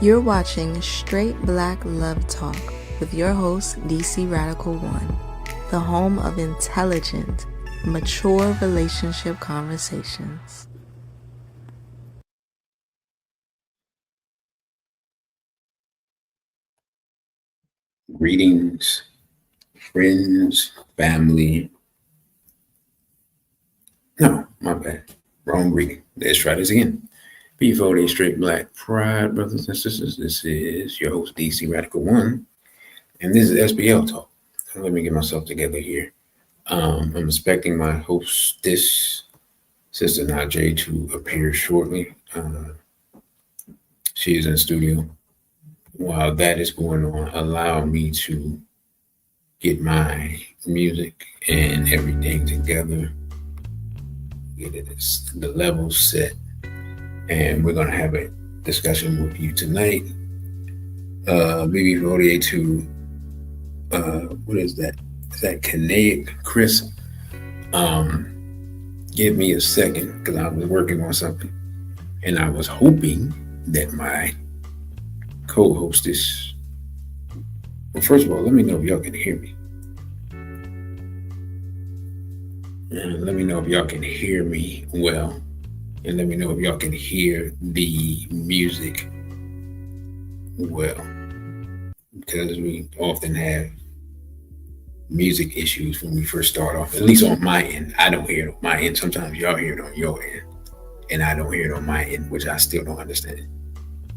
You're watching Straight Black Love Talk with your host, DcRadical1, the home of intelligent, mature relationship conversations. Greetings, friends, family. No, my bad. Wrong greeting. Let's try this again. Before straight black pride, brothers and sisters, this is your host, DcRadical1, and this is SBL Talk. So let me get myself together here. I'm expecting my hostess, Sister Najai, to appear shortly. She is in the studio. While that is going on, allow me to get my music and everything together, get it the levels set, and we're gonna have a discussion with you tonight. BB48 to what is that? Is that Kinetic Chris? Give me a second because I was working on something, and I was hoping that my co-hostess. Well, first of all, let me know if y'all can hear me. And let me know if y'all can hear me well. And let me know if y'all can hear the music well. Because we often have music issues when we first start off. At least on my end. I don't hear it on my end. Sometimes y'all hear it on your end. And I don't hear it on my end, which I still don't understand.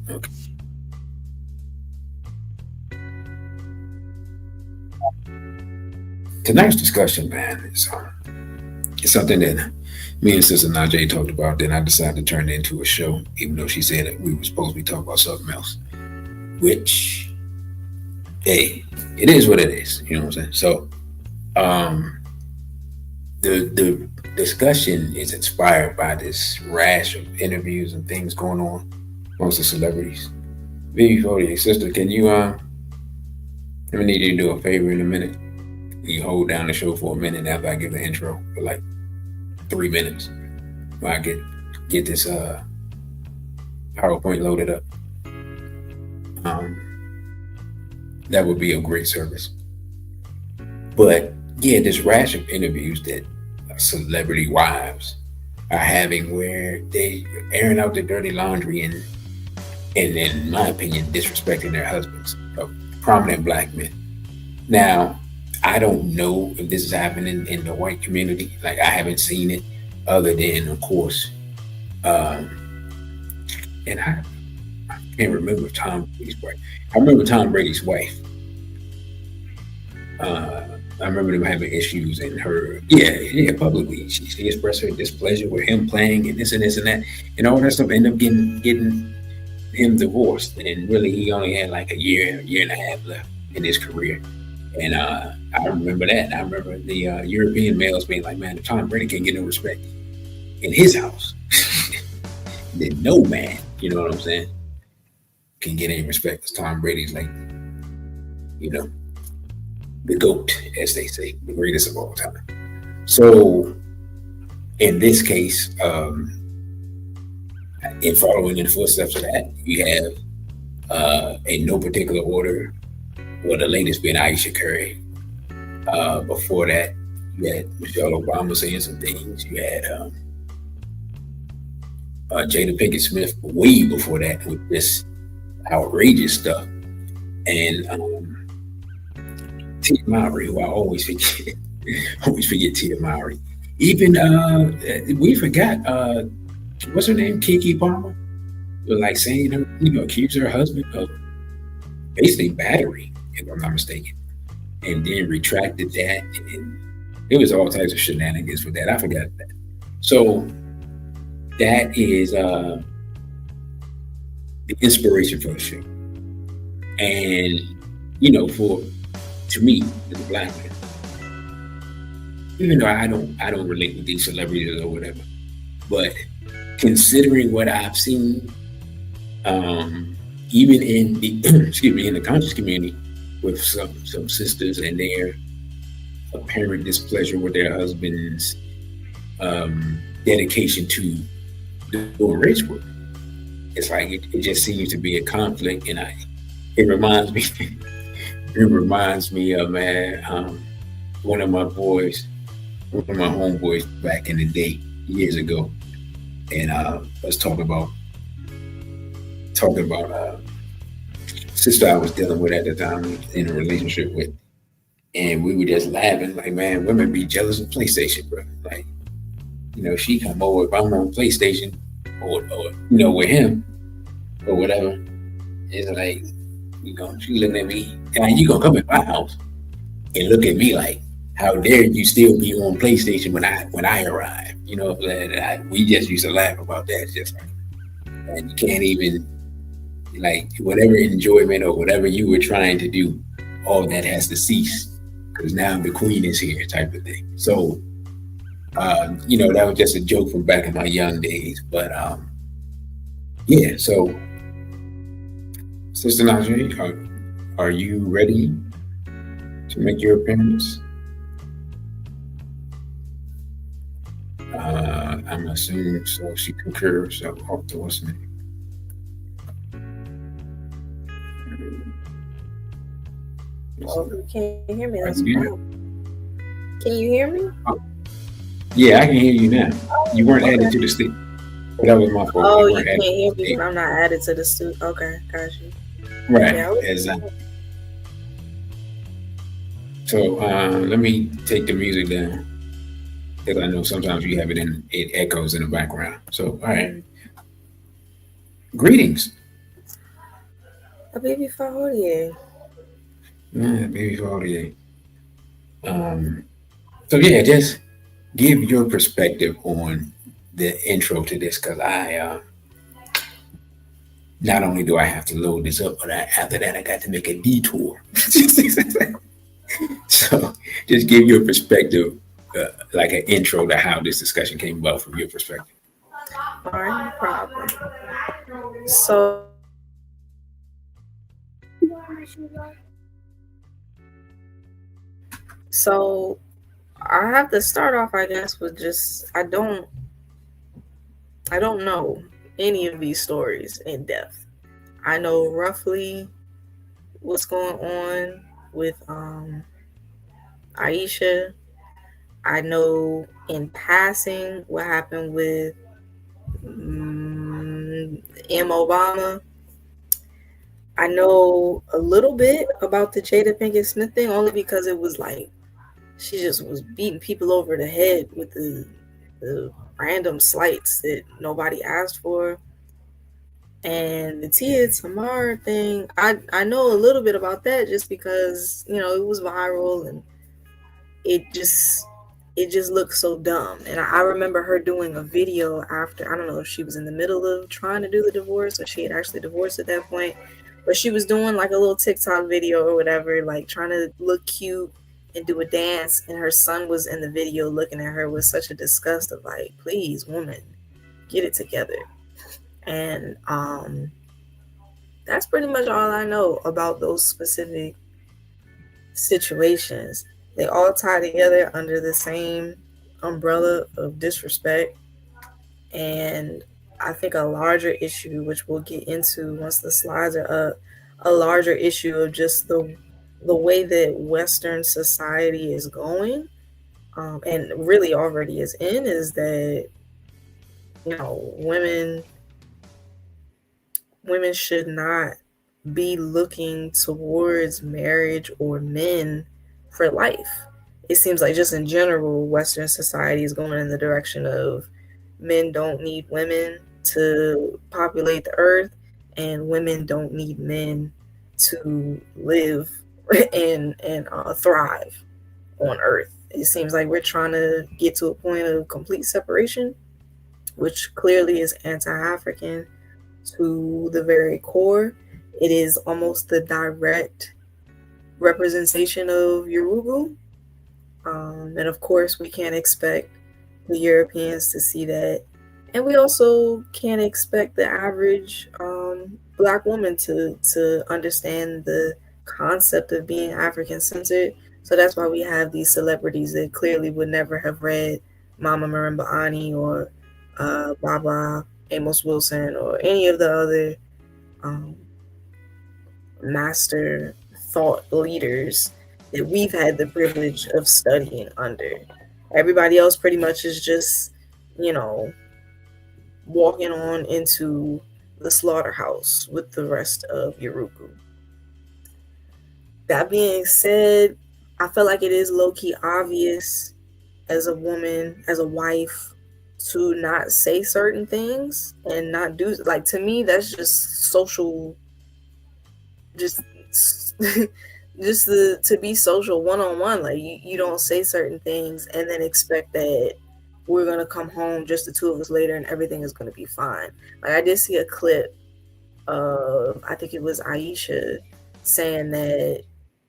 Okay. Tonight's discussion, man, is it's something that me and Sister Najai talked about. Then I decided to turn it into a show, even though she said that we were supposed to be talking about something else. Which, hey, it is what it is. You know what I'm saying? So, the discussion is inspired by this rash of interviews and things going on amongst the celebrities. BB48, sister, can you let me need you to do a favor in a minute. You hold down the show for a minute after I give the intro for like 3 minutes while I get this PowerPoint loaded up. That would be a great service. But yeah, this rash of interviews that celebrity wives are having where they airing out their dirty laundry and in my opinion, disrespecting their husbands, prominent black men. Now, I don't know if this is happening in the white community. Like, I haven't seen it other than, of course, and I can't remember Tom Brady's wife. I remember Tom Brady's wife. I remember them having issues in her, publicly. She expressed her displeasure with him playing and this and this and that. And all that stuff ended up getting him divorced. And really, he only had like a year and a half left in his career. And I remember that. I remember the European males being like, man, if Tom Brady can't get no respect in his house, then no man, you know what I'm saying, can get any respect, because Tom Brady's like, the GOAT, as they say, the greatest of all time. So in this case, in following in the footsteps of that, you have in no particular order, well, the latest being Ayesha Curry. Before that, you had Michelle Obama saying some things. You had Jada Pinkett Smith way before that with this outrageous stuff. And Tia Mowry, who I always forget Tia Mowry. Even we forgot what's her name, Keke Palmer, was like saying her, accused her husband of basically battery, if I'm not mistaken, and then retracted that, and it was all types of shenanigans with that. I forgot that. So that is the inspiration for the show, and to me, as a black man, even though I don't relate with these celebrities or whatever, but considering what I've seen, even in the in the conscious community, with some sisters and their apparent displeasure with their husbands' dedication to doing race work, it's like it just seems to be a conflict, and it reminds me it reminds me of, man, one of my boys, one of my homeboys back in the day, years ago, and let's talking about sister I was dealing with at the time, in a relationship with, and we were just laughing like, man, women be jealous of PlayStation, bro. Like, she come over if I'm on PlayStation, or with him or whatever. It's like, she looking at me, and you gonna come in my house and look at me like, how dare you still be on PlayStation when I arrive? We just used to laugh about that. It's just like, and you can't even, like, whatever enjoyment or whatever you were trying to do, all that has to cease because now the queen is here, type of thing. So, that was just a joke from back in my young days. But yeah. So, Sister Najai, are you ready to make your appearance? I'm assuming so. She concurs. So, off to what's next. Well, you can't hear me. That's fine. Can you hear me? Oh. Yeah, I can hear you now. You weren't added to the stick. That was my fault. Oh, you can't hear me, but I'm not added to the stick. Okay, got you. Right. Yeah, so let me take the music down, because I know sometimes you have it echoes in the background. So, all right. Greetings. A baby Fahodier. Yeah, baby Fahodier. So yeah, just give your perspective on the intro to this, because not only do I have to load this up, but after that I got to make a detour. So just give your perspective, like an intro to how this discussion came about from your perspective. All right, no problem. So I have to start off, I guess, with just I don't know any of these stories in depth. I know roughly what's going on with Ayesha. I know in passing what happened with M. Obama. I know a little bit about the Jada Pinkett Smith thing, only because it was like she just was beating people over the head with the random slights that nobody asked for. And the Tia Tamar thing, I know a little bit about that just because, it was viral and it just looked so dumb. And I remember her doing a video after, I don't know if she was in the middle of trying to do the divorce or she had actually divorced at that point, but she was doing like a little TikTok video or whatever, like trying to look cute and do a dance, and her son was in the video looking at her with such a disgust of like, please, woman, get it together. And that's pretty much all I know about those specific situations. They all tie together under the same umbrella of disrespect. And I think a larger issue, which we'll get into once the slides are up, a larger issue of just the way that Western society is going, and really already is in, is that, women should not be looking towards marriage or men for life. It seems like just in general, Western society is going in the direction of men don't need women to populate the earth, and women don't need men to live and thrive on earth. It seems like we're trying to get to a point of complete separation, which clearly is anti-African to the very core. It is almost the direct representation of Yoruba. And of course, we can't expect the Europeans to see that. And we also can't expect the average Black woman to understand the concept of being African-centered. So that's why we have these celebrities that clearly would never have read Mama Marimba Ani or Baba Amos Wilson or any of the other um, master thought leaders that we've had the privilege of studying under. Everybody else pretty much is just, you know, walking on into the slaughterhouse with the rest of Yuruku. That being said, I feel like it is low key obvious as a woman, as a wife, to not say certain things and not do, like, to me that's just social, just just to be social one-on-one. Like you don't say certain things and then expect that we're gonna come home just the two of us later and everything is gonna be fine. Like I did see a clip of, I think it was Ayesha, saying that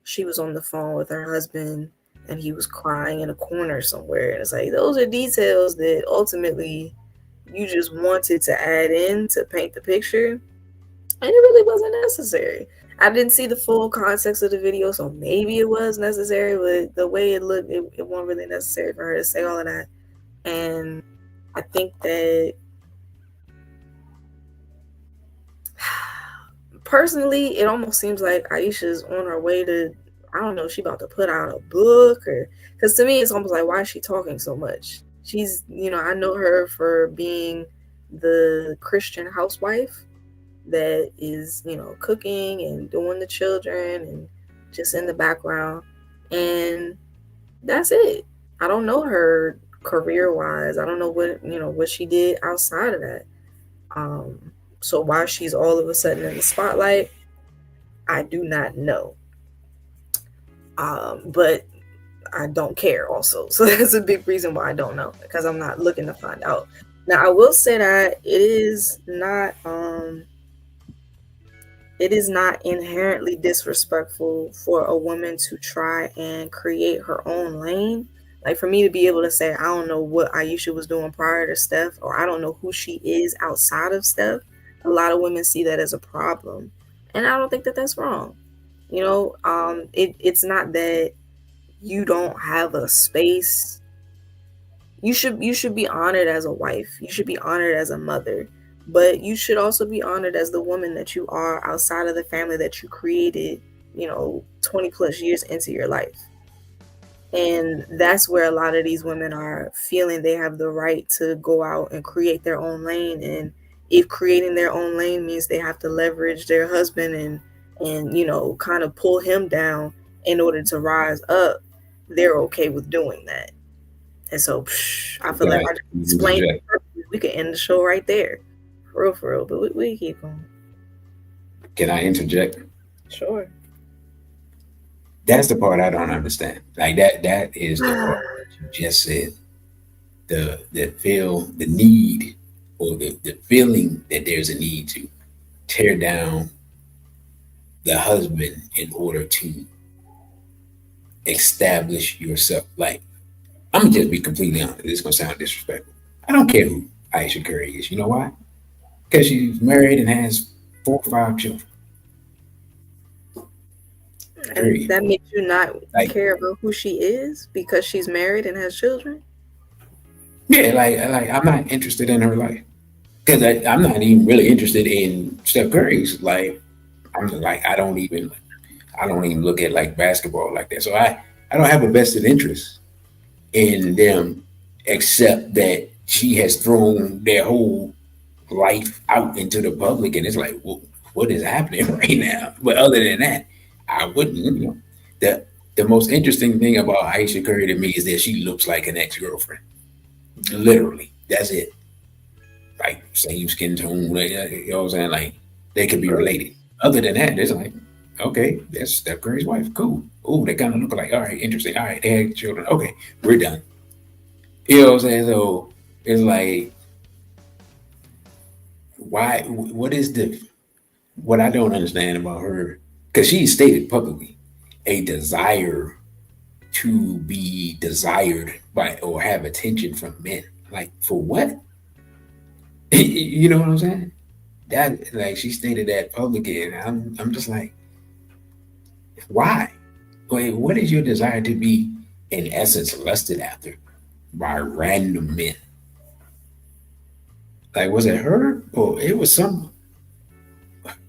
she was on the phone with her husband and he was crying in a corner somewhere, and it's like those are details that ultimately you just wanted to add in to paint the picture, and it really wasn't necessary. I didn't see the full context of the video, so maybe it was necessary, but the way it looked, it wasn't really necessary for her to say all of that. And I think that personally, it almost seems like Aisha's on her way to, I don't know, she about to put out a book, or, because to me, it's almost like, why is she talking so much? She's, I know her for being the Christian housewife that is, cooking and doing the children and just in the background. And that's it. I don't know her career wise. I don't know what she did outside of that. Um, so why she's all of a sudden in the spotlight, I do not know. But I don't care also. So that's a big reason why I don't know, because I'm not looking to find out. Now I will say that it is not inherently disrespectful for a woman to try and create her own lane. Like for me to be able to say, I don't know what Ayesha was doing prior to Steph, or I don't know who she is outside of Steph. A lot of women see that as a problem. And I don't think that that's wrong. It's not that you don't have a space. You should be honored as a wife. You should be honored as a mother. But you should also be honored as the woman that you are outside of the family that you created, 20 plus years into your life. And that's where a lot of these women are feeling they have the right to go out and create their own lane. And if creating their own lane means they have to leverage their husband and kind of pull him down in order to rise up, they're okay with doing that. And so I feel Can like I I just explained interject? it. We could end the show right there. For real, but we keep going. Can I interject? Sure. That's the part I don't understand. Like that is the part that you just said. The feel the need, or the feeling that there's a need to tear down the husband in order to establish yourself. Like, I'm gonna just be completely honest. This is gonna sound disrespectful. I don't care who Ayesha Curry is. You know why? Because she's married and has 4 or 5 children. And Period. that makes you not Like, care about who she is because she's married and has children? yeah, like I'm not interested in her life, because I'm not even really interested in Steph Curry's life. I'm like, I don't even look at like basketball like that. So I don't have a vested interest in them, except that she has thrown their whole life out into the public, and it's like, well, what is happening right now? But other than that, I wouldn't. The the most interesting thing about Aisha Curry to me is that she looks like an ex girlfriend. Literally, that's it. Like same skin tone, like, you know what I'm saying? Like they could be related. Other than that, it's like, okay, that's Steph Curry's wife. Cool. Oh, they kind of look like, all right, interesting. All right, they had children. Okay, we're done. You know what I'm saying? So it's like, why? What is the what I don't understand about her? Because she stated publicly a desire to be desired by or have attention from men. Like for what? You know what I'm saying? That, like, she stated that publicly, and I'm just like, why? Wait, what is your desire to be in essence lusted after by random men? Like, was it her or it was some?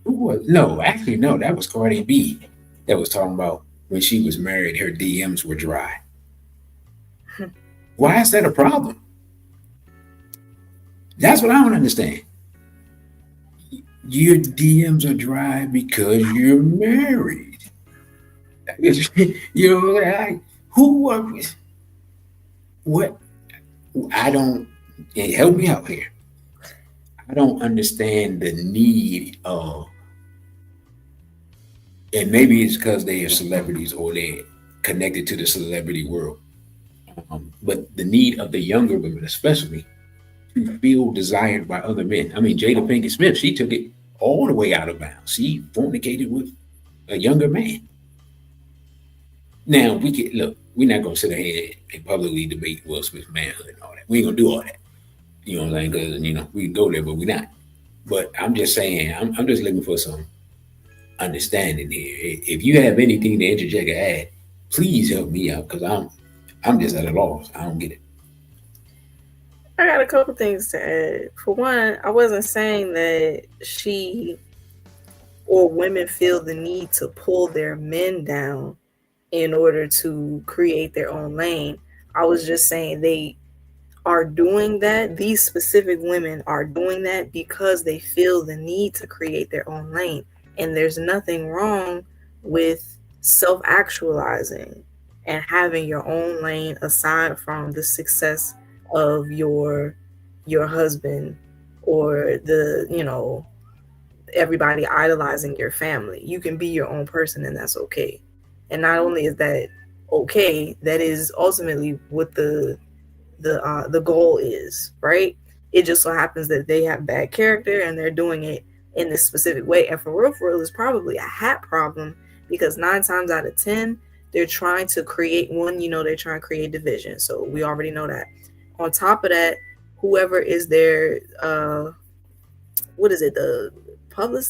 Who was? No, actually, no. That was Cardi B that was talking about when she was married, her DMs were dry. Why is that a problem? That's what I don't understand. Your DMs are dry because you're married. You know, like, who was what? I don't. Help me out here. I don't understand the need of, and maybe it's because they are celebrities or they're connected to the celebrity world. But the need of the younger women, especially, to feel desired by other men. I mean, Jada Pinkett Smith, she took it all the way out of bounds. She fornicated with a younger man. Now we can look. We're not gonna sit here and publicly debate Will Smith's manhood and all that. We ain't gonna do all that. You know what I'm saying? Because we can go there, but we're not. But I'm just saying, I'm just looking for some understanding here. If you have anything to interject or add, please help me out because I'm just at a loss. I don't get it. I got a couple things to add. For one, I wasn't saying that she or women feel the need to pull their men down in order to create their own lane. I was just saying they are doing that. These specific women are doing that because they feel the need to create their own lane. And there's nothing wrong with self actualizing and having your own lane aside from the success of your husband or everybody idolizing your family. You can be your own person and that's okay. And not only is that okay, that is ultimately what the goal is, right? It just so happens that they have bad character and they're doing it in this specific way. And for real, it's probably a hat problem because 9 times out of 10, they're trying to create one, they're trying to create division. So we already know that. On top of that, whoever is their what is it, the public,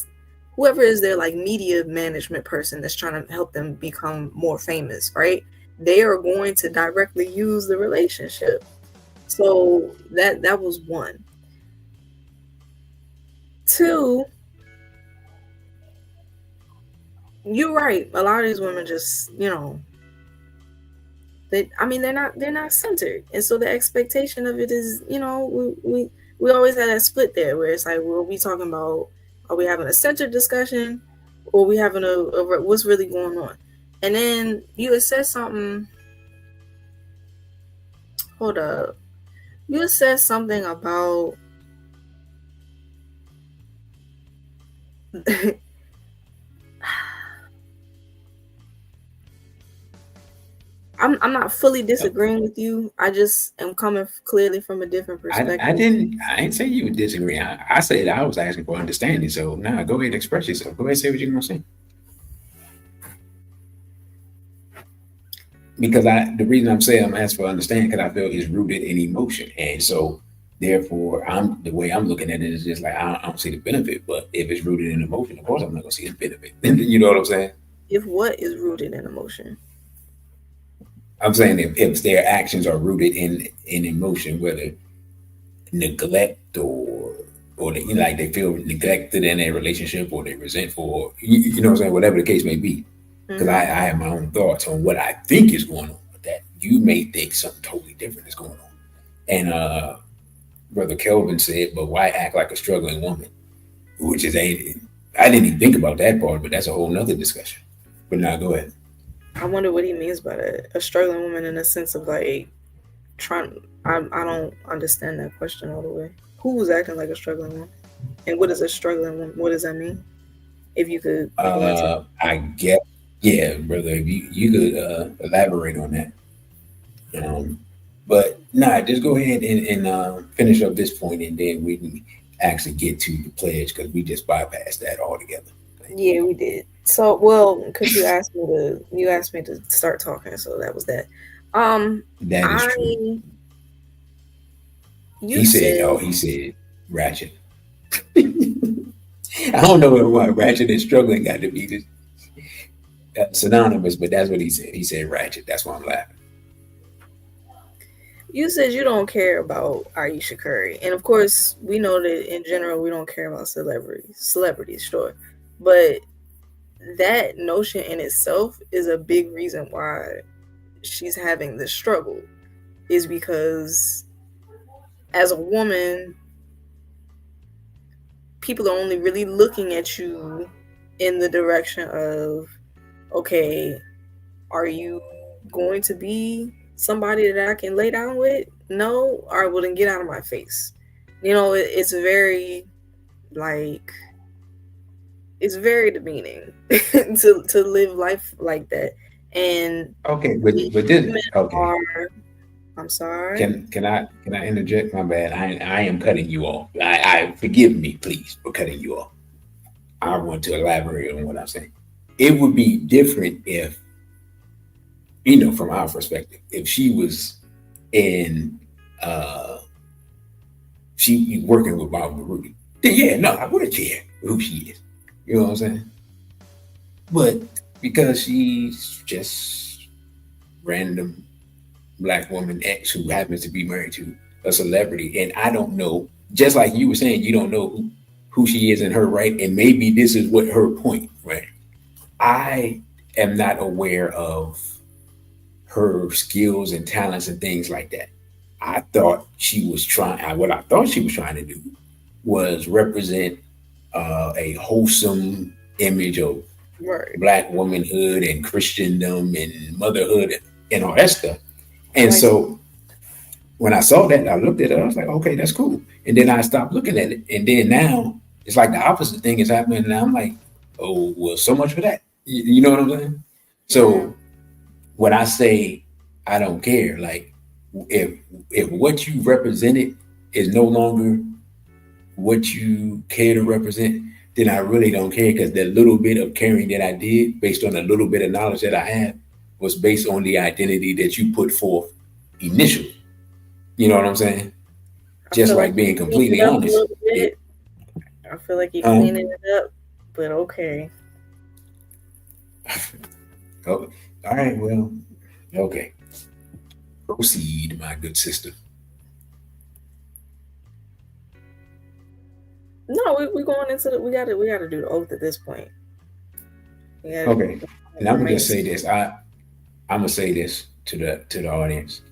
whoever is their like media management person that's trying to help them become more famous, right? They are going to directly use the relationship. So that was one. Two, you're right. A lot of these women just, they're not centered, and so the expectation of it is, we always had that split there where it's like, well, we talking about, are we having a centered discussion, or we having a what's really going on? And then you had said something. Hold up. You had said something about I'm not fully disagreeing with you. I just am coming clearly from a different perspective. I didn't say you would disagree. I said I was asking for understanding. So now go ahead and express yourself. Go ahead and say what you're gonna say. Because the reason I'm saying I'm asking for understanding because I feel it's rooted in emotion. And so therefore the way I'm looking at it is just like I don't see the benefit. But if it's rooted in emotion, of course I'm not gonna see the benefit. You know what I'm saying? If what is rooted in emotion? I'm saying if their actions are rooted in emotion, whether neglect or they, like they feel neglected in their relationship or they resentful or you know what I'm saying, whatever the case may be. Because I have my own thoughts on what I think is going on with that. You may think something totally different is going on. And Brother Kelvin said, but why act like a struggling woman? Which is I didn't even think about that part, but that's a whole nother discussion. But now go ahead. I wonder what he means by that. A struggling woman in the sense of like trying. I don't understand that question all the way. Who was acting like a struggling woman, and what is a struggling woman? What does that mean? If you could, I guess, yeah, brother. If you could elaborate on that. But nah, just go ahead and finish up this point, and then we can actually get to the pledge because we just bypassed that altogether. Yeah, we did. So, well, because you asked me to start talking, so that was that. That is true. You said, he said ratchet. I don't know why ratchet and struggling got to be synonymous, but that's what he said. He said ratchet. That's why I'm laughing. You said you don't care about Ayesha Curry, and of course, we know that in general we don't care about celebrities. Celebrities, sure, but that notion in itself is a big reason why she's having this struggle. Is because as a woman, people are only really looking at you in the direction of, okay, are you going to be somebody that I can lay down with? No? All right, well, then get out of my face. It's very, like, it's very demeaning to live life like that. And Okay, but this women okay. are, I'm sorry. Can I interject? My bad. I am cutting you off. I forgive me, please, for cutting you off. I want to elaborate on what I'm saying. It would be different if, from our perspective, if she was in she working with Bob Rudy, then yeah, no, I wouldn't care who she is. You know what I'm saying? But because she's just random black woman X who happens to be married to a celebrity, and I don't know, just like you were saying, you don't know who she is in her right, and maybe this is what her point, right? I am not aware of her skills and talents and things like that. I thought she was trying. What I thought she was trying to do was represent a wholesome image of Right. black womanhood and Christendom and motherhood and all that stuff. I And like so when I saw that, I looked at it. I was like, okay, that's cool. And then I stopped looking at it. And then now it's like the opposite thing is happening. And I'm like, oh, well, so much for that. You know what I'm saying? mm, So when I say I don't care, like if if what you represented is no longer what you care to represent, then I really don't care because that little bit of caring that I did, based on a little bit of knowledge that I have, was based on the identity that you put forth initially. You know what I'm saying? I Just feel like like you being cleaned it completely up a honest. little bit. I feel like you're Um, cleaning it up, but okay. oh, all right, well, okay. Proceed, my good sister. No, we going into we gotta do the oath at this point. We gotta Okay, and I'm gonna remain. just say this. I'm gonna say this to the audience.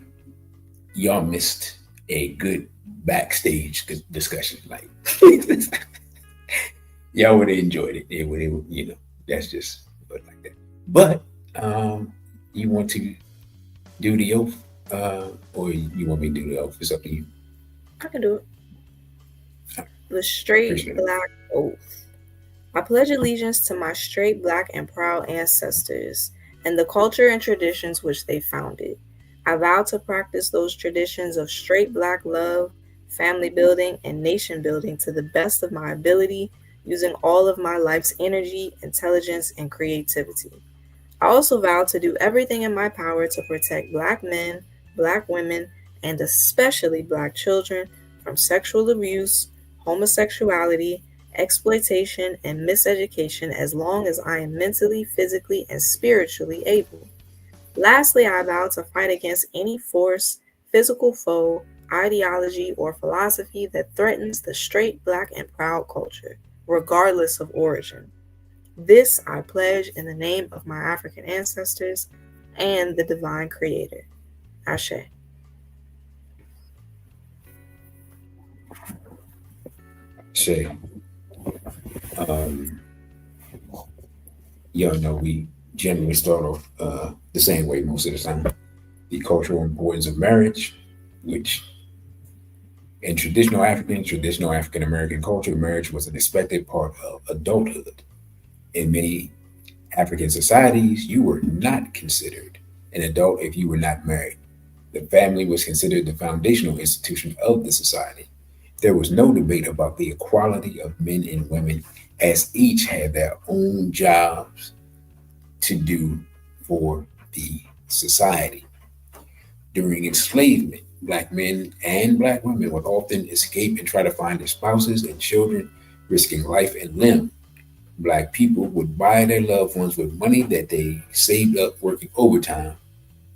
Y'all missed a good backstage discussion. Like y'all would have enjoyed it. It would, that's just but like that. But you want to do the oath, or you want me to do the oath? It's up to you. I can do it. I The straight appreciate it. black oath. I pledge allegiance to my straight black and proud ancestors and the culture and traditions which they founded. I vow to practice those traditions of straight black love, family building, and nation building to the best of my ability, using all of my life's energy, intelligence, and creativity. I also vow to do everything in my power to protect Black men, Black women, and especially Black children from sexual abuse, homosexuality, exploitation, and miseducation as long as I am mentally, physically, and spiritually able. Lastly, I vow to fight against any force, physical foe, ideology, or philosophy that threatens the straight, Black, and proud culture, regardless of origin. This I pledge in the name of my African ancestors and the divine creator. Ashe. Say, um, y'all know we generally start off the same way most of the time. The cultural importance of marriage, which in traditional African American culture, marriage was an expected part of adulthood. In many African societies, you were not considered an adult if you were not married. The family was considered the foundational institution of the society. There was no debate about the equality of men and women, as each had their own jobs to do for the society. During enslavement, black men and black women would often escape and try to find their spouses and children, risking life and limb. Black people would buy their loved ones with money that they saved up working overtime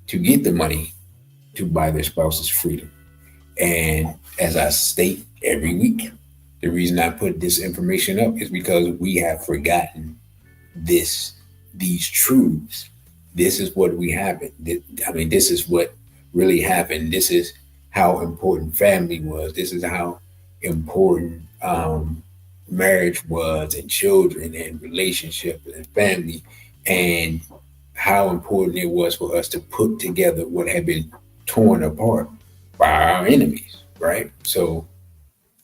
to get the money to buy their spouse's freedom. And as I state every week, the reason I put this information up is because we have forgotten this these truths. This is what we happened. I mean, this is what really happened. This is how important family was. This is how important marriage was, and children, and relationship, and family, and how important it was for us to put together what had been torn apart by our enemies, right? So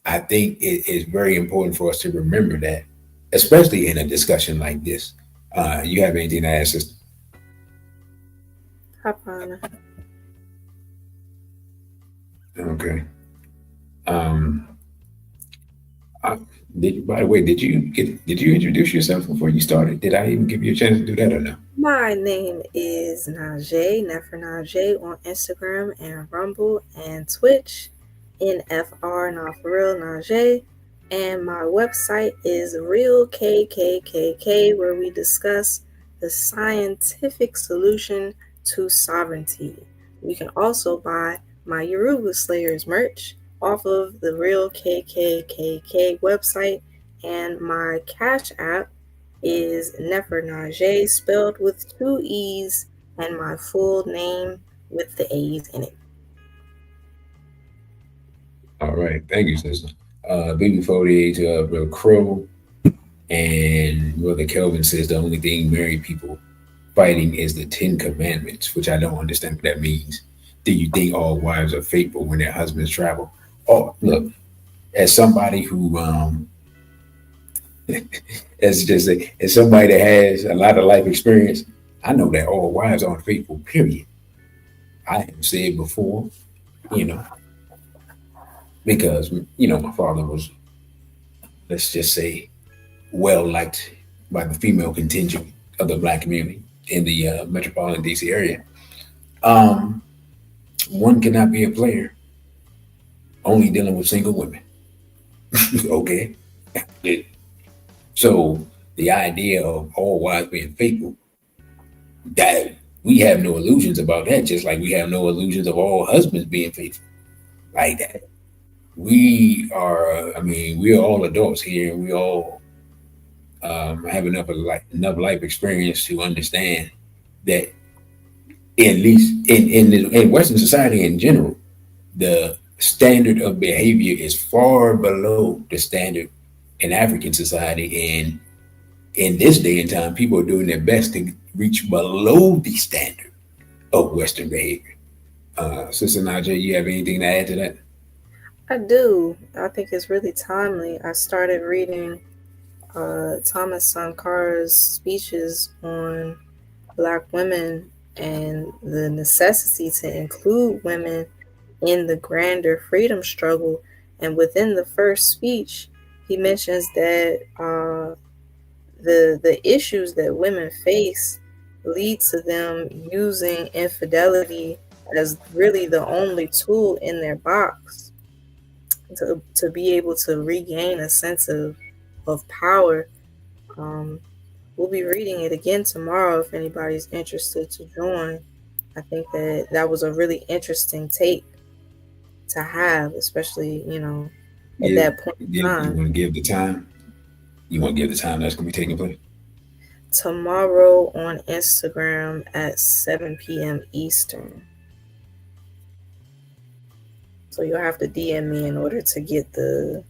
I think it is very important for us to remember that, especially in a discussion like this. You have anything to add, sister? Hapana. Okay. Um, I, by the way, did you introduce yourself before you started? Did I even give you a chance to do that or no? My name is Najai, Nefer Najai, on Instagram and Rumble and Twitch. NFR, not for real, Najai. And my website is Real KKKK, where we discuss the scientific solution to sovereignty. You can also buy my Yoruba Slayers merch off of the Real KKKK website, and my Cash App is Nefer Najai, spelled with two E's, and my full name with the A's in it. All right, thank you, sister. BB48, Real Crow, and Brother Kelvin says the only thing married people fighting is the Ten Commandments, which I don't understand what that means. Do you think all wives are faithful when their husbands travel? Oh, look, as somebody who, as somebody that has a lot of life experience, I know that all wives aren't faithful, period. I have said before, you know, because, my father was, let's just say, well liked by the female contingent of the black community in the metropolitan DC area. Um, One cannot be a player only dealing with single women. Okay. So the idea of all wives being faithful, that we have no illusions about that, just like we have no illusions of all husbands being faithful like that. We are all adults here, and we all have enough life experience to understand that, at least in Western society in general, the standard of behavior is far below the standard in African society. And in this day and time, people are doing their best to reach below the standard of Western behavior. Sister Najee, you have anything to add to that? I do. I think it's really timely. I started reading Thomas Sankar's speeches on Black women and the necessity to include women in the grander freedom struggle. And within the first speech, he mentions that the issues that women face lead to them using infidelity as really the only tool in their box to be able to regain a sense of power. Um, we'll be reading it again tomorrow if anybody's interested to join. I think that was a really interesting take to have, especially, at Yeah, that point in you time. want to give the time? You want to give the time that's going to be taking place? Tomorrow on Instagram at 7 p.m. Eastern. So you'll have to DM me in order to get the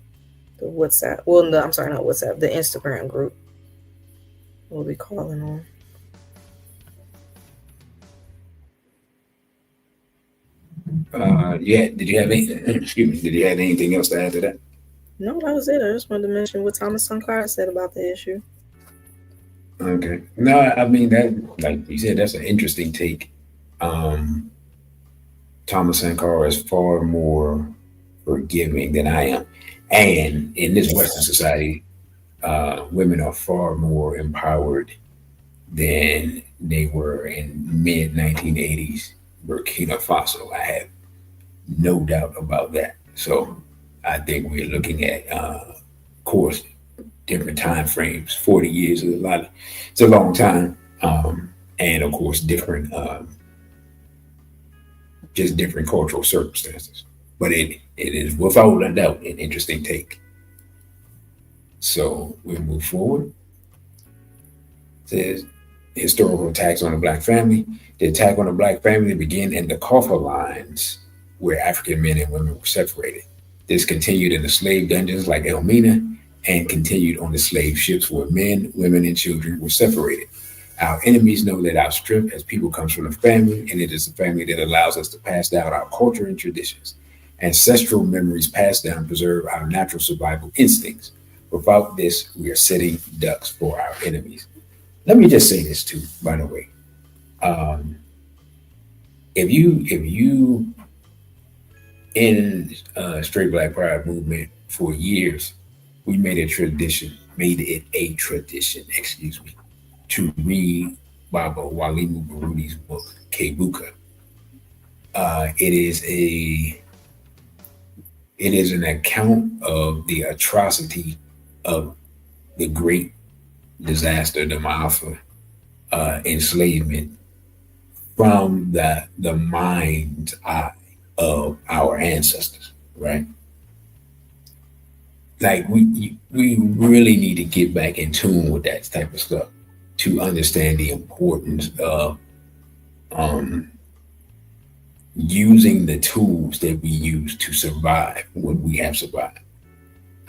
WhatsApp. Well, no, I'm sorry, not WhatsApp. The Instagram group. We'll be calling on. Yeah. Did you have any? Excuse me. Did you have anything else to add to that? No, that was it. I just wanted to mention what Thomas Sankara said about the issue. Okay. No, I mean that, like you said, that's an interesting take. Um, Thomas Sankara is far more forgiving than I am, and in this Western society, women are far more empowered than they were in mid 1980s Burkina Faso. I have no doubt about that. So I think we're looking at, of course, different time frames. 40 years is a lot. It's a long time, and of course, different just different cultural circumstances. But it is without a doubt an interesting take. So we move forward. It says historical attacks on the black family. The attack on the black family began in the Kaffa lines, where African men and women were separated. This continued in the slave dungeons like Elmina, and continued on the slave ships where men, women, and children were separated. Our enemies know that our strength as people comes from the family, and it is the family that allows us to pass down our culture and traditions. Ancestral memories passed down preserve our natural survival instincts. Without this, we are sitting ducks for our enemies. Let me just say this too, by the way. Um, if you in straight black pride movement for years, we made it a tradition, excuse me, to read Baba Walimu Barudi's book, Kebuka. Uh, it is a it is an account of the atrocity of the great disaster, the Maafa enslavement from the mind's eye of our ancestors, right? Like we really need to get back in tune with that type of stuff to understand the importance of um, using the tools that we use to survive what we have survived.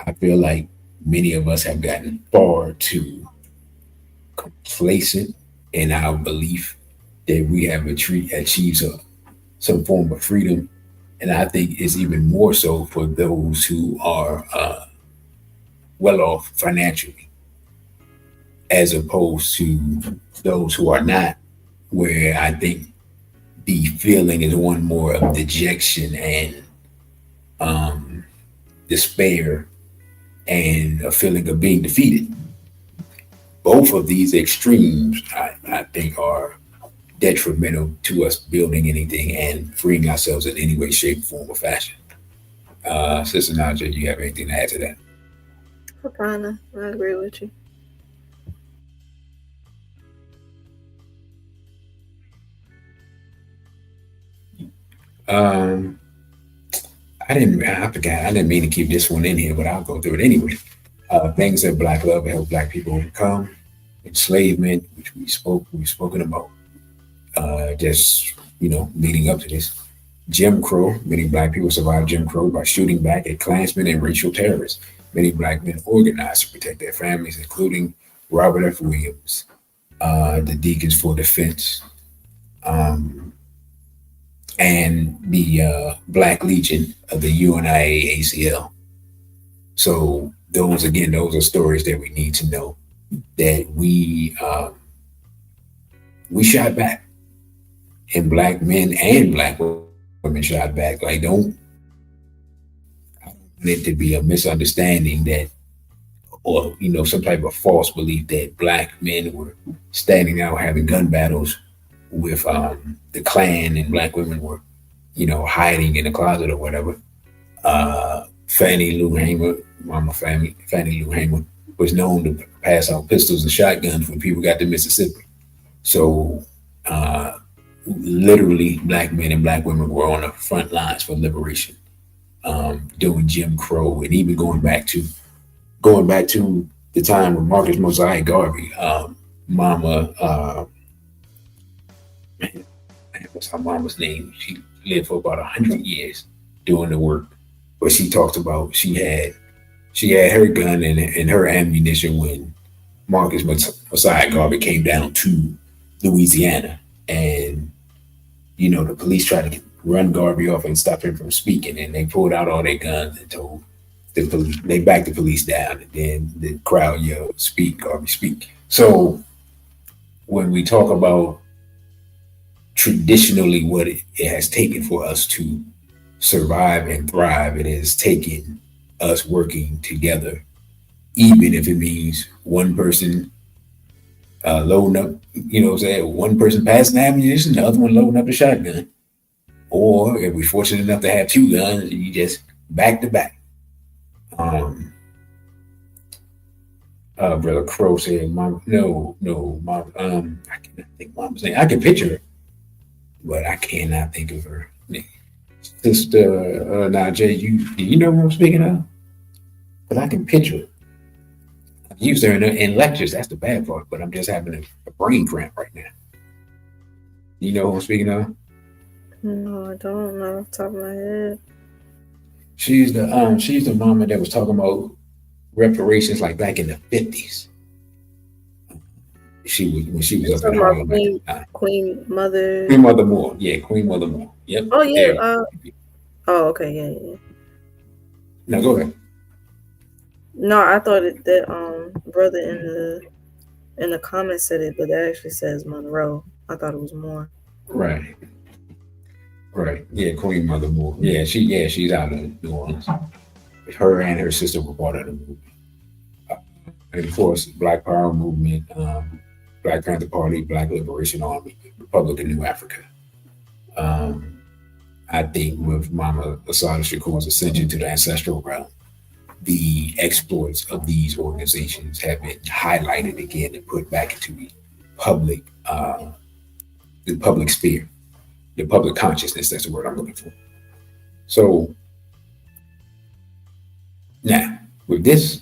I feel like many of us have gotten far too complacent in our belief that we have achieved some form of freedom. And I think it's even more so for those who are well off financially, as opposed to those who are not, where I think the feeling is one more of dejection and um, despair and a feeling of being defeated. Both of these extremes, I think, are detrimental to us building anything and freeing ourselves in any way, shape, form, or fashion. Sister Naja, you have anything to add to that? Hapana, I agree with you. Um, I forgot. I didn't mean to keep this one in here, but I'll go through it anyway. Things that Black love help Black people overcome: enslavement, which we've spoken about, just leading up to this. Jim Crow: many Black people survived Jim Crow by shooting back at Klansmen and racial terrorists. Many Black men organized to protect their families, including Robert F. Williams, the Deacons for Defense, um, and the Black Legion of the UNIA ACL. So those are stories that we need to know, that we shot back, and Black men and Black women shot back. Like, I don't want it to be a misunderstanding that, or some type of false belief that Black men were standing out having gun battles with the Klan, and Black women were hiding in the closet or whatever. Fannie Lou Hamer, Fannie Lou Hamer, was known to pass out pistols and shotguns when people got to Mississippi. So, literally, Black men and Black women were on the front lines for liberation, during Jim Crow, and even going back to the time when Marcus Mosiah Garvey, Mama, what's her mama's name? She lived for about 100 years doing the work, but she talked about she had her gun and her ammunition when Marcus Mosiah Garvey came down to Louisiana, and the police tried to run Garvey off and stop him from speaking, and they pulled out all their guns and told the police, they backed the police down, and then the crowd yelled, "Speak, Garvey, speak." So when we talk about traditionally what it has taken for us to survive and thrive, it has taken us working together, even if it means one person loading up, what I'm saying, one person passing ammunition, the other one loading up the shotgun. Or if we're fortunate enough to have two guns, you just back to back. Um, Brother Crow said, "Mom, no, Mom, I cannot think Mom's name. I can picture her, but I cannot think of her Sister Najai, do you know what I'm speaking of? But I can picture it. I've used her in lectures. That's the bad part. But I'm just having a brain cramp right now. You know who I'm speaking of? No, I don't know off the top of my head. She's the mama that was talking about reparations like back in the 50s. She was when she was You up in talking about Harlem at the time. Queen Mother? Queen Mother Moore. Yeah, Queen Mother Moore. Yep. Oh yeah. There. Oh okay. Yeah, yeah. Now go ahead. No, I thought that brother in the comments said it, but that actually says Monroe. I thought it was more. Right. Right. Yeah, Queen Mother Moore. She's out of New Orleans. Her and her sister were part of the movement. Uh, and of course, Black Power movement, Black Panther Party, Black Liberation Army, Republic of New Africa. Um, I think with Mama Assata Shakur's ascension to the ancestral realm, the exploits of these organizations have been highlighted again and put back into public, uh, the public sphere, the public consciousness. That's the word I'm looking for. So now, with this,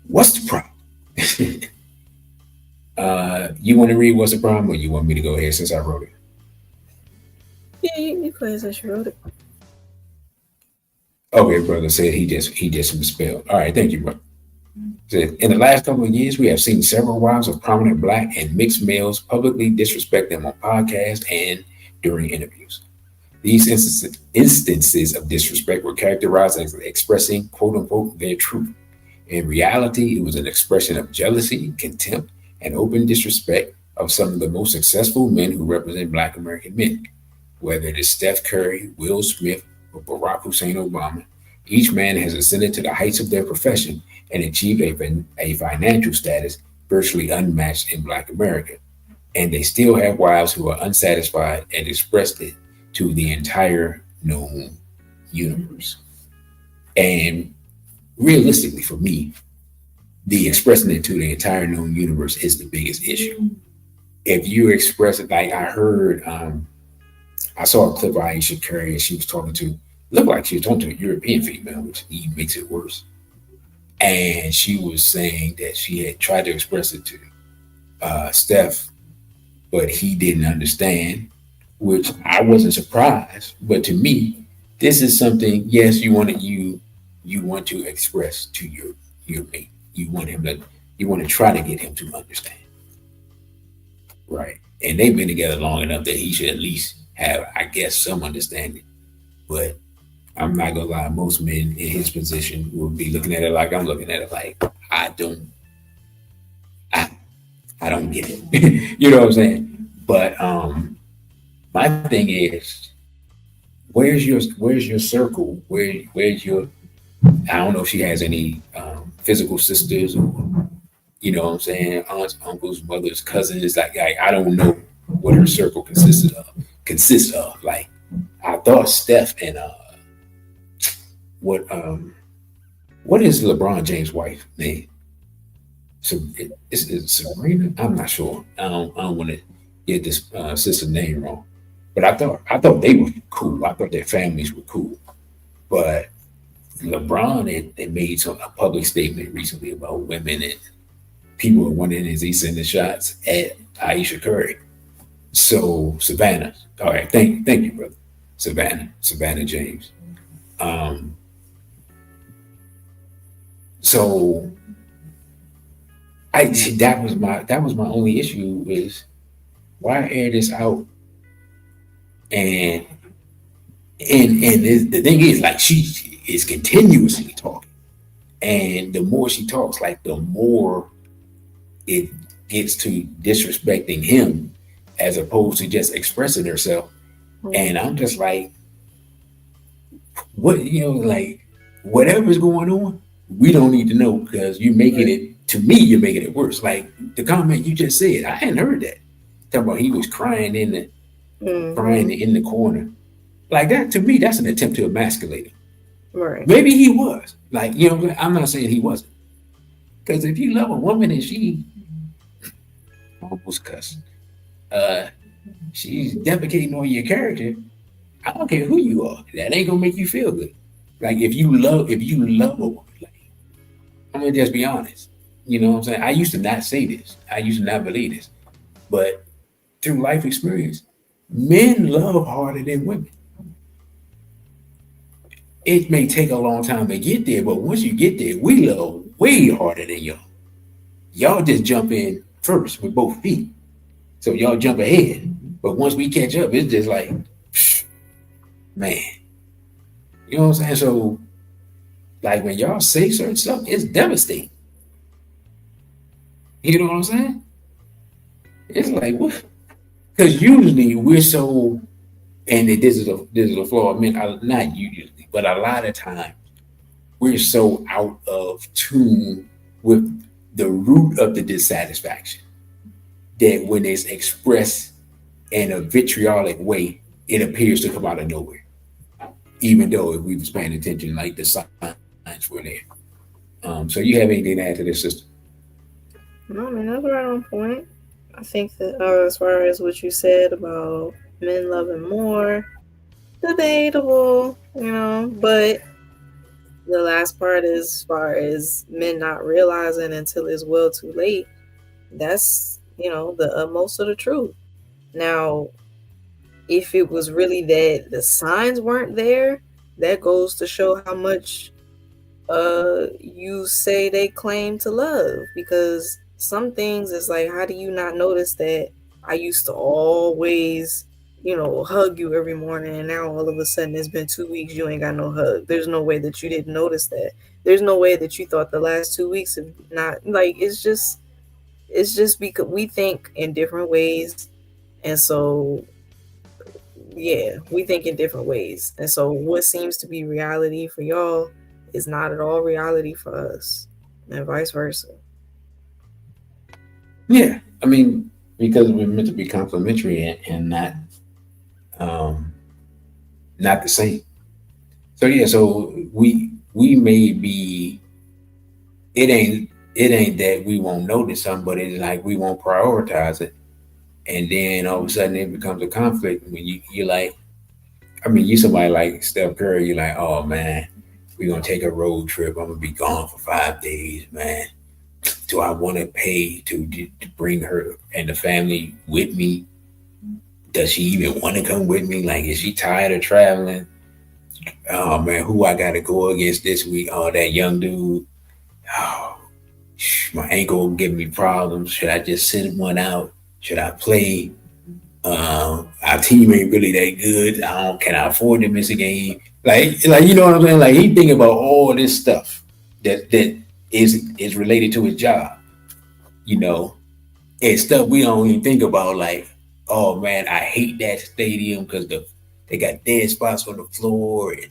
what's the problem? You want to read what's the problem, or you want me to go ahead since I wrote it? Yeah, you go ahead and she wrote it. Okay, brother said he just misspelled. All right, thank you, brother. Said, in the last couple of years, we have seen several wives of prominent black and mixed males publicly disrespect them on podcasts and during interviews. These instances of disrespect were characterized as expressing "quote unquote" their truth. In reality, it was an expression of jealousy, contempt, and open disrespect of some of the most successful men who represent Black American men. Whether it is Steph Curry, Will Smith, or Barack Hussein Obama, each man has ascended to the heights of their profession and achieved a financial status virtually unmatched in Black America. And they still have wives who are unsatisfied and expressed it to the entire known universe. And realistically, for me, the expressing it to the entire known universe is the biggest issue. If you express it, like I saw a clip of Ayesha Curry and she was talking to, looked like she was talking to a European female, which even makes it worse. And she was saying that she had tried to express it to Steph, but he didn't understand, which I wasn't surprised. But to me, this is something. Yes, you want to express to your mate. You want to try to get him to understand, right? And they've been together long enough that he should at least have, I guess, some understanding. But I'm not gonna lie, most men in his position would be looking at it like I'm looking at it, like I, I don't get it. You know what I'm saying? But my thing is, where's your circle? Where's your I don't know if she has any physical sisters or what I'm saying, aunts, uncles, mothers, cousins. Like I don't know what her circle consists of. Like I thought Steph and what what is LeBron James' wife name? So is it Serena? I'm not sure. I don't want to get this sister's name wrong. But I thought they were cool. I thought their families were cool. But LeBron had made a public statement recently about women, and people were wondering, is he sending shots at Ayesha Curry? So Savannah, all right, thank you, brother. Savannah James. Um, so I that was my only issue is why air this out, and the thing is, like, she is continuously talking, and the more she talks, like, the more it gets to disrespecting him as opposed to just expressing herself. And I'm just like, what, like, whatever's going on, we don't need to know, because you're making it, to me, you're making it worse. Like the comment you just said, I hadn't heard that. Talking about he was crying in the corner. Like that, to me, that's an attempt to emasculate him. Right. Maybe he was. Like, I'm not saying he wasn't. Because if you love a woman and she almost cussed, she's defecating on your character, I don't care who you are. That ain't gonna make you feel good. Like if you love a woman, like I'm gonna just be honest. You know what I'm saying? I used to not say this. I used to not believe this. But through life experience, men love harder than women. It may take a long time to get there, but once you get there, we love way harder than y'all. Y'all just jump in first with both feet. So y'all jump ahead. But once we catch up, it's just like, man. You know what I'm saying? So like when y'all say certain stuff, it's devastating. You know what I'm saying? It's like what? Because usually we're so, and this is a flaw of men. Not usually, but a lot of times we're so out of tune with the root of the dissatisfaction that when it's expressed in a vitriolic way, it appears to come out of nowhere. Even though if we was paying attention, like the signs were there. So you have anything to add to this, sister? No, I mean, that's right on point. I think that as far as what you said about men loving more, debatable, but the last part, as far as men not realizing until it's well too late, that's, the most of the truth. Now, if it was really that the signs weren't there, that goes to show how much you say they claim to love, because some things is like, how do you not notice that I used to always hug you every morning, and now all of a sudden it's been 2 weeks, you ain't got no hug? There's no way that you didn't notice that. There's no way that you thought the last 2 weeks have not, like, it's just because we think in different ways. And so, yeah, we think in different ways. And so what seems to be reality for y'all is not at all reality for us, and vice versa. Yeah, I mean, because we're meant to be complementary and um, not the same. So yeah, so we may be. It ain't that we won't notice something, but it's like we won't prioritize it, and then all of a sudden it becomes a conflict when you like. I mean, you somebody like Steph Curry, you're like, oh man, we're gonna take a road trip. I'm gonna be gone for 5 days, man. Do I want to pay to bring her and the family with me? Does she even want to come with me? Like, is she tired of traveling? Oh man, who I got to go against this week? Oh, that young dude. Oh, my ankle giving me problems. Should I just send one out? Should I play? Our team ain't really that good. I don't. Can I afford to miss a game? Like you know what I'm saying? Like he thinking about all this stuff that is related to his job. You know, and stuff we don't even think about. Like, oh man, I hate that stadium because they got dead spots on the floor, and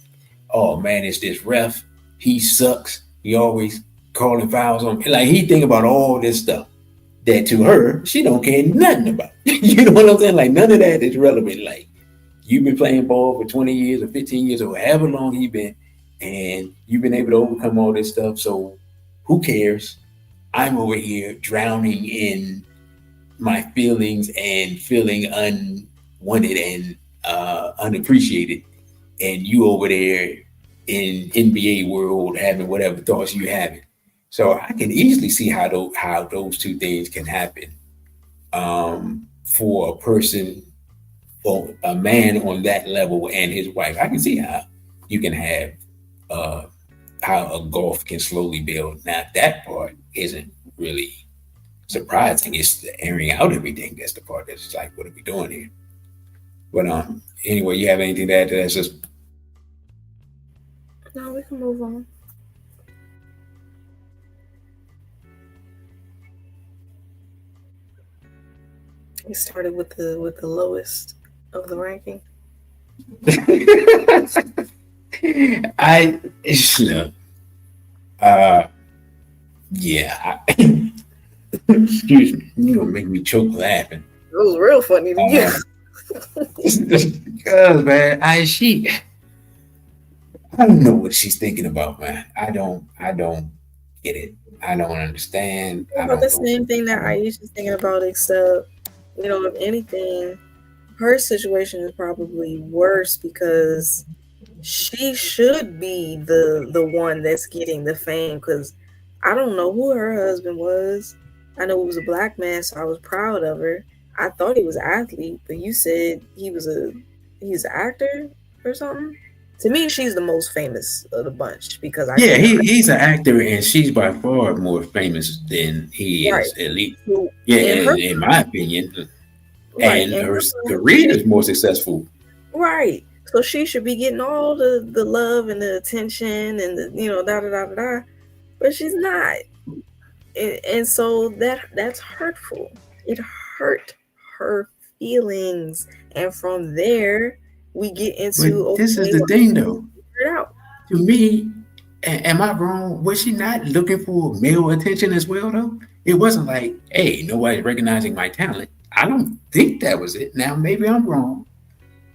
oh man, it's this ref. He sucks. He always calling fouls on me. Like he think about all this stuff that to her she don't care nothing about. You know what I'm saying? Like none of that is relevant. Like you've been playing ball for 20 years or 15 years or however long you been, and you've been able to overcome all this stuff. So who cares? I'm over here drowning in my feelings and feeling unwanted and unappreciated, and you over there in NBA world having whatever thoughts you having. So I can easily see how those two things can happen for a person or a man on that level and his wife. I can see how you can have uh, how a gulf can slowly build. Now that part isn't really surprising. It's the airing out everything. That's the part that's like, what are we doing here? But anyway, you have anything to add to that? Just No, we can move on. We started with the lowest of the ranking. I, uh, yeah. Excuse me. You gonna make me choke laughing. It was real funny to you. Uh, because man, I don't know what she's thinking about, man. I don't get it. I don't understand. I About the don't know. same thing that Aisha's thinking about, except, if anything, her situation is probably worse because she should be the one that's getting the fame. Because I don't know who her husband was. I know it was a black man, so I was proud of her. I thought he was an athlete, but you said he's an actor or something. To me, she's the most famous of the bunch because I Yeah, see her. he's an actor, and she's by far more famous than he Right. is. At least, So yeah, in her in my opinion, right and in her her mind, career is more successful. right. So she should be getting all the love and the attention and the da da da da da, but she's not. And so that's hurtful. It hurt her feelings, and from there we get into But this is okay, the well, thing, though. figure it out. To me, am I wrong? Was she not looking for male attention as well, though? It wasn't like, hey, nobody's recognizing my talent. I don't think that was it. Now, maybe I'm wrong,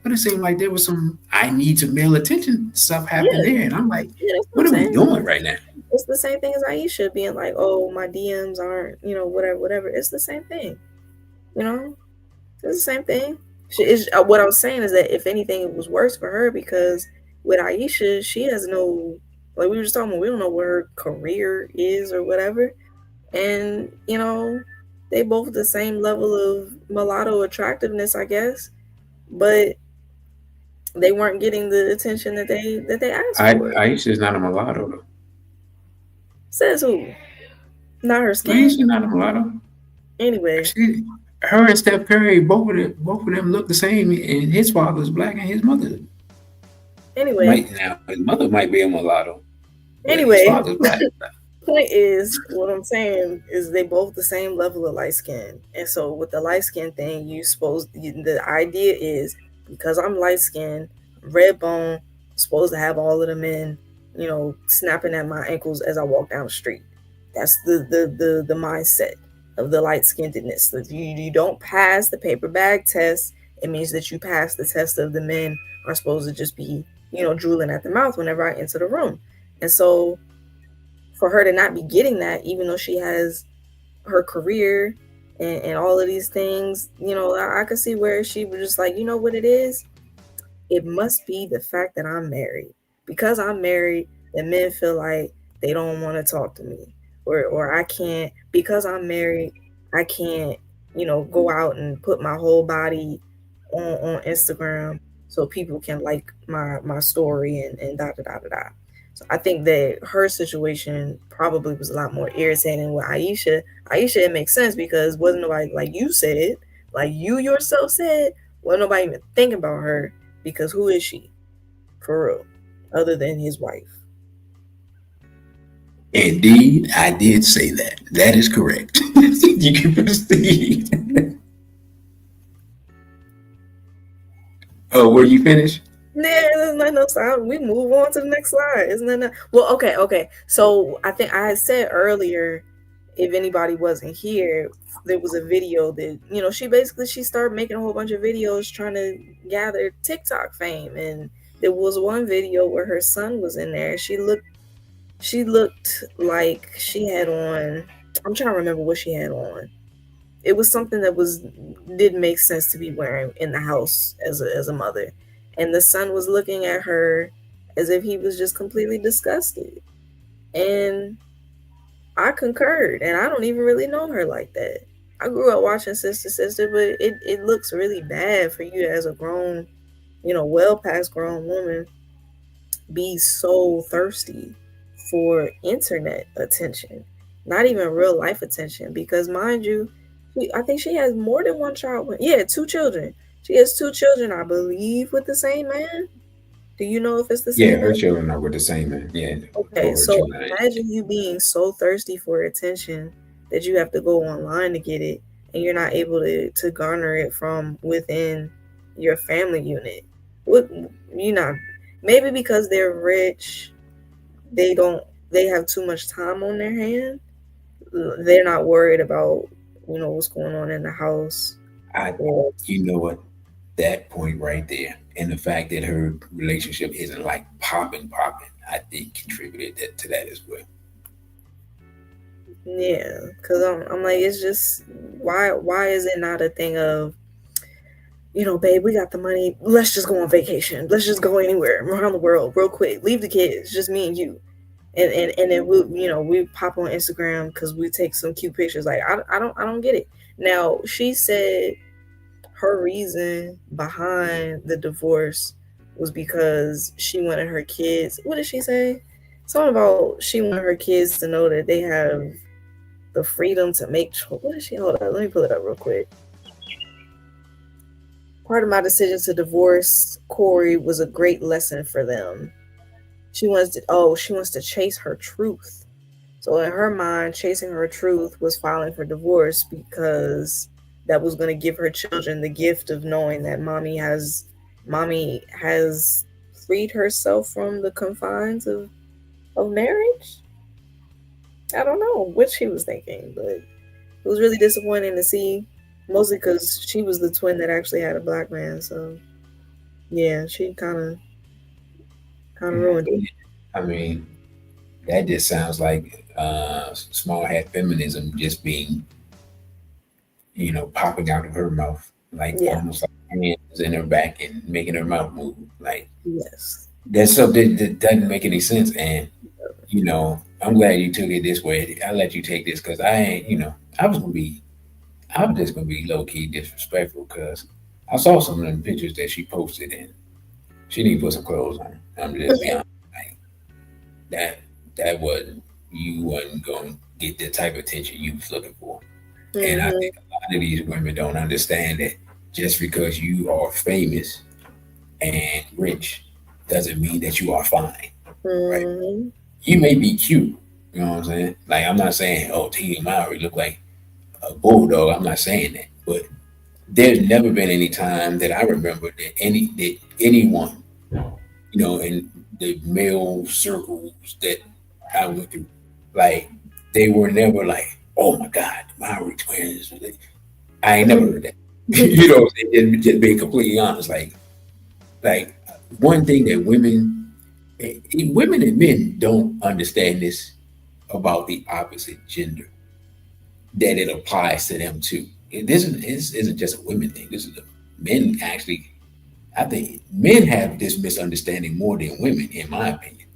but it seemed like there was some I need some male attention stuff happening Yeah, there. And I'm like, yeah, that's what I'm what are we saying. doing right now? It's the same thing as Aisha being like, "Oh, my DMs aren't, whatever, whatever." It's the same thing, you know. It's the same thing. What I was saying is that if anything, it was worse for her because with Aisha, she has no, like we were just talking about, we don't know what her career is or whatever. And, they both the same level of mulatto attractiveness, I guess, but they weren't getting the attention that they asked for. Aisha's not a mulatto, though. Says who? Not her skin. Aisha's not a mulatto. Anyway, She, her and Steph Curry, both of them look the same, and his father's black and his mother anyway, might now his mother might be a mulatto, but his anyway. father's black. Point is, what I'm saying is they both the same level of light skin, and so with the light skin thing, the idea is because I'm light skinned, red bone, supposed to have all of the men, snapping at my ankles as I walk down the street. That's the mindset of the light skinnedness. If you don't pass the paper bag test, it means that you pass the test of the men are supposed to just be, drooling at the mouth whenever I enter the room, and so for her to not be getting that, even though she has her career and all of these things, I could see where she was just like, you know what it is? It must be the fact that I'm married. Because I'm married, the men feel like they don't want to talk to me. Or I can't, because I'm married, I can't, go out and put my whole body on Instagram so people can like my story and da da da da da. So I think that her situation probably was a lot more irritating with Ayesha. Ayesha, it makes sense because wasn't nobody like you said, like you yourself said, wasn't nobody even thinking about her because who is she for real, other than his wife? Indeed, I did say that. That is correct. You can proceed. Oh, were you finished? Yeah, there's nothing else. We move on to the next slide. Isn't that well? Okay. So I think I had said earlier, if anybody wasn't here, there was a video that she started making a whole bunch of videos trying to gather TikTok fame, and there was one video where her son was in there. She looked like she had on. I'm trying to remember what she had on. It was something that didn't make sense to be wearing in the house as a mother, and the son was looking at her as if he was just completely disgusted, and I concurred, and I don't even really know her like that. I grew up watching Sister Sister, but it looks really bad for you as a grown, well past grown woman be so thirsty for internet attention, not even real life attention. Because mind you, I think she has more than one child. Yeah, two children. She has two children, I believe, with the same man. Do you know if it's the Yeah, same her man? children are with the same man. Yeah, Okay, for her so children. imagine you being so thirsty for attention that you have to go online to get it, and you're not able to garner it from within your family unit. What you know? Maybe because they're rich, they don't. They have too much time on their hand. They're not worried about what's going on in the house. I, Or you know what? That point right there, and the fact that her relationship isn't like popping, I think contributed to that as well. yeah, because I'm like it's just why is it not a thing of babe, we got the money. Let's just go on vacation. Let's just go anywhere around the world real quick. Leave the kids, just me and you. And then we pop on Instagram because we take some cute pictures. Like I don't get it. Now she said her reason behind the divorce was because she wanted her kids. What did she say? Something about she wanted her kids to know that they have the freedom to make choice. What did she? Hold on, let me pull it up real quick. Part of my decision to divorce Corey was a great lesson for them. She wants to chase her truth. So in her mind, chasing her truth was filing for divorce because that was going to give her children the gift of knowing that mommy has freed herself from the confines of marriage. I don't know what she was thinking, but it was really disappointing to see, mostly because she was the twin that actually had a black man. So yeah, she kind of ruined it. I mean, that just sounds like small hat feminism just being, popping out of her mouth, like Yeah. almost like hands in her back and making her mouth move. Like Yes. that's something that doesn't make any sense. And I'm glad you took it this way. I let you take this because I ain't, I was just gonna be low key disrespectful because I saw some of them pictures that she posted and she need to put some clothes on. I'm just being honest. Like that, that wasn't you wasn't gonna get the type of attention you was looking for. And I Mhm. think a lot of these women don't understand that just because you are famous and rich doesn't mean that you are fine, right? Mhm. You may be cute, you know what I'm saying? Like I'm not saying, oh, Tina Mowry look like a bulldog. I'm not saying that, but there's never been any time that I remember that anyone, in the male circles that I went through, like they were never like, oh my God, the Mowry twins. I ain't never heard that. Just being completely honest, like one thing that women and men don't understand this about the opposite gender that it applies to them too. This isn't just a women thing. This is a men actually. I think men have this misunderstanding more than women, in my opinion.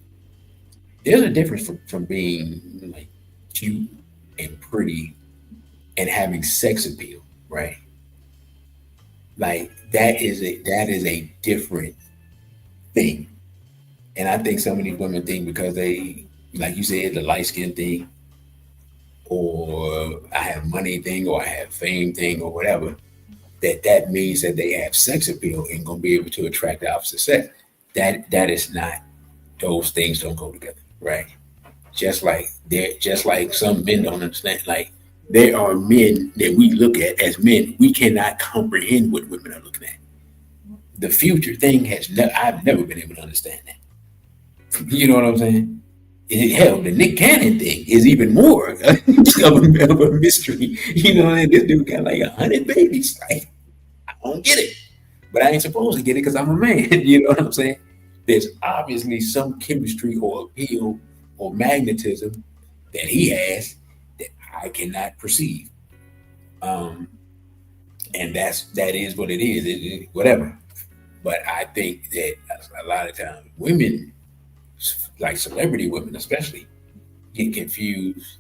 There's a difference from being like cute and pretty and having sex appeal, right? Like that is a different thing. And I think some of these women think because they, like you said, the light skin thing, or I have money thing, or I have fame thing, or whatever, that means that they have sex appeal and gonna be able to attract the opposite sex. That is not. Those things don't go together, right? Just like some men don't understand. Like there are men that we look at as men, we cannot comprehend what women are looking at. The future thing I've never been able to understand that. You know what I'm saying? Hell, the Nick Cannon thing is even more of a mystery. This dude got like 100 babies. Like, I don't get it, but I ain't supposed to get it because I'm a man. You know what I'm saying? There's obviously some chemistry or appeal or magnetism that he has that I cannot perceive. Um, and that is what it is. Whatever. But I think that a lot of times women, like celebrity women especially, get confused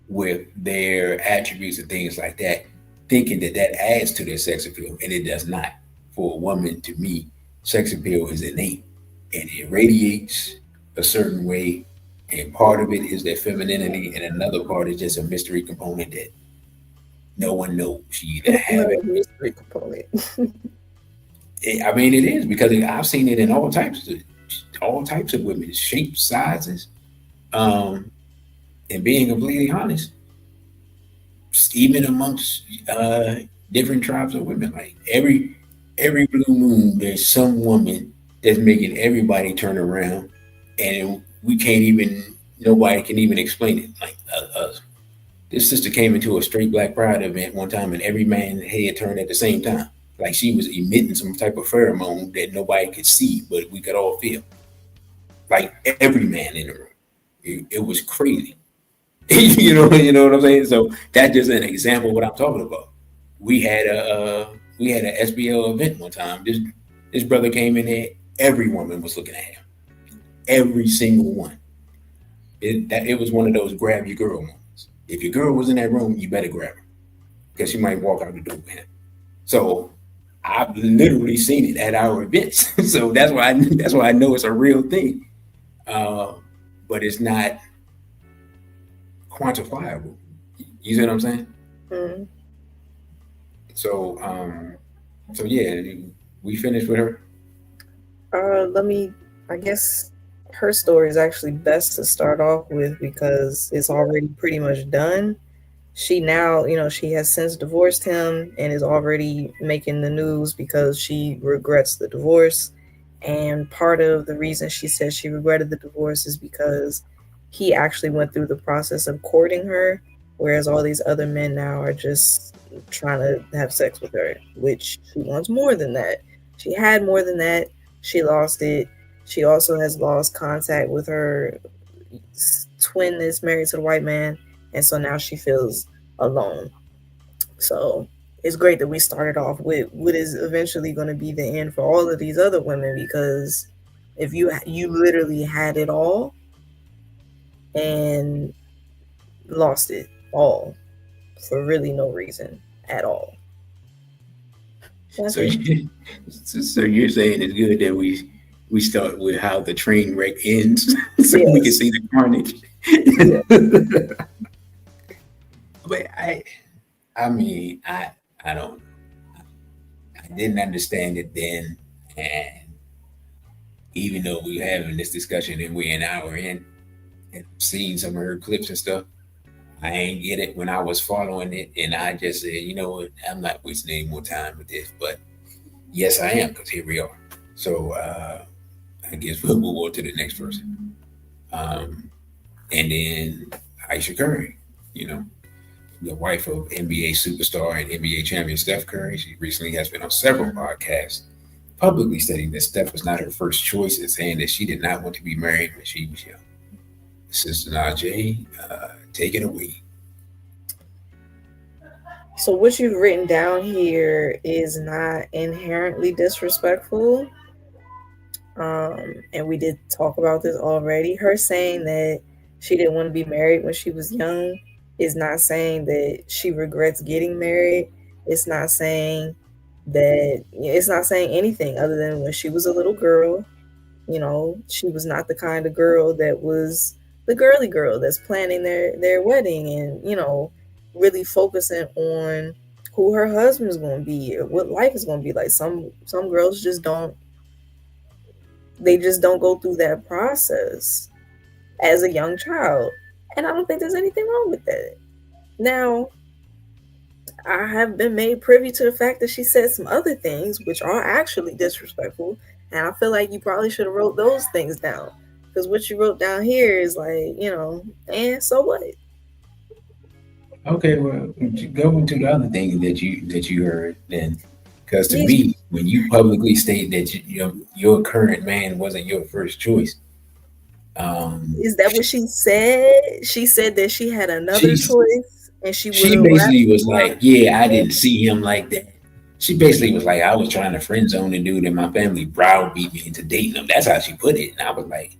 with their attributes and things like that, thinking that that adds to their sex appeal, and it does not. For a woman, to me, sex appeal is innate and it radiates a certain way, and part of it is their femininity, and another part is just a mystery component that no one knows. You either have it. Another mystery component. I mean, it is because I've seen it in all types of women, shapes, sizes, um, and being completely honest, even amongst different tribes of women. Like every blue moon, there's some woman that's making everybody turn around, and we can't even nobody can even explain it. Like this sister came into a straight black pride event one time, and every man's head turned at the same time. Like she was emitting some type of pheromone that nobody could see, but we could all feel. Like every man in the room, it was crazy. You know what I'm saying? So that's just an example of what I'm talking about. We had we had an SBL event one time. This brother came in there. Every woman was looking at him. Every single one. It was one of those grab your girl moments. If your girl was in that room, you better grab her because she might walk out the door with him. So I've literally seen it at our events. So that's why I know it's a real thing. Uh, but it's not quantifiable. You see what I'm saying? Mm. So so yeah, we finished with her. Let me. I guess her story is actually best to start off with because it's already pretty much done. She now, she has since divorced him and is already making the news because she regrets the divorce. And part of the reason she says she regretted the divorce is because he actually went through the process of courting her, whereas all these other men now are just trying to have sex with her, which she wants more than that. She had more than that. She lost it. She also has lost contact with her twin that's married to the white man, and so now she feels alone. So it's great that we started off with what is eventually going to be the end for all of these other women, because if you literally had it all and lost it all for really no reason at all. That's So it. so you're saying it's good that we start with how the train wreck ends, so we can Yes. see the carnage. Yeah. But I mean, I don't, I didn't understand it then, and even though we're having this discussion and we're an hour in and seeing some of her clips and stuff, I ain't get it when I was following it, and I just said, you know what, I'm not wasting any more time with this. But yes, I am, because here we are. So I guess we'll move on to the next person. And then Ayesha Curry, you know, the wife of NBA superstar and NBA champion Steph Curry. She recently has been on several podcasts, publicly stating that Steph was not her first choice and saying that she did not want to be married when she was young. Sister Najai, take it away. So what you've written down here is not inherently disrespectful. And we did talk about this already. Her saying that she didn't want to be married when she was young is not saying that she regrets getting married. It's not saying it's not saying anything other than when she was a little girl, she was not the kind of girl that was the girly girl that's planning their wedding and, really focusing on who her husband is going to be or what life is going to be like. Some girls just don't go through that process as a young child. And I don't think there's anything wrong with that. Now, I have been made privy to the fact that she said some other things which are actually disrespectful, and I feel like you probably should have wrote those things down, because what you wrote down here is like, and so what? Okay, well, go into the other thing that you heard then, because to Yeah, me, when you publicly state that your current man wasn't your first choice, um, is that what she said? She said that she had another she's choice, and she would she have basically was rather. like, yeah, I didn't see him like that. She basically was like, I was trying to friend zone a dude, and my family browbeat me into dating him. That's how she put it, and I was like,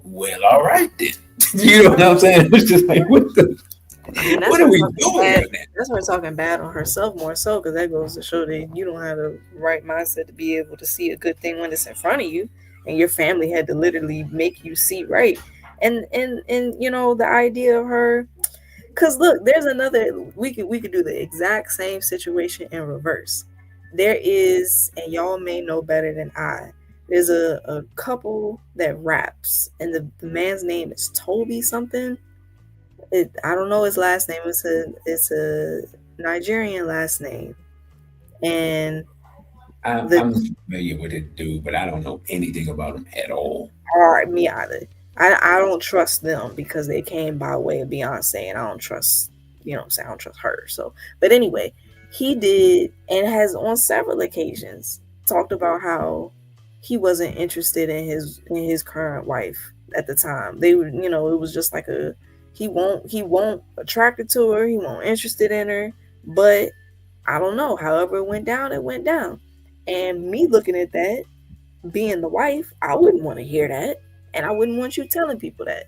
well, all right then. You know what I'm saying? It's just like, I mean, that's what are her we talking doing bad. right now? That's her talking bad on herself more so, because that goes to show that you don't have the right mindset to be able to see a good thing when it's in front of you, and your family had to literally make you see right. And the idea of her, because look, there's another. We could do the exact same situation in reverse. There is, and y'all may know better than I. There's a couple that raps, and the man's name is Toby something. I don't know his last name. It's a Nigerian last name, and the I'm familiar with it, dude, but I don't know anything about him at all. are me either. I don't trust them because they came by way of Beyonce, and I don't trust what I'm saying, I don't trust her. So, but anyway, he did and has on several occasions talked about how he wasn't interested in his current wife at the time. They were, it was just like he won't attracted to her, he won't interested in her, but I don't know. However it went down, it went down. And me looking at that, being the wife, I wouldn't want to hear that. And I wouldn't want you telling people that,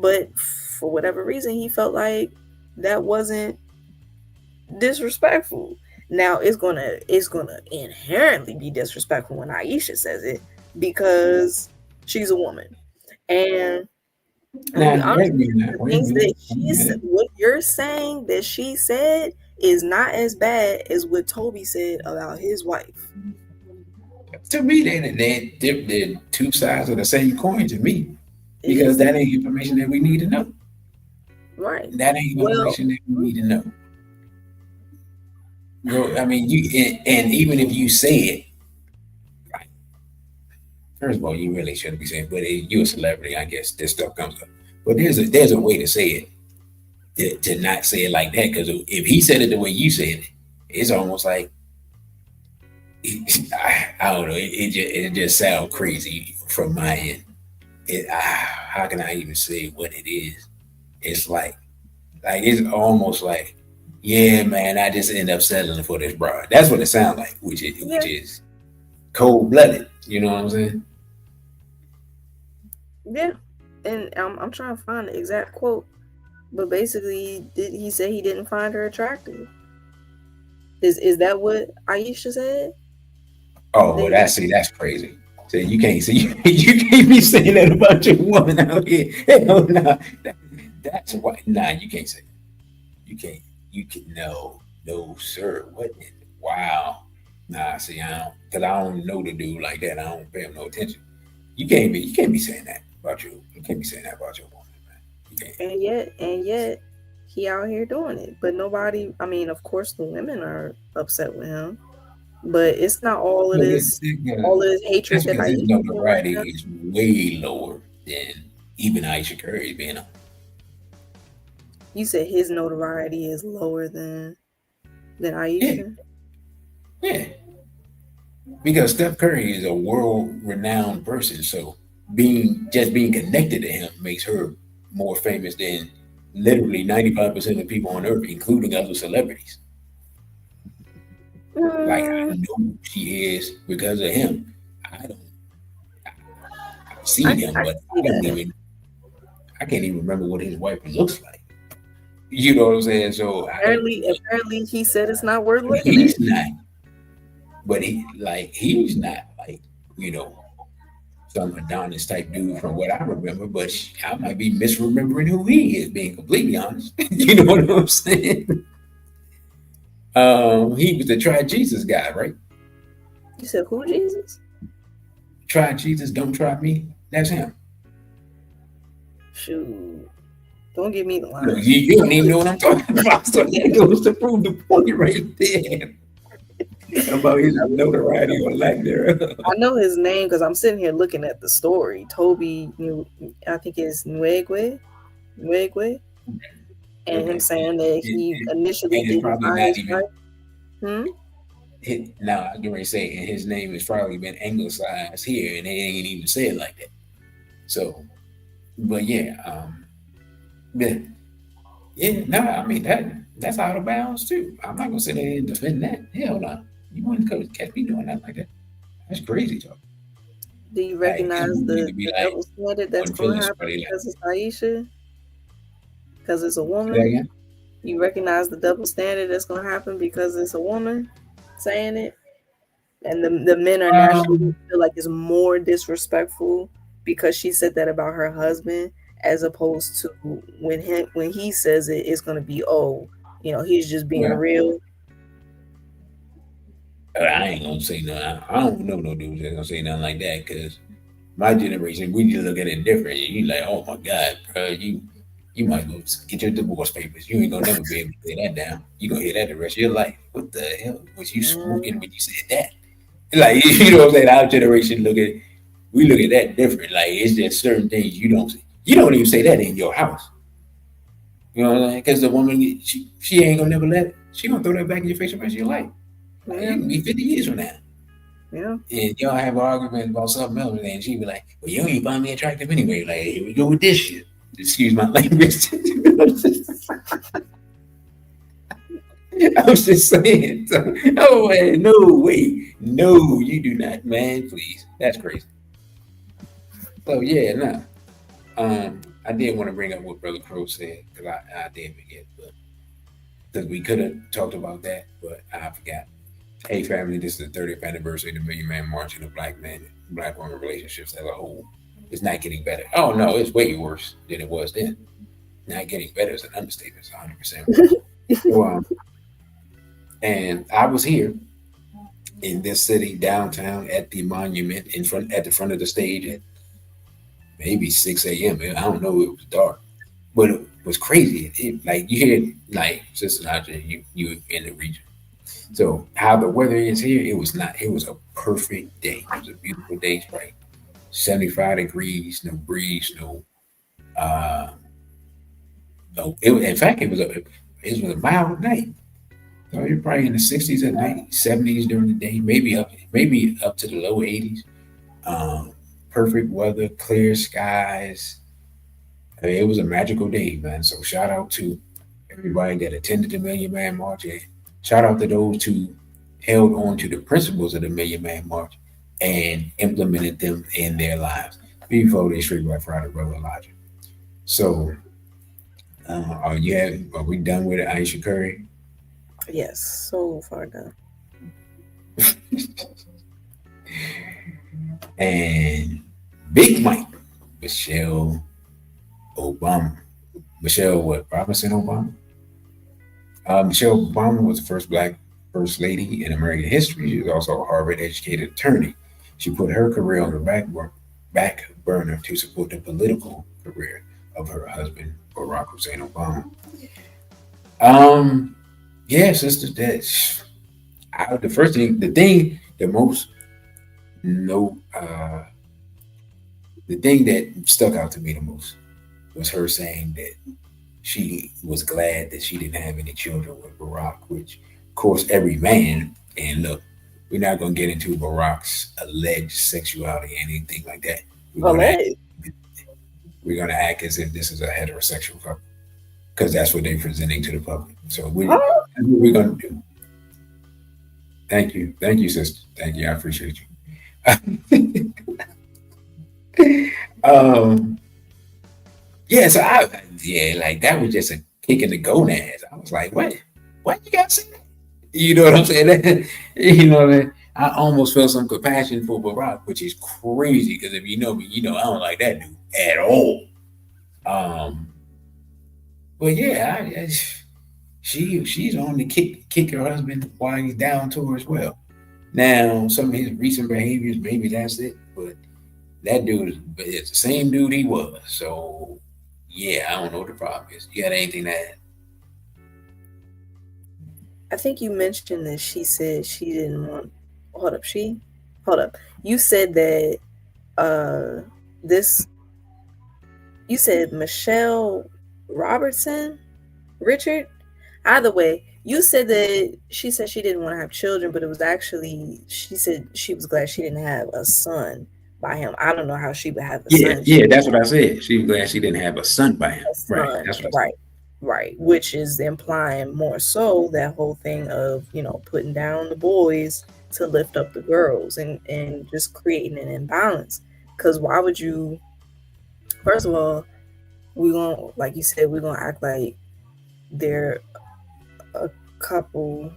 but for whatever reason, he felt like that wasn't disrespectful. Now it's gonna inherently be disrespectful when Ayesha says it because she's a woman. And I'm gonna Now, be honest wait a with minute. you, Now, the wait a things minute. that Wait a she said, minute. what you're saying that she said is not as bad as what Toby said about his wife. To me, they're two sides of the same coin. To me, because Is that ain't information that we need to know. right. That ain't Well, information that we need to know. I mean, and even if you say it, like, first of all, you really shouldn't be saying. But you're a celebrity, I guess this stuff comes up. But there's a way to say it to not say it like that. Because if he said it the way you said it, it's almost like I don't know. It just sounds crazy from my end. How can I even say what it is? It's like it's almost like, yeah, man, I just end up settling for this broad. That's what it sounds like, which yeah, is cold blooded. You know what I'm saying? yeah. And I'm trying to find the exact quote, but basically, did he say he didn't find her attractive? Is that what Aisha said? Oh, well, They that's crazy. So you can't see you can't be saying that about your woman out here. Hell no. That's why you can't say that. You can't you can no sir. What wow. Nah, see I don't because I don't know the dude like that. I don't pay him no attention. You can't be saying that about you can't be saying that about your woman, man. You can't. and yet he out here doing it, but nobody. I mean, of course, the women are upset with him, but it's not all of Well, this, all of this hatred that's that because his Aisha feel right notoriety now. is way lower than even Ayesha Curry being on. You said his notoriety is lower than Yeah, Aisha. yeah. Because Steph Curry is a world renowned person, so being connected to him makes her more famous than literally 95% of people on earth, including other celebrities. Like I Mm, know who she is because of him. I don't I've I seen him, I but can see that. I can't even remember what his wife looks like. You know what I'm saying? So I don't Apparently, he said it's not worth looking at. he's not but he's not like, you know, some Adonis type dude from what I remember, but I might be misremembering who he is, being completely honest. You know what I'm saying? He was the try Jesus guy, right? You said who, Jesus? Try Jesus, don't try me. That's him. Shoot, don't give me the Look, line. you don't even know what I'm talking about. So that goes to prove the point right there about his notoriety or lack thereof. I know his name because I'm sitting here looking at the story. Toby, I think it's Nwegwe, and him Okay. saying that And, he and, initially and it's didn't probably find not his even wife. Hmm. now I can say, and his name has probably been anglicized here, and they ain't even said like that. So, but yeah, yeah, yeah. No, I mean that's out of bounds too. I'm not gonna sit there and defend that. Hell no, you wouldn't catch me doing that like that. That's crazy talk. Do you Like this recognize woman to be the like double standard that's on going feeling to happen somebody like because it's Aisha? Because it's a say that woman? again. You recognize the double standard that's going to happen because it's a woman saying it? And the men are naturally going Um, to feel like it's more disrespectful because she said that about her husband, as opposed to when he says it, it's going to be, oh, he's just being well, real. I ain't gonna say no. I don't know no dudes that gonna say nothing like that because my generation, we just look at it different. You like, oh my God, bro, you might go get your divorce papers. You ain't gonna never be able to lay that down. You gonna hear that the rest of your life. What the hell was you smoking Mm, when you said that? Like you know what I'm saying? Our generation we look at that different. Like it's just certain things you don't say. You don't even say that in your house. You know what I'm saying? Because the woman she ain't gonna never let it. She gonna throw that back in your face the rest of your life. Like it yeah, can be 50 years from now. yeah. And y'all have an argument about something else, and she be like, "Well, you don't even find me attractive anyway." Like, here we go with this shit. Excuse my language. I was just saying. So, oh man, no way, no, you do not, man. Please, that's crazy. So yeah, no. I did want to bring up what Brother Crow said because I did forget, but because we could have talked about that, but I forgot. Hey, family, this is the 30th anniversary of the Million Man March and the Black Man, Black woman relationships as a whole. It's not getting better. Oh no, it's way worse than it was then. Not getting better is an understatement. It's 100% worse. So, and I was here in this city downtown at the monument in front at the front of the stage at maybe 6 a.m. I don't know. It was dark, but it was crazy. Like you hear, like Sister Najai, you in the region. So how the weather is here, it was not. It was a perfect day. It was a beautiful day. It's right, 75 degrees, no breeze, uh, no. In fact, it was a mild night. So you're probably in the 60s at night, 70s during the day, maybe up to the low 80s. Um, Perfect weather, clear skies. I mean, it was a magical day, man. So shout out to everybody that attended the Million Man March, and shout out to those who held on to the principles of the Million Man March and implemented them in their lives before they straight Black Friday, brother Elijah. So, are we done with it, Ayesha Curry? Yes, so far done. And Big Mike, Michelle Obama. Michelle, what, Robinson Obama? Michelle Obama was the first black first lady in American history. She was also a Harvard educated attorney. She put her career on the back burner to support the political career of her husband, Barack Hussein Obama. Um, yeah, sister, the first thing, the most, no, the thing that stuck out to me the most was her saying that she was glad that she didn't have any children with Barack, which, of course, every man, and look, we're not going to get into Barack's alleged sexuality or anything like that. We're going to act, Alleged. we're going to act as if this is a heterosexual couple because that's what they're presenting to the public. So Huh? that's what we're going to do. Thank you, sister. Thank you, I appreciate you. um, yeah, yeah, like that was just a kick in the gonads. I was like, what you got to say? You know what I'm saying? You know what I mean? I almost felt some compassion for Barack, which is crazy because if you know me, you know I don't like that dude at all. Um, but yeah, she's on to kick her husband while he's down to her as well. Now, some of his recent behaviors, maybe that's it, but that dude is the same dude he was. So yeah, I don't know what the problem is. You got anything to add? I think you mentioned that she said she didn't want. Hold up, hold up. You said that uh this. You said Michelle Robertson, Richard. Either way, you said that she said she didn't want to have children, but it was actually she said she was glad she didn't have a son by him. I don't know how she would have a Yeah, son. yeah, that's what I said. She's glad she didn't have a son by him. A Right. son, That's what I said. right, right, which is implying more so that whole thing of putting down the boys to lift up the girls and just creating an imbalance. Because why would you? First of all, we gonna like you said, we're gonna act like they're a couple,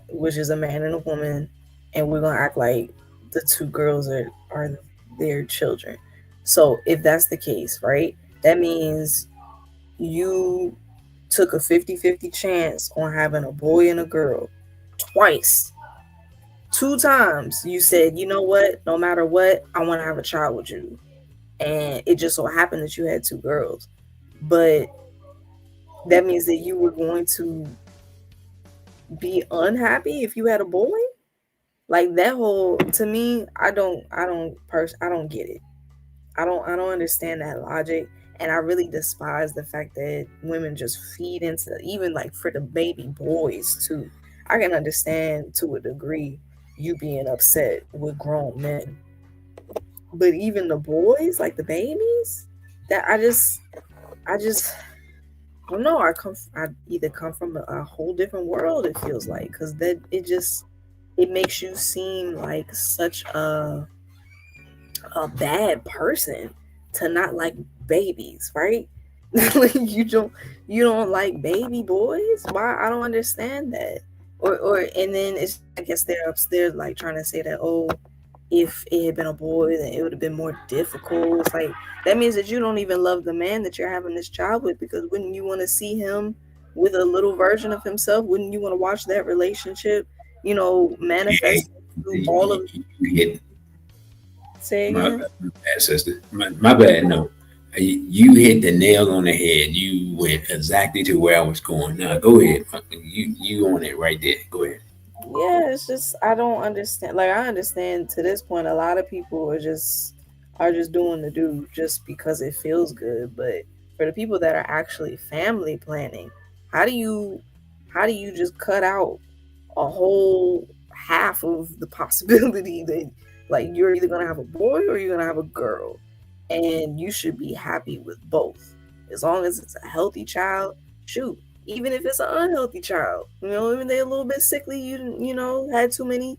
which is a man and a woman, and we're gonna act like the two girls are their children. So if that's the case, right, that means you took a 50-50 chance on having a boy and a girl twice. Two times you said, you know what, no matter what, I want to have a child with you. And it just so happened that you had two girls. But that means that you were going to be unhappy if you had a boy? Like that whole to me, I don't get it. I don't understand that logic, and I really despise the fact that women just feed into, even like for the baby boys too. I can understand to a degree you being upset with grown men, but even the boys, like the babies, that I just I don't know. I either come from a whole different world. It feels like because that it makes you seem like such a bad person to not like babies, right? Like you don't like baby boys. Why? I don't understand that. Or and then it's I guess they're upstairs like trying to say that, oh, if it had been a boy, then it would have been more difficult. It's like that means that you don't even love the man that you're having this child with, because wouldn't you want to see him with a little version of himself? Wouldn't you want to watch that relationship, Yeah, manifest through all you, of you hit say my, again? my bad, sister. My bad. No, you hit the nail on the head. You went exactly to where I was going. Now go ahead. You on it right there. Go ahead. Yeah, it's just I don't understand. Like I understand to this point, a lot of people are just doing the do just because it feels good. But for the people that are actually family planning, how do you how do you just cut out a whole half of the possibility that like you're either gonna have a boy or you're gonna have a girl, and you should be happy with both as long as it's a healthy child. Shoot, even if it's an unhealthy child, even they're a little bit sickly, had too many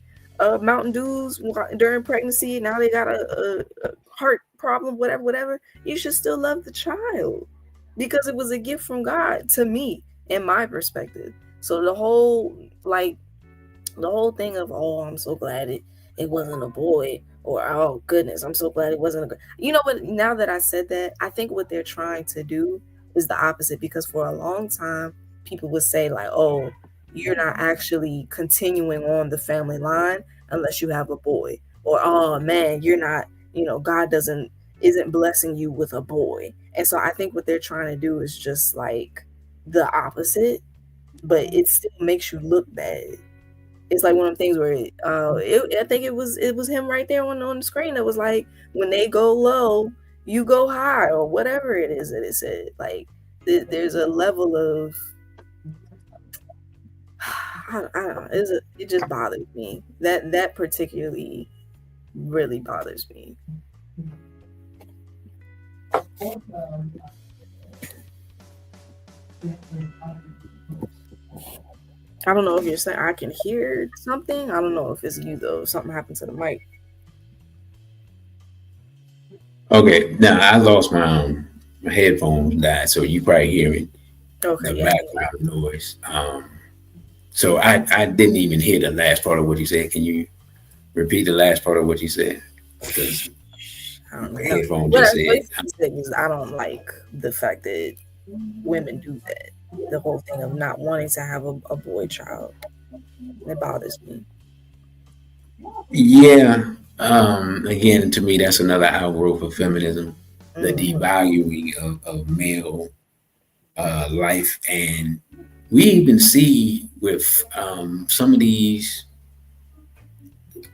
Mountain Dews during pregnancy. Now they got a heart problem, whatever, whatever. You should still love the child because it was a gift from God to me, in my perspective. So like the whole thing of, oh, I'm so glad it wasn't a boy, or oh goodness, I'm so glad it wasn't a girl. You know what, now that I said that, I think what they're trying to do is the opposite, because for a long time people would say like, oh, you're not actually continuing on the family line unless you have a boy, or oh man, you're not, God doesn't isn't blessing you with a boy. And so I think what they're trying to do is just like the opposite, but it still makes you look bad. It's like one of the things where I think it was him right there on the screen that was like, when they go low, you go high, or whatever it is that it said. Like there's a level of I don't know. It just bothers me. That particularly really bothers me. I don't know if you're saying I can hear something. I don't know if it's you though. Something happened to the mic. Okay. Now I lost my headphones died, so you probably hearing Okay, the yeah, I can hear background noise. So I didn't even hear the last part of what you said. Can you repeat the last part of what you said? Because you. I don't the know. headphone What just I said, basically said is I don't like the fact that women do that. The whole thing of not wanting to have a boy child. It bothers me. yeah. Again, to me, that's another outgrowth of feminism, the Hmm. devaluing of male life. And we even see with some of these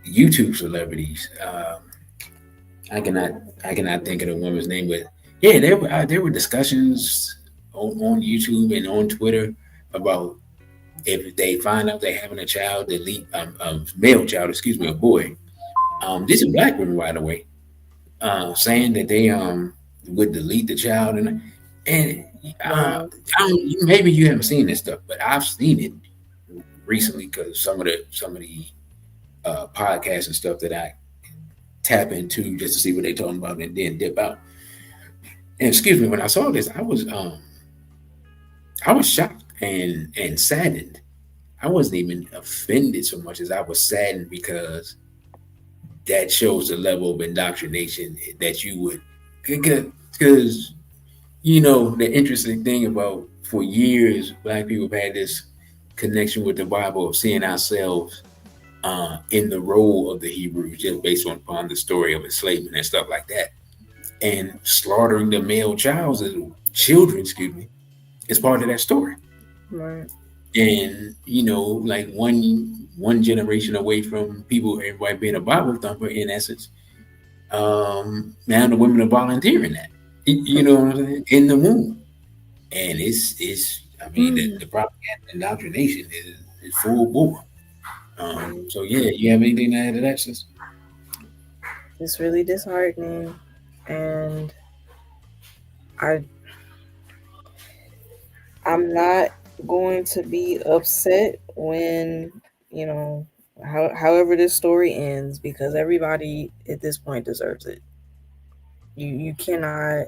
YouTube celebrities. I cannot I cannot think of the woman's name, but yeah, there were discussions on YouTube and on Twitter about if they find out they're having a child, delete a male child, excuse me, a boy. These are black women, by the way, saying that they would delete the child, and Wow. I don't, maybe you haven't seen this stuff, but I've seen it recently because some of the podcasts and stuff that I tap into just to see what they're talking about and then dip out. And excuse me, when I saw this, I was shocked and saddened. I wasn't even offended so much as I was saddened because that shows the level of indoctrination that you would, because the interesting thing about, for years black people have had this connection with the Bible of seeing ourselves in the role of the Hebrews, just based upon the story of enslavement and stuff like that, and slaughtering the male child as children, excuse me, is part of that story. Right. And like one generation away from people, everybody being a Bible thumper in essence. Now the women are volunteering that, you know what I'm saying, in the womb. And it's I mean Mm. the propaganda indoctrination is full bore. Right. So yeah, you have anything to add to that, sis? It's really disheartening, and I I'm not going to be upset when, you know, however this story ends, because everybody at this point deserves it. You cannot,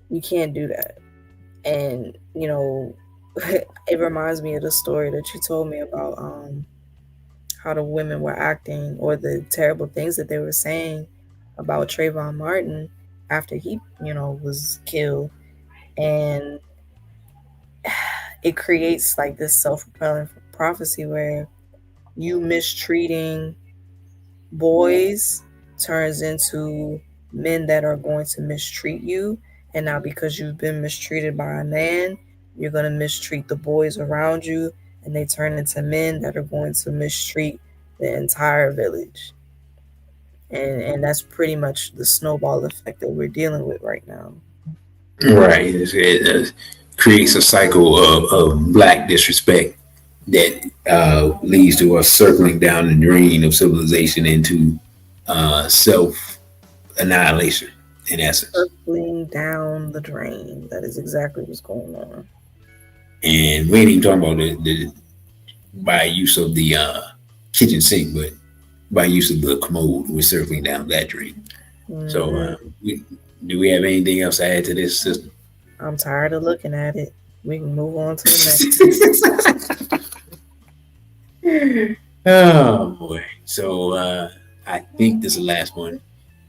you can't do that. And it reminds me of the story that you told me about how the women were acting, or the terrible things that they were saying about Trayvon Martin after he was killed. And it creates like this self-propelling prophecy where you mistreating boys turns into men that are going to mistreat you. And now, because you've been mistreated by a man, you're going to mistreat the boys around you, and they turn into men that are going to mistreat the entire village. And that's pretty much the snowball effect that we're dealing with right now. Right. It creates a cycle of black disrespect that leads to us circling down the drain of civilization into self annihilation, in essence. Circling down the drain. That is exactly what's going on. And we ain't even talking about the by use of the kitchen sink, but by use of the commode, we're circling down that drain. So, Hmm. do we have anything else to add to this system? I'm tired of looking at it. We can move on to the next. Oh boy! So I think this is the last one.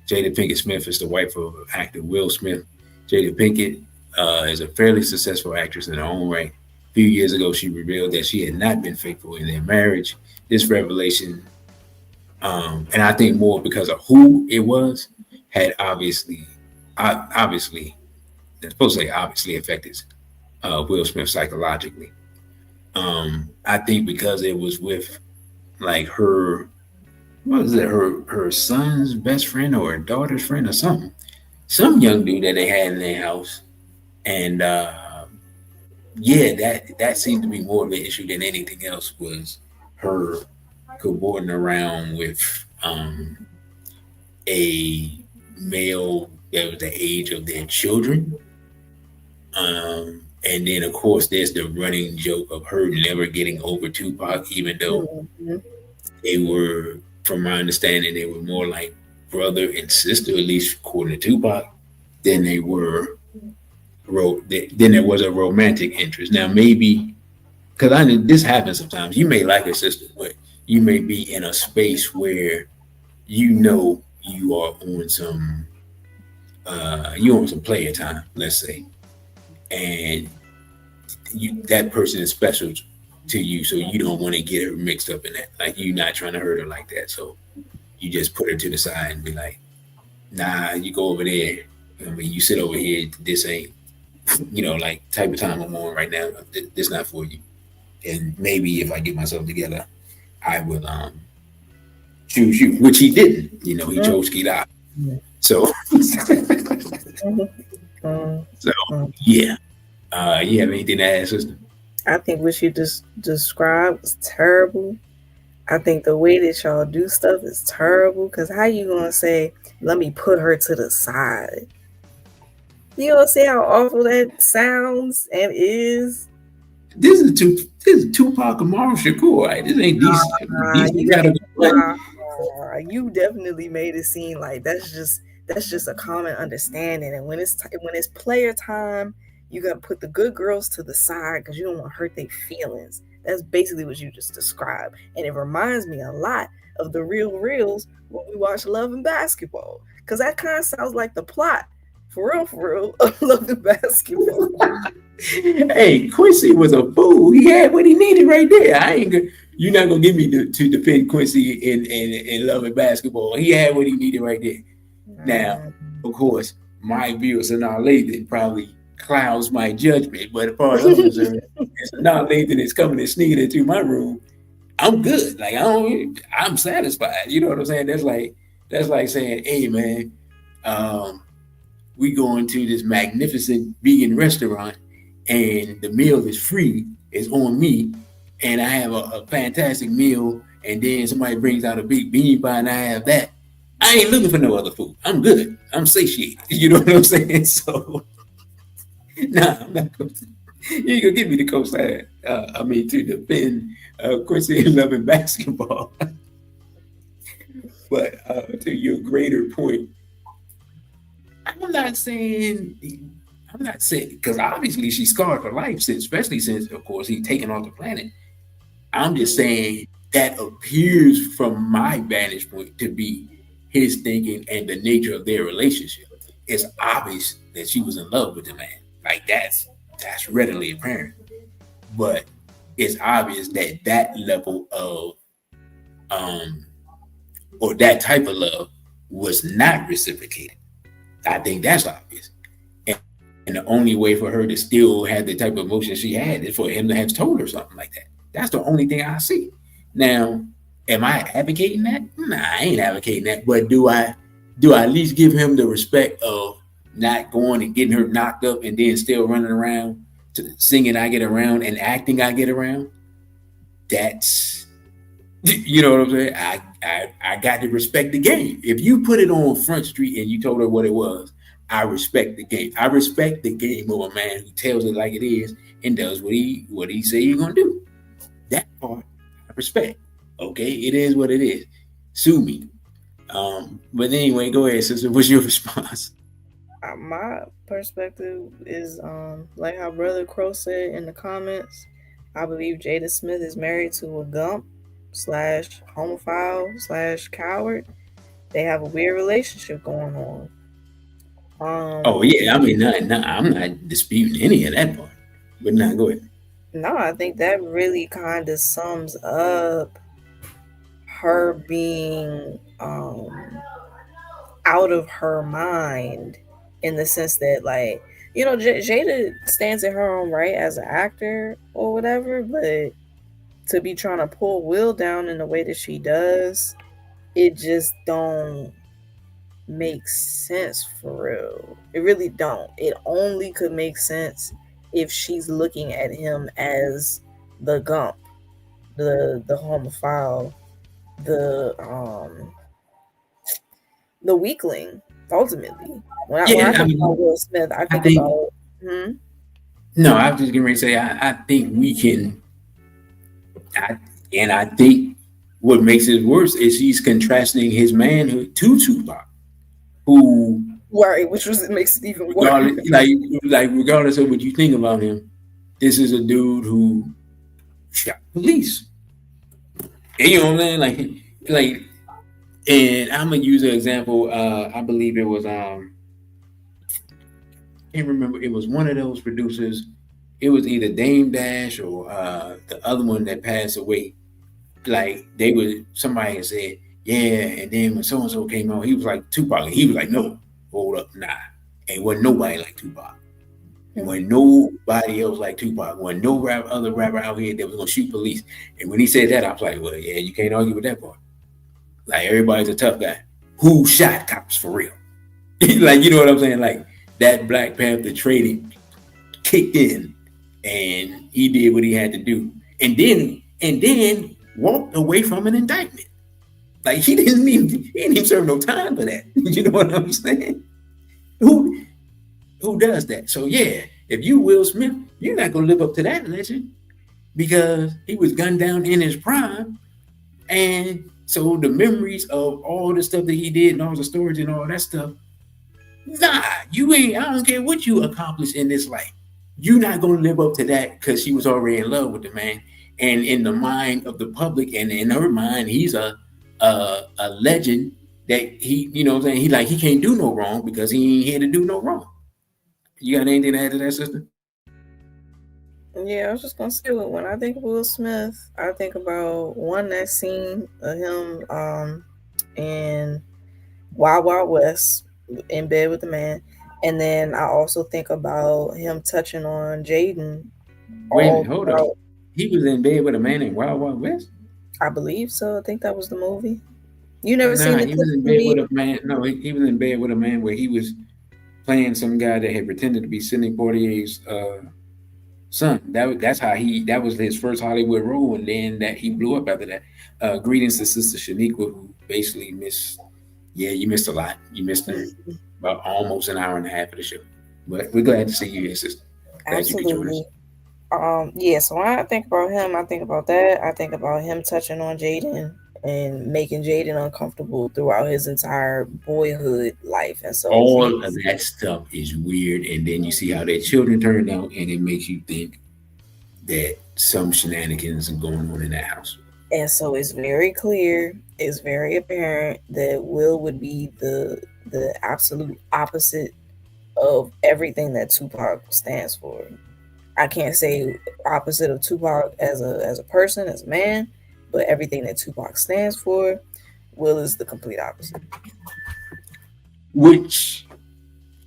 Jada Pinkett Smith is the wife of actor Will Smith. Jada Pinkett is a fairly successful actress in her own right. A few years ago, she revealed that she had not been faithful in their marriage. This revelation, and I think more because of who it was, had obviously, I'm supposed to say obviously affected Will Smith psychologically. I think because it was with like her, what was it, her son's best friend or her daughter's friend or something, some young dude that they had in their house, and yeah, that seemed to be more of an issue than anything else. Was her cavorting around with a male that was the age of their children. And then, of course, there's the running joke of her never getting over Tupac, even though Mm-hmm. they were, from my understanding, they were more like brother and sister, at least according to Tupac, than they were. Then there was a romantic interest. Now, maybe because I know this happens sometimes. You may like a sister, but you may be in a space where you know you on some player time, let's say, and that person is special to you, so you don't want to get her mixed up in that. Like you're not trying to hurt her like that, so you just put her to the side and be like, "Nah, you go over there. I mean, you sit over here. This ain't, like type of time I'm on right now. This not for you." And maybe if I get myself together, I will choose you, which he didn't. He chose Kida. So, so yeah. You have anything to add, sister? I think what you just described was terrible. I think the way that y'all do stuff is terrible. Cause how you gonna say, "Let me put her to the side"? You don't see how awful that sounds and is. This is Tupac and Marlon Shakur. Right? This ain't decent You radical. you definitely made it seem like that's just a common understanding. And when it's player time, you gotta put the good girls to the side because you don't want to hurt their feelings. That's basically what you just described, and it reminds me a lot of the real reels when we watch Love and Basketball, because that kind of sounds like the plot for real of Love and Basketball. Hey, Quincy was a fool. He had what he needed right there. You're not gonna get me to defend Quincy in Love and Basketball. He had what he needed right there. Now, of course, my view of Sanaa Lathan probably clouds my judgment, but as far as I'm concerned, Sanaa Lathan is coming and sneaking into my room. I'm good. Like I'm satisfied. You know what I'm saying? That's like saying, hey man, we going to this magnificent vegan restaurant and the meal is free, it's on me, and I have a fantastic meal, and then somebody brings out a big bean pie and I have that. I ain't looking for no other food. I'm good. I'm satiated. You know what I'm saying? So, nah, I'm not going to. You ain't gonna give me the cosign. I mean, to defend Quincy loving basketball. But to your greater point, I'm not saying. I'm not saying because obviously she's scarred for life, since, especially since, of course, he's taken off the planet. I'm just saying that appears from my vantage point to be his thinking and the nature of their relationship. It's obvious that she was in love with the man. Like that's readily apparent. But it's obvious that that level of um or that type of love was not reciprocated. I think that's obvious. And the only way for her to still have the type of emotion she had is for him to have told her something like that. That's the only thing I see. Now, am I advocating that? Nah, I ain't advocating that. But do I at least give him the respect of not going and getting her knocked up and then still running around to singing "I Get Around" and acting "I Get Around"? That's you know what I'm saying. I got to respect the game. If you put it on Front Street and you told her what it was, I respect the game. I respect the game of a man who tells it like it is and does what he say he's gonna do. That part I respect. Okay, it is what it is. Sue me. But anyway, go ahead, sister. What's your response? My perspective is like how Brother Crow said in the comments. I believe Jada Smith is married to a gump slash homophile slash coward. They have a weird relationship going on. Oh Um, yeah, I mean, I'm not disputing any of that part. But now, go ahead. no, I think that really kind of sums up her being out of her mind in the sense that, like, Jada stands in her own right as an actor or whatever, but to be trying to pull Will down in the way that she does, it just don't make sense for real. It really don't. It only could make sense if she's looking at him as the gump, the homophile, the the weakling. Ultimately, when I Yeah, I think about mean, Will Smith, I I think think about hmm, no. I was just getting ready to say I think we can. I, and I think what makes it worse is he's contrasting his manhood to Tupac, who, right, which was it makes it even worse. regardless of what you think about him, this is a dude who shot police. And you know what I'm saying? Like, and I'm gonna use an example. I believe it was can't remember. It was one of those producers. It was either Dame Dash or the other one that passed away. Like they were, somebody had said, yeah, and then when so and so came out, he was like Tupac, and he was like, no, hold up, nah, ain't wasn't nobody like Tupac. And when nobody else like Tupac, when no other rapper out here that was gonna shoot police. And when he said that, I was like, well, yeah, you can't argue with that part. Like everybody's a tough guy. Who shot cops for real? Like you know what I'm saying? Like that Black Panther trading kicked in, and he did what he had to do, and then walked away from an indictment. Like he didn't even serve no time for that. You know what I'm saying? Who who does that? So yeah, if you Will Smith, you're not gonna live up to that legend because he was gunned down in his prime, and so the memories of all the stuff that he did and all the stories and all that stuff. Nah, you ain't. I don't care what you accomplish in this life. You're not gonna live up to that because she was already in love with the man. And in the mind of the public, and in her mind, he's a legend that you know what I'm saying. He can't do no wrong because he ain't here to do no wrong. You got anything to add to that, sister? Yeah, I was just gonna say, when I think of Will Smith, I think about one, that scene of him in Wild Wild West in bed with the man, and then I also think about him touching on Jaden Wait a all minute, hold up. throughout. He was in bed with a man in Wild Wild West. I believe so. I think that was the movie. You never seen Nah, the he was clip in from bed me? with a man. No, he was in bed with a man where he was playing some guy that had pretended to be Sidney Poitier's son. That was his first Hollywood role, and then that he blew up after that. Greetings to Sister Shaniqua, who basically missed. Yeah, you missed a lot. You missed about almost an hour and a half of the show, but we're glad to see you here, sister. Glad you could join us. Absolutely. Yeah, so when I think about him, I think about that. I think about him touching on Jaden and making Jaden uncomfortable throughout his entire boyhood life. And so All of he's that stuff is weird, and then you see how their children turned out, and it makes you think that some shenanigans are going on in that house. and so it's very clear, it's very apparent that Will would be the absolute opposite of everything that Tupac stands for. I can't say opposite of Tupac as a person, as a man, but everything that Tupac stands for, Will is the complete opposite. Which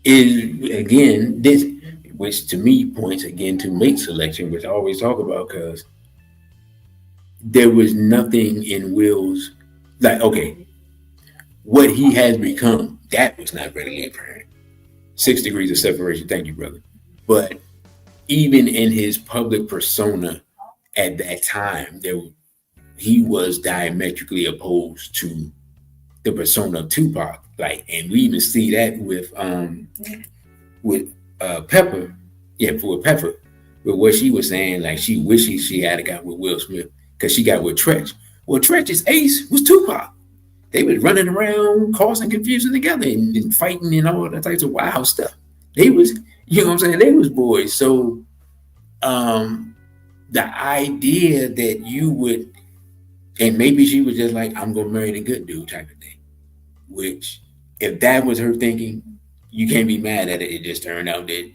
is again this, which to me points again to mate selection, which I always talk about, because there was nothing in Will's, like, okay, what he has become, that was not readily apparent. 6 degrees of separation, thank you, brother. But even in his public persona at that time, he was diametrically opposed to the persona of Tupac. Like, and we even see that with Pepper, yeah, for Pepper, with what she was saying, like she wishes she had got with Will Smith because she got with Tretch. Well, Tretch's ace was Tupac. They was running around causing confusion together and fighting and all that types of wild stuff. They was, you know what I'm saying? They was boys. So um the idea that you would, and maybe she was just like, I'm gonna marry the good dude type of thing. Which, if that was her thinking, you can't be mad at it. It just turned out that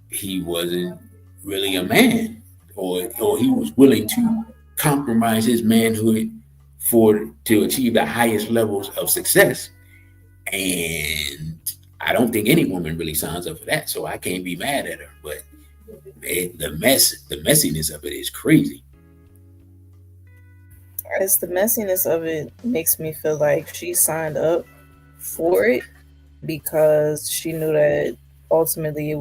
he wasn't really a man, or he was willing to compromise his manhood for to achieve the highest levels of success. And I don't think any woman really signs up for that, so I can't be mad at her. But the messiness of it is crazy. It's the messiness of it makes me feel like she signed up for it because she knew that ultimately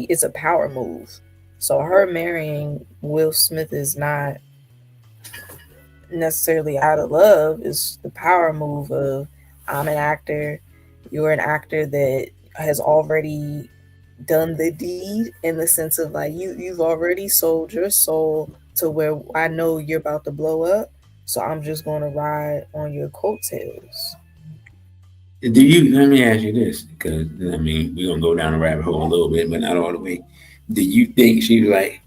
it's a power move. So her marrying Will Smith is not necessarily out of love, it's the power move of I'm an actor, you're an actor that has already done the deed in the sense of like you've already sold your soul to where I know you're about to blow up, so I'm just going to ride on your coattails. Do you? Let me ask you this, because I mean we're gonna go down a rabbit hole a little bit, but not all the way. Do you think she was like,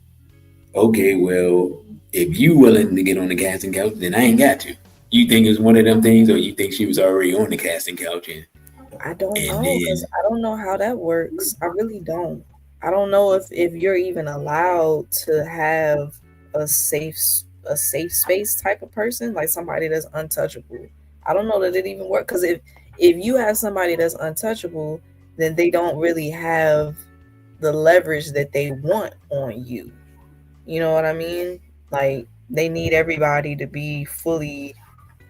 okay, well, if you willing to get on the casting couch, then I ain't got to. You think it's one of them things, or you think she was already on the casting couch I don't and know because then I don't know how that works. I really don't. I don't know if you're even allowed to have a safe space type of person, like somebody that's untouchable. I don't know that it even works because if you have somebody that's untouchable, then they don't really have the leverage that they want on you. You know what I mean? Like they need everybody to be fully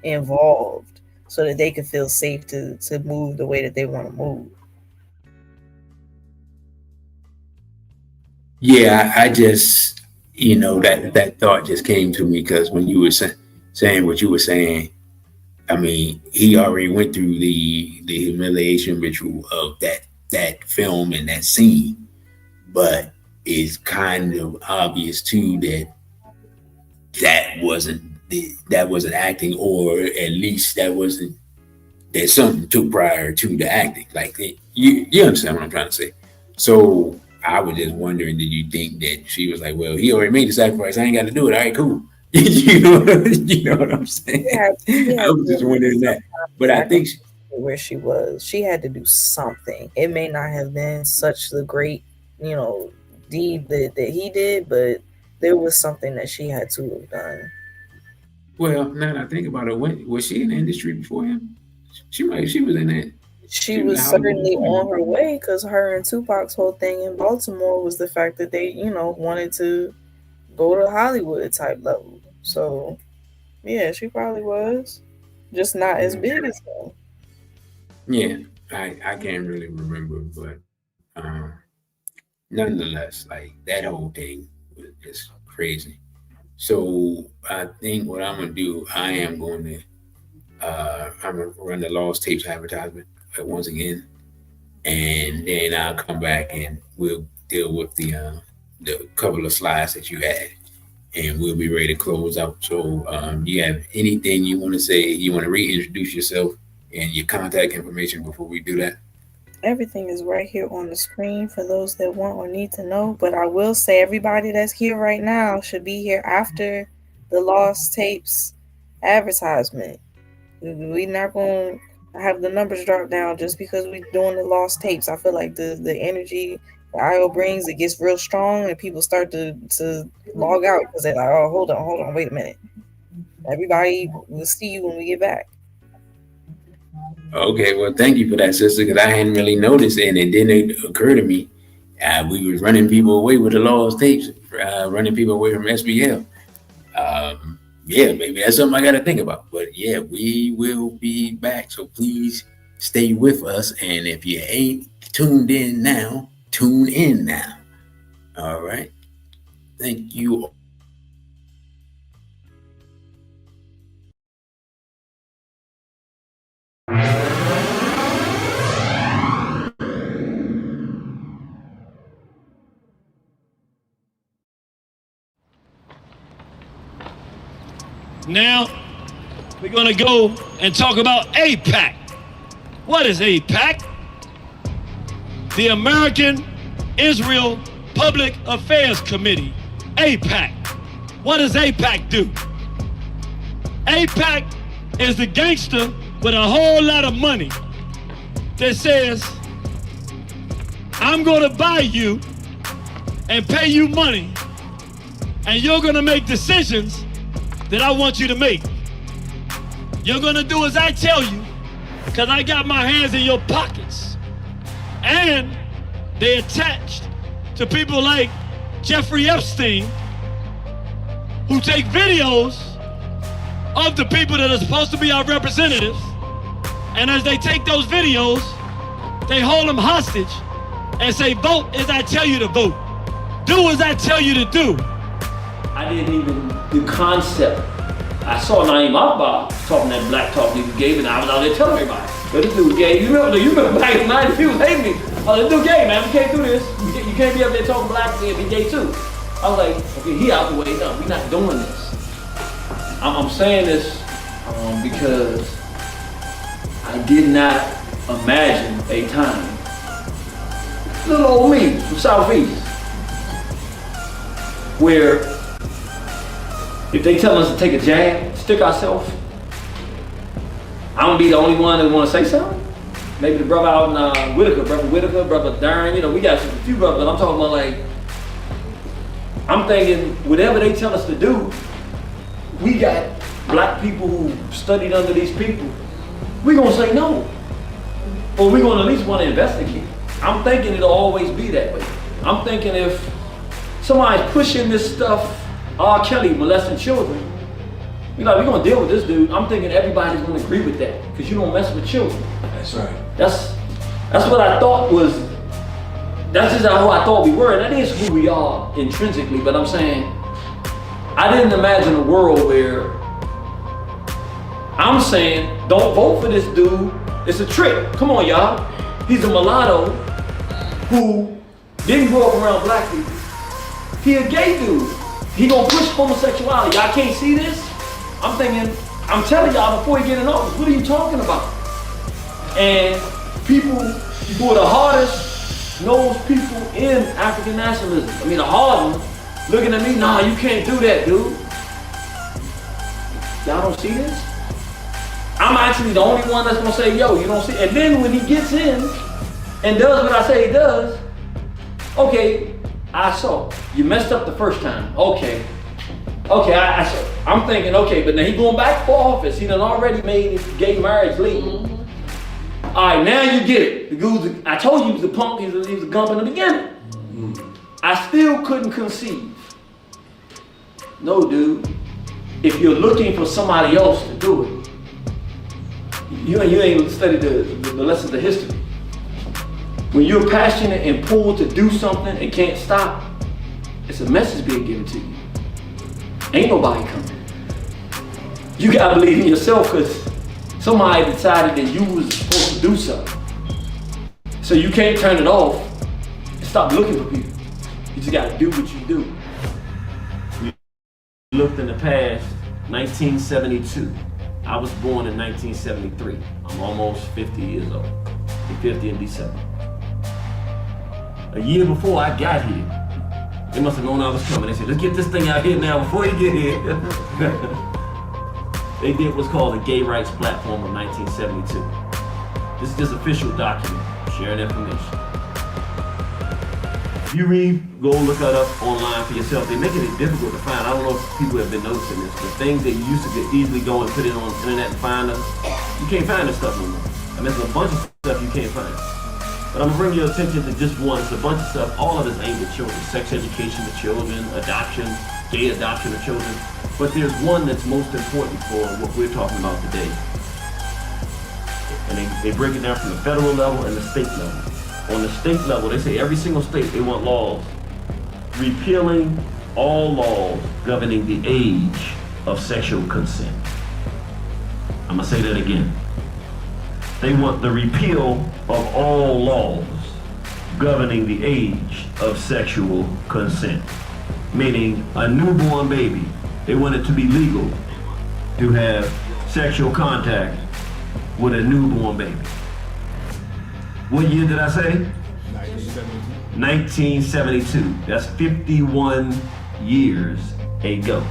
involved so that they can feel safe to move the way that they want to move. yeah, I just, that thought just came to me because when you were saying what you were saying, I mean, he already went through the humiliation ritual of that film and that scene, but it's kind of obvious too that that wasn't acting, or at least that wasn't, there's something too prior to the acting. Like, you understand what I'm trying to say. So I was just wondering, did you think that she was like, well, he already made the sacrifice, I ain't got to do it. All right, cool. You know what I'm saying? She I had was to just make wondering some that. kind of But I think, sacrifice where she was. She had to do something. It may not have been such the great, you know, deed that he did, but there was something that she had to have done. well, now that I think about it, when, was she in the industry before him? She was in that. She She was in was Hollywood certainly before on him. her way because her and Tupac's whole thing in Baltimore was the fact that they, wanted to go to Hollywood type level. So yeah, she probably was. Just not as big Okay. as him. Yeah, I can't really remember, but nonetheless, like that whole thing was just crazy. So I think what I'm gonna do, I'm gonna run the Lost Tapes advertisement once again, and then I'll come back and we'll deal with the the couple of slides that you had, and we'll be ready to close out. So, you have anything you want to say? You want to reintroduce yourself and your contact information before we do that? Everything is right here on the screen for those that want or need to know. But I will say everybody that's here right now should be here after the Lost Tapes advertisement. We're not going to have the numbers drop down just because we're doing the Lost Tapes. I feel like the energy the IO brings, it gets real strong and people start to log out because they're like, oh, hold on, wait a minute. Everybody will see you when we get back. Okay, well, thank you for that, sister, because I hadn't really noticed, and it didn't occur to me. We was running people away with the Lost Tapes, running people away from SBL. Yeah, maybe that's something I got to think about. But yeah, we will be back, so please stay with us. And if you ain't tuned in now, tune in now. All right. Thank you. Now, we're going to go and talk about AIPAC. What is AIPAC? The American Israel Public Affairs Committee. AIPAC. What does AIPAC do? AIPAC is the gangster with a whole lot of money that says, I'm going to buy you and pay you money, and you're going to make decisions that I want you to make. You're gonna do as I tell you, because I got my hands in your pockets. And they attached to people like Jeffrey Epstein, who take videos of the people that are supposed to be our representatives, and as they take those videos, they hold them hostage and say, vote as I tell you to vote. Do as I tell you to do. I didn't even, the concept. I saw Naeem Akbar talking that black talk he gave, and I was out there telling everybody, but this dude gay. You remember back in the 90s, people hated me. Oh, this dude gay, man, we can't do this. You can't be up there talking black and be gay too. I was like, okay, he out the way, no, we're not doing this. I'm saying this because I did not imagine a time, little old me from Southeast, where if they tell us to take a jab, stick ourselves, I'm gonna be the only one that wanna say something? Maybe the brother out in Whitaker, brother Darren, we got a few brothers, but I'm talking about like, I'm thinking whatever they tell us to do, we got black people who studied under these people, we gonna say no. Or we gonna at least wanna investigate. I'm thinking it'll always be that way. I'm thinking if somebody's pushing this stuff, R. Kelly molesting children, we're gonna deal with this dude. I'm thinking everybody's gonna agree with that, because you don't mess with children. That's right. That's what I thought was, that's just how I thought we were. That is who we are intrinsically, but I'm saying, I didn't imagine a world where I'm saying, don't vote for this dude. It's a trick. Come on, y'all. He's a mulatto who didn't grow up around black people. He a gay dude. He gonna push homosexuality. Y'all can't see this? I'm thinking, I'm telling y'all before he get in office, what are you talking about? And people who are the hardest nosed people in African nationalism, the hard ones, looking at me, nah, you can't do that, dude. Y'all don't see this? I'm actually the only one that's gonna say, yo, you don't see. And then when he gets in and does what I say he does, okay, I saw. You messed up the first time. Okay, I saw. I'm thinking, okay, but now he going back for office. He done already made his gay marriage legal. Mm-hmm. All right, now you get it. The dude, I told you he was a punk, he was a gump in the beginning. Mm-hmm. I still couldn't conceive. No, dude, if you're looking for somebody else to do it, you ain't studied the lessons of history. When you're passionate and pulled to do something and can't stop, it's a message being given to you. Ain't nobody coming. You gotta believe in yourself, because somebody decided that you was supposed to do something. So you can't turn it off and stop looking for people. You just gotta do what you do. We looked in the past, 1972. I was born in 1973. I'm almost 50 years old. I'm 50 in December. A year before I got here, they must have known I was coming. They said, let's get this thing out here now before you get here. They did what's called the Gay Rights Platform of 1972. This is just official document, sharing information. If you go look that up online for yourself. They're making it difficult to find. I don't know if people have been noticing this, but things that you used to get easily go and put it on the internet and find them, you can't find this stuff no more. I mean, there's a bunch of stuff you can't find. But I'm gonna bring your attention to just one. It's a bunch of stuff, all of it's aimed at children. Sex education of children, adoption, gay adoption of children. But there's one that's most important for what we're talking about today. And they break it down from the federal level and the state level. On the state level, they say every single state, they want laws repealing all laws governing the age of sexual consent. I'm gonna say that again. They want the repeal of all laws governing the age of sexual consent. Meaning a newborn baby, they want it to be legal to have sexual contact with a newborn baby. What year did I say? 1972. That's 51 years ago.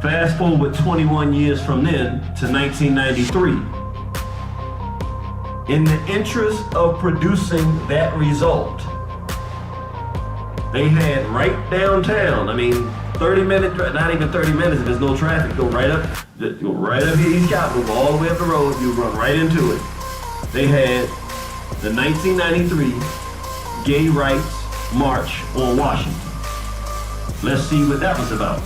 Fast forward 21 years from then to 1993. In the interest of producing that result, they had right downtown, 30 minutes, not even 30 minutes if there's no traffic, go right up here East Capitol, go all the way up the road, you run right into it. They had the 1993 Gay Rights March on Washington. Let's see what that was about.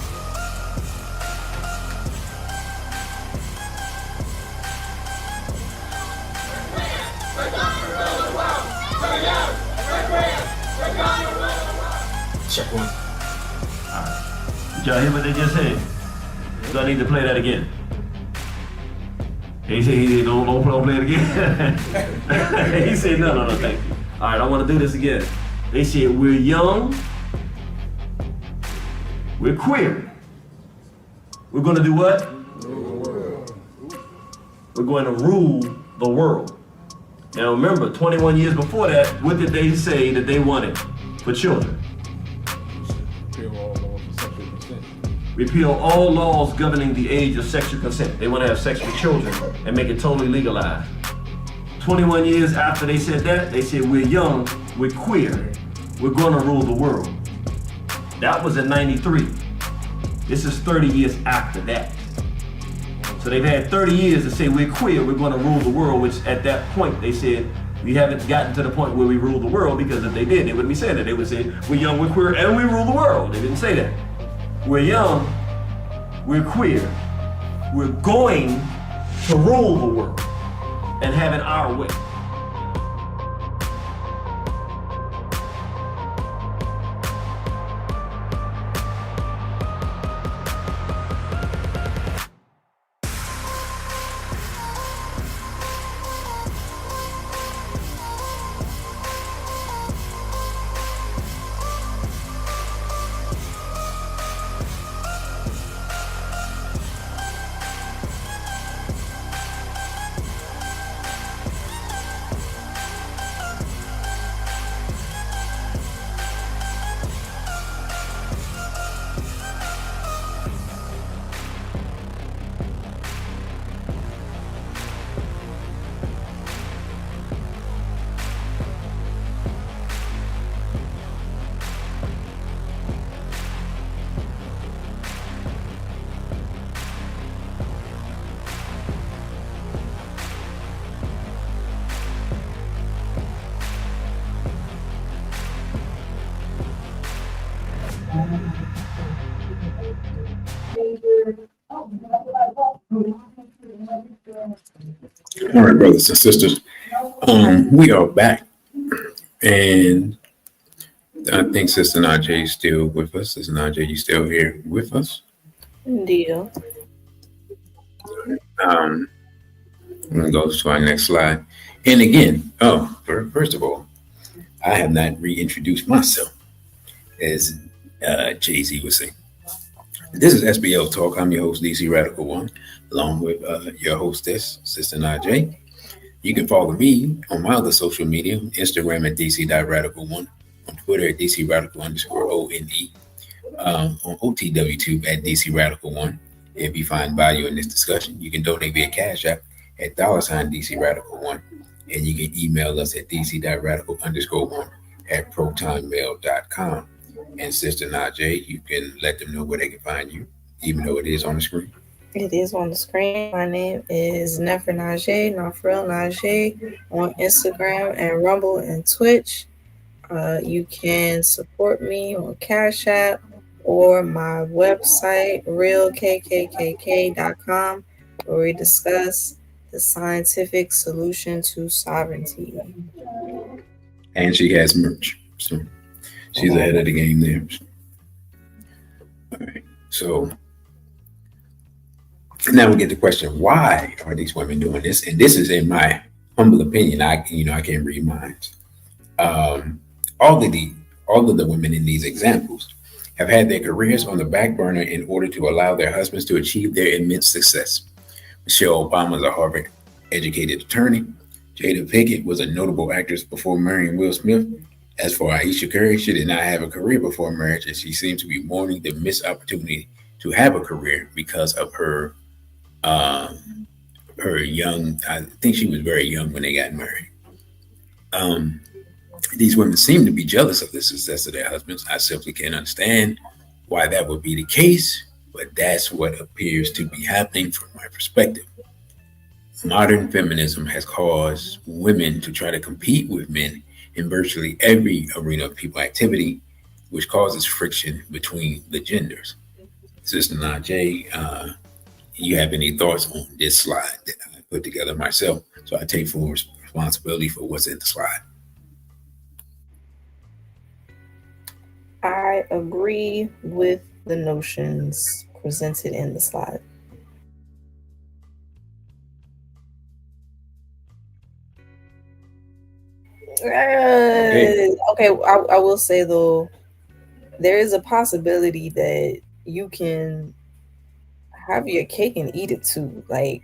Check one. Did y'all hear what they just said? Do I need to play that again? He said, don't play it again. He said, no, thank you. All right, I want to do this again. They said, we're young, we're queer. We're going to do what? We're going to rule the world. Now remember, 21 years before that, what did they say that they wanted for children? Repeal all laws governing the age of sexual consent. They want to have sex with children and make it totally legalized. 21 years after they said that, they said, we're young, we're queer, we're going to rule the world. That was in 93. This is 30 years after that. So they've had 30 years to say we're queer, we're going to rule the world, which at that point they said, we haven't gotten to the point where we rule the world, because if they did, they wouldn't be saying that. They would say, we're young, we're queer, and we rule the world. They didn't say that. We're young, we're queer, we're going to rule the world and have it our way. All right, brothers and sisters, we are back, and I think Sister Najai is still with us. Sister Najai, you still here with us? Indeed. I'm going to go to our next slide. And again, first of all, I have not reintroduced myself, as Jay-Z would say. This is SBL Talk. I'm your host, DcRadical1, along with your hostess, Sister Najai. You can follow me on my other social media, Instagram at dc.radical1, on Twitter at dcradical_one, on OTWTube at dcradical1. If you find value in this discussion, you can donate via Cash App at $dcradical1, and you can email us at dc.radical_one at protonmail.com. And Sister Najai, you can let them know where they can find you, even though it is on the screen. It is on the screen. My name is Nefer Najai, Nafrel Najai, on Instagram and Rumble and Twitch. You can support me on Cash App or my website, realkkkkk.com, where we discuss the scientific solution to sovereignty. And she has merch, so she's ahead of the game there. All right, so now we get the question: why are these women doing this? And this is, in my humble opinion, I can't read minds. All of the women in these examples have had their careers on the back burner in order to allow their husbands to achieve their immense success. Michelle Obama is a Harvard-educated attorney. Jada Pinkett was a notable actress before marrying Will Smith. As for Ayesha Curry, she did not have a career before marriage, and she seems to be mourning the missed opportunity to have a career because of her young. I think she was very young when they got married. These women seem to be jealous of the success of their husbands. I simply can't understand why that would be the case, but that's what appears to be happening from my perspective. Modern feminism has caused women to try to compete with men in virtually every arena of people activity, which causes friction between the genders. Sister Najai, you have any thoughts on this slide that I put together myself? So I take full responsibility for what's in the slide. I agree with the notions presented in the slide. Okay, I will say though, there is a possibility that you can have your cake and eat it too. Like,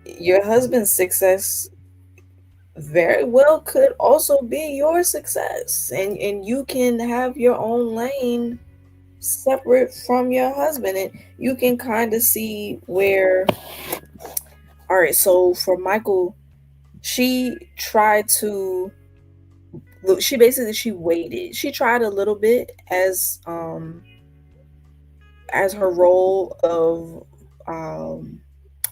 your husband's success very well could also be your success, and you can have your own lane separate from your husband, and you can kind of see where. All right, so for Michael, she tried to look, she waited, she tried a little bit as her role of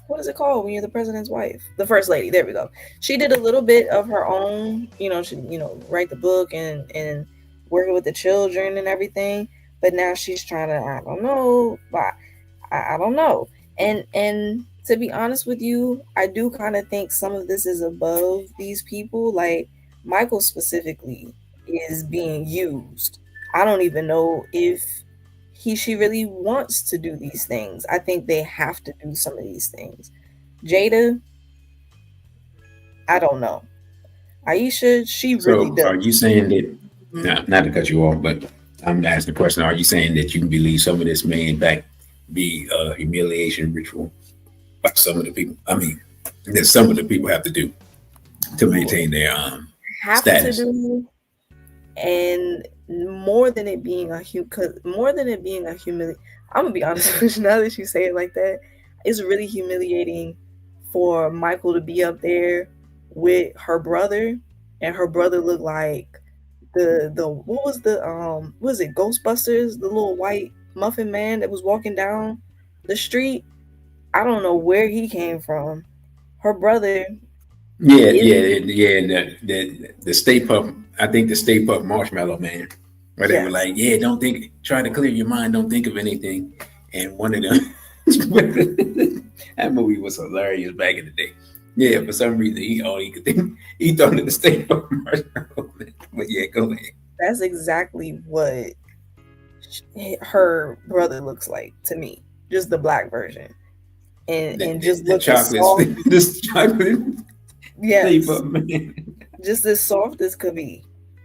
what is it called when you're the president's wife? The first lady. There we go. She did a little bit of her own, she write the book and working with the children and everything. But now she's trying to, I don't know. And to be honest with you, I do kind of think some of this is above these people. Like, Michael specifically is being used. I don't even know if she really wants to do these things. I think they have to do some of these things. Jada, I don't know. Ayesha, she really does. Are you saying that, not to cut you off, but I'm asking the question, are you saying that you can believe some of this may in fact be a humiliation ritual by some of the people? I mean, that some of the people have to do to maintain their status. To do, and more than it being a humiliation, I'm gonna be honest with you, now that you say it like that, it's really humiliating for Michael to be up there with her brother, and her brother look like the what was it, Ghostbusters, the little white muffin man that was walking down the street. I don't know where he came from. Her brother. The Stay Puft. I think the Stay Puft Marshmallow Man, where they were like, try to clear your mind, don't think of anything. And one of them, that movie was hilarious back in the day. Yeah, for some reason he could think, he thought of the Stay Puft Marshmallow Man. But yeah, go ahead. That's exactly what her brother looks like to me, just the black version, and just the chocolate, this chocolate. Yes, just as soft as could be.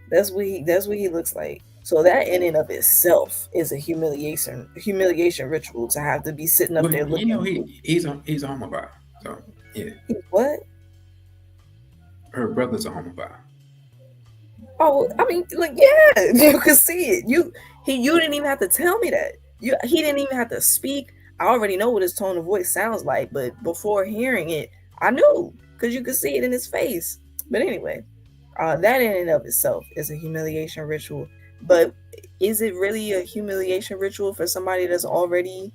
That's what he looks like. So that in and of itself is a humiliation ritual to have to be sitting up Well, there you know, looking. he's a homophile. So yeah, What? her brother's a homophile. Oh, I mean, like, yeah, you could see it. You didn't even have to tell me that. He didn't even have to speak. I already know what his tone of voice sounds like, but before hearing it, I knew because you could see it in his face. But anyway, that in and of itself is a humiliation ritual. But is it really a humiliation ritual for somebody that's already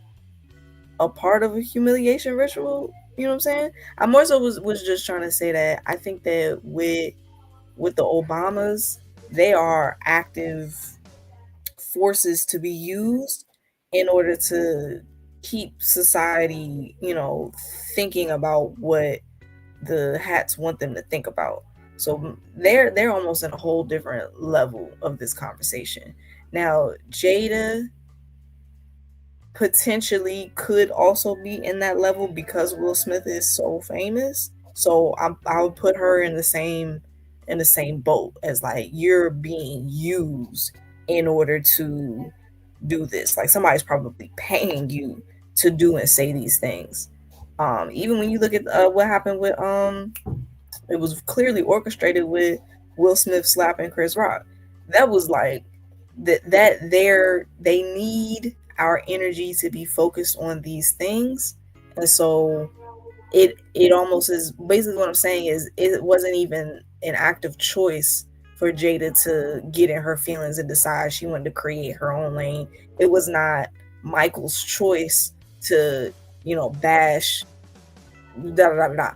a part of a humiliation ritual? You know what I'm saying? I more so was just trying to say that I think that with the Obamas, they are active forces to be used in order to keep society, thinking about what the hats want them to think about. So they're almost in a whole different level of this conversation. Now, Jada potentially could also be in that level because Will Smith is so famous. So I would put her in the same boat as like you're being used in order to do this. Like somebody's probably paying you to do and say these things. Even when you look at what happened with it was clearly orchestrated with Will Smith slapping Chris Rock. That was like they need our energy to be focused on these things. And so it almost is basically what I'm saying is it wasn't even an active choice for Jada to get in her feelings and decide she wanted to create her own lane. It was not Michael's choice to, bash da da da da.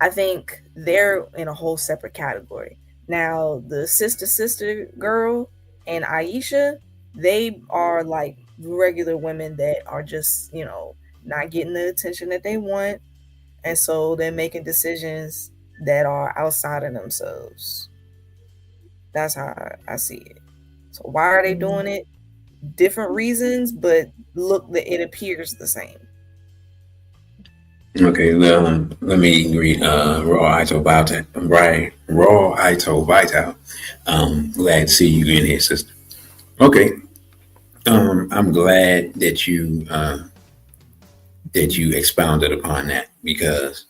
I think they're in a whole separate category. Now, the sister girl and Ayesha, they are like regular women that are just, not getting the attention that they want. And so they're making decisions that are outside of themselves. That's how I see it. So why are they doing it? Different reasons, but look, it appears the same. Okay, let me read Raw Ito Vital. Right, Raw Ito Vital. Glad to see you in here, sister. Okay, I'm glad that you expounded upon that because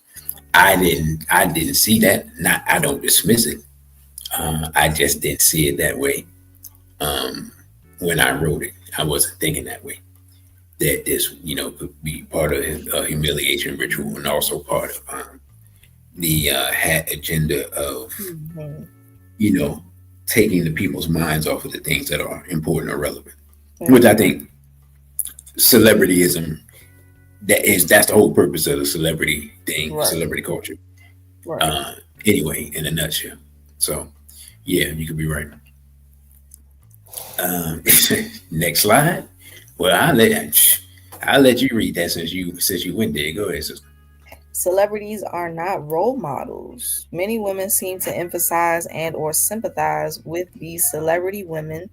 I didn't see that. Not I don't dismiss it. I just didn't see it that way. When I wrote it, I wasn't thinking that way. That this, could be part of a humiliation ritual and also part of the hat agenda of, Mhm. you know, taking the people's minds off of the things that are important or relevant. Which I Mhm. think celebrityism that's the whole purpose of the celebrity thing, Right. celebrity culture. Right. Uh, anyway, in a nutshell. So yeah, you could be right. Um, Next slide. Well, I'll let you read that since you went there. Go ahead, sister. Celebrities are not role models. Many women seem to emphasize and or sympathize with these celebrity women,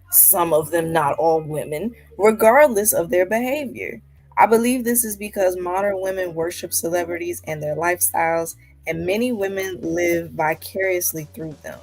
some of them not all women, regardless of their behavior. I believe this is because modern women worship celebrities and their lifestyles, and many women live vicariously through them.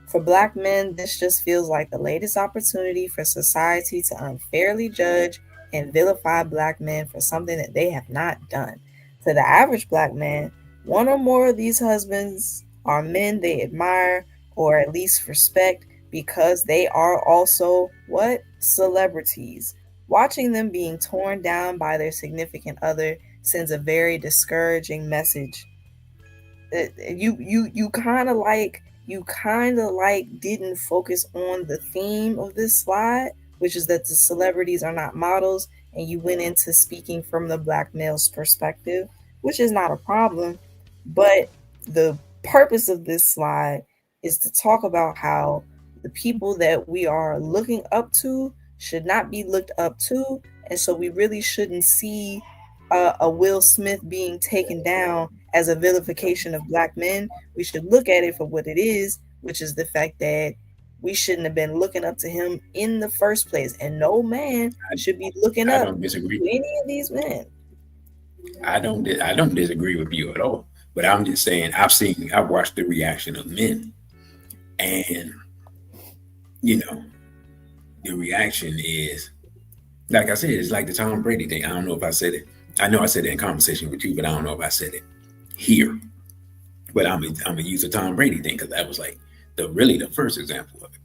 For black men, this just feels like the latest opportunity for society to unfairly judge and vilify black men for something that they have not done. To the average black man, one or more of these husbands are men they admire or at least respect because they are also what? Celebrities. Watching them being torn down by their significant other sends a very discouraging message. You kind of like didn't focus on the theme of this slide, which is that the celebrities are not models, and you went into speaking from the black male's perspective, which is not a problem. But the purpose of this slide is to talk about how the people that we are looking up to should not be looked up to, and so we really shouldn't see a Will Smith being taken down as a vilification of black men. We should look at it for what it is, which is the fact that we shouldn't have been looking up to him in the first place. And no man should be looking I up don't to disagree. any of these men. I don't disagree with you at all. But I'm just saying I've watched the reaction of men, and you know, the reaction is, like I said, it's like the Tom Brady thing. I don't know if I said it. I know I said it in conversation with you, but I don't know if I said it here. But I'm gonna use the Tom Brady thing because that was like the first example of it.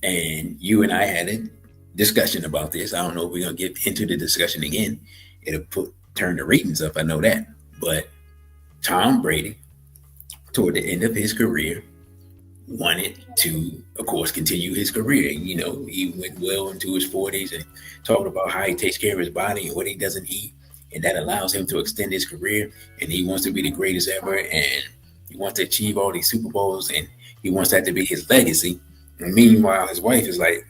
And you and I had a discussion about this. I don't know if we're gonna get into the discussion again. It'll turn the ratings up. I know that. But Tom Brady, toward the end of his career, wanted to, of course, continue his career. You know, he went well into his 40s and talked about how he takes care of his body and what he doesn't eat. And that allows him to extend his career. And he wants to be the greatest ever. And he wants to achieve all these Super Bowls. And he wants that to be his legacy. And meanwhile, his wife is like,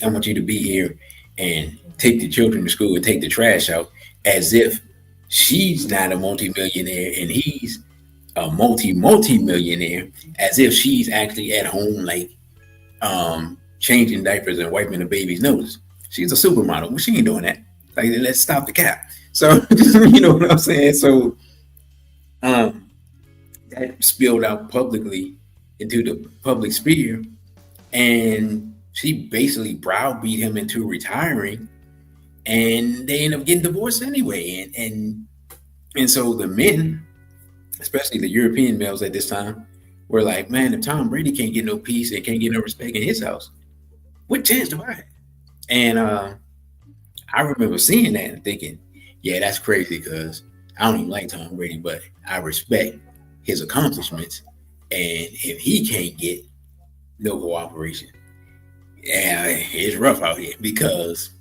I want you to be here and take the children to school and take the trash out, as if she's not a multimillionaire and he's a multi-millionaire, as if she's actually at home, like changing diapers and wiping the baby's nose. She's a supermodel. Well, she ain't doing that. Like, let's stop the cap. So, you know what I'm saying? So that spilled out publicly into the public sphere, and she basically browbeat him into retiring, and they end up getting divorced anyway. And so the men, especially the European males at this time, were like, man, if Tom Brady can't get no peace and can't get no respect in his house, what chance do I have? And I remember seeing that and thinking, yeah, that's crazy, because I don't even like Tom Brady, but I respect his accomplishments. And if he can't get no cooperation, yeah, it's rough out here, because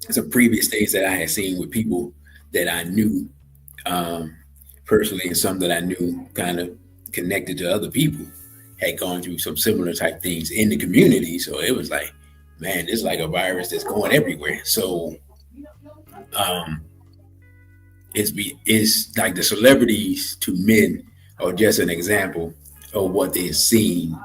some previous things that I had seen with people that I knew personally, and some that I knew kind of connected to other people had gone through some similar type things in the community. So it was like, man, this is like a virus that's going everywhere. So it's like the celebrities to men are just an example of what they're seeing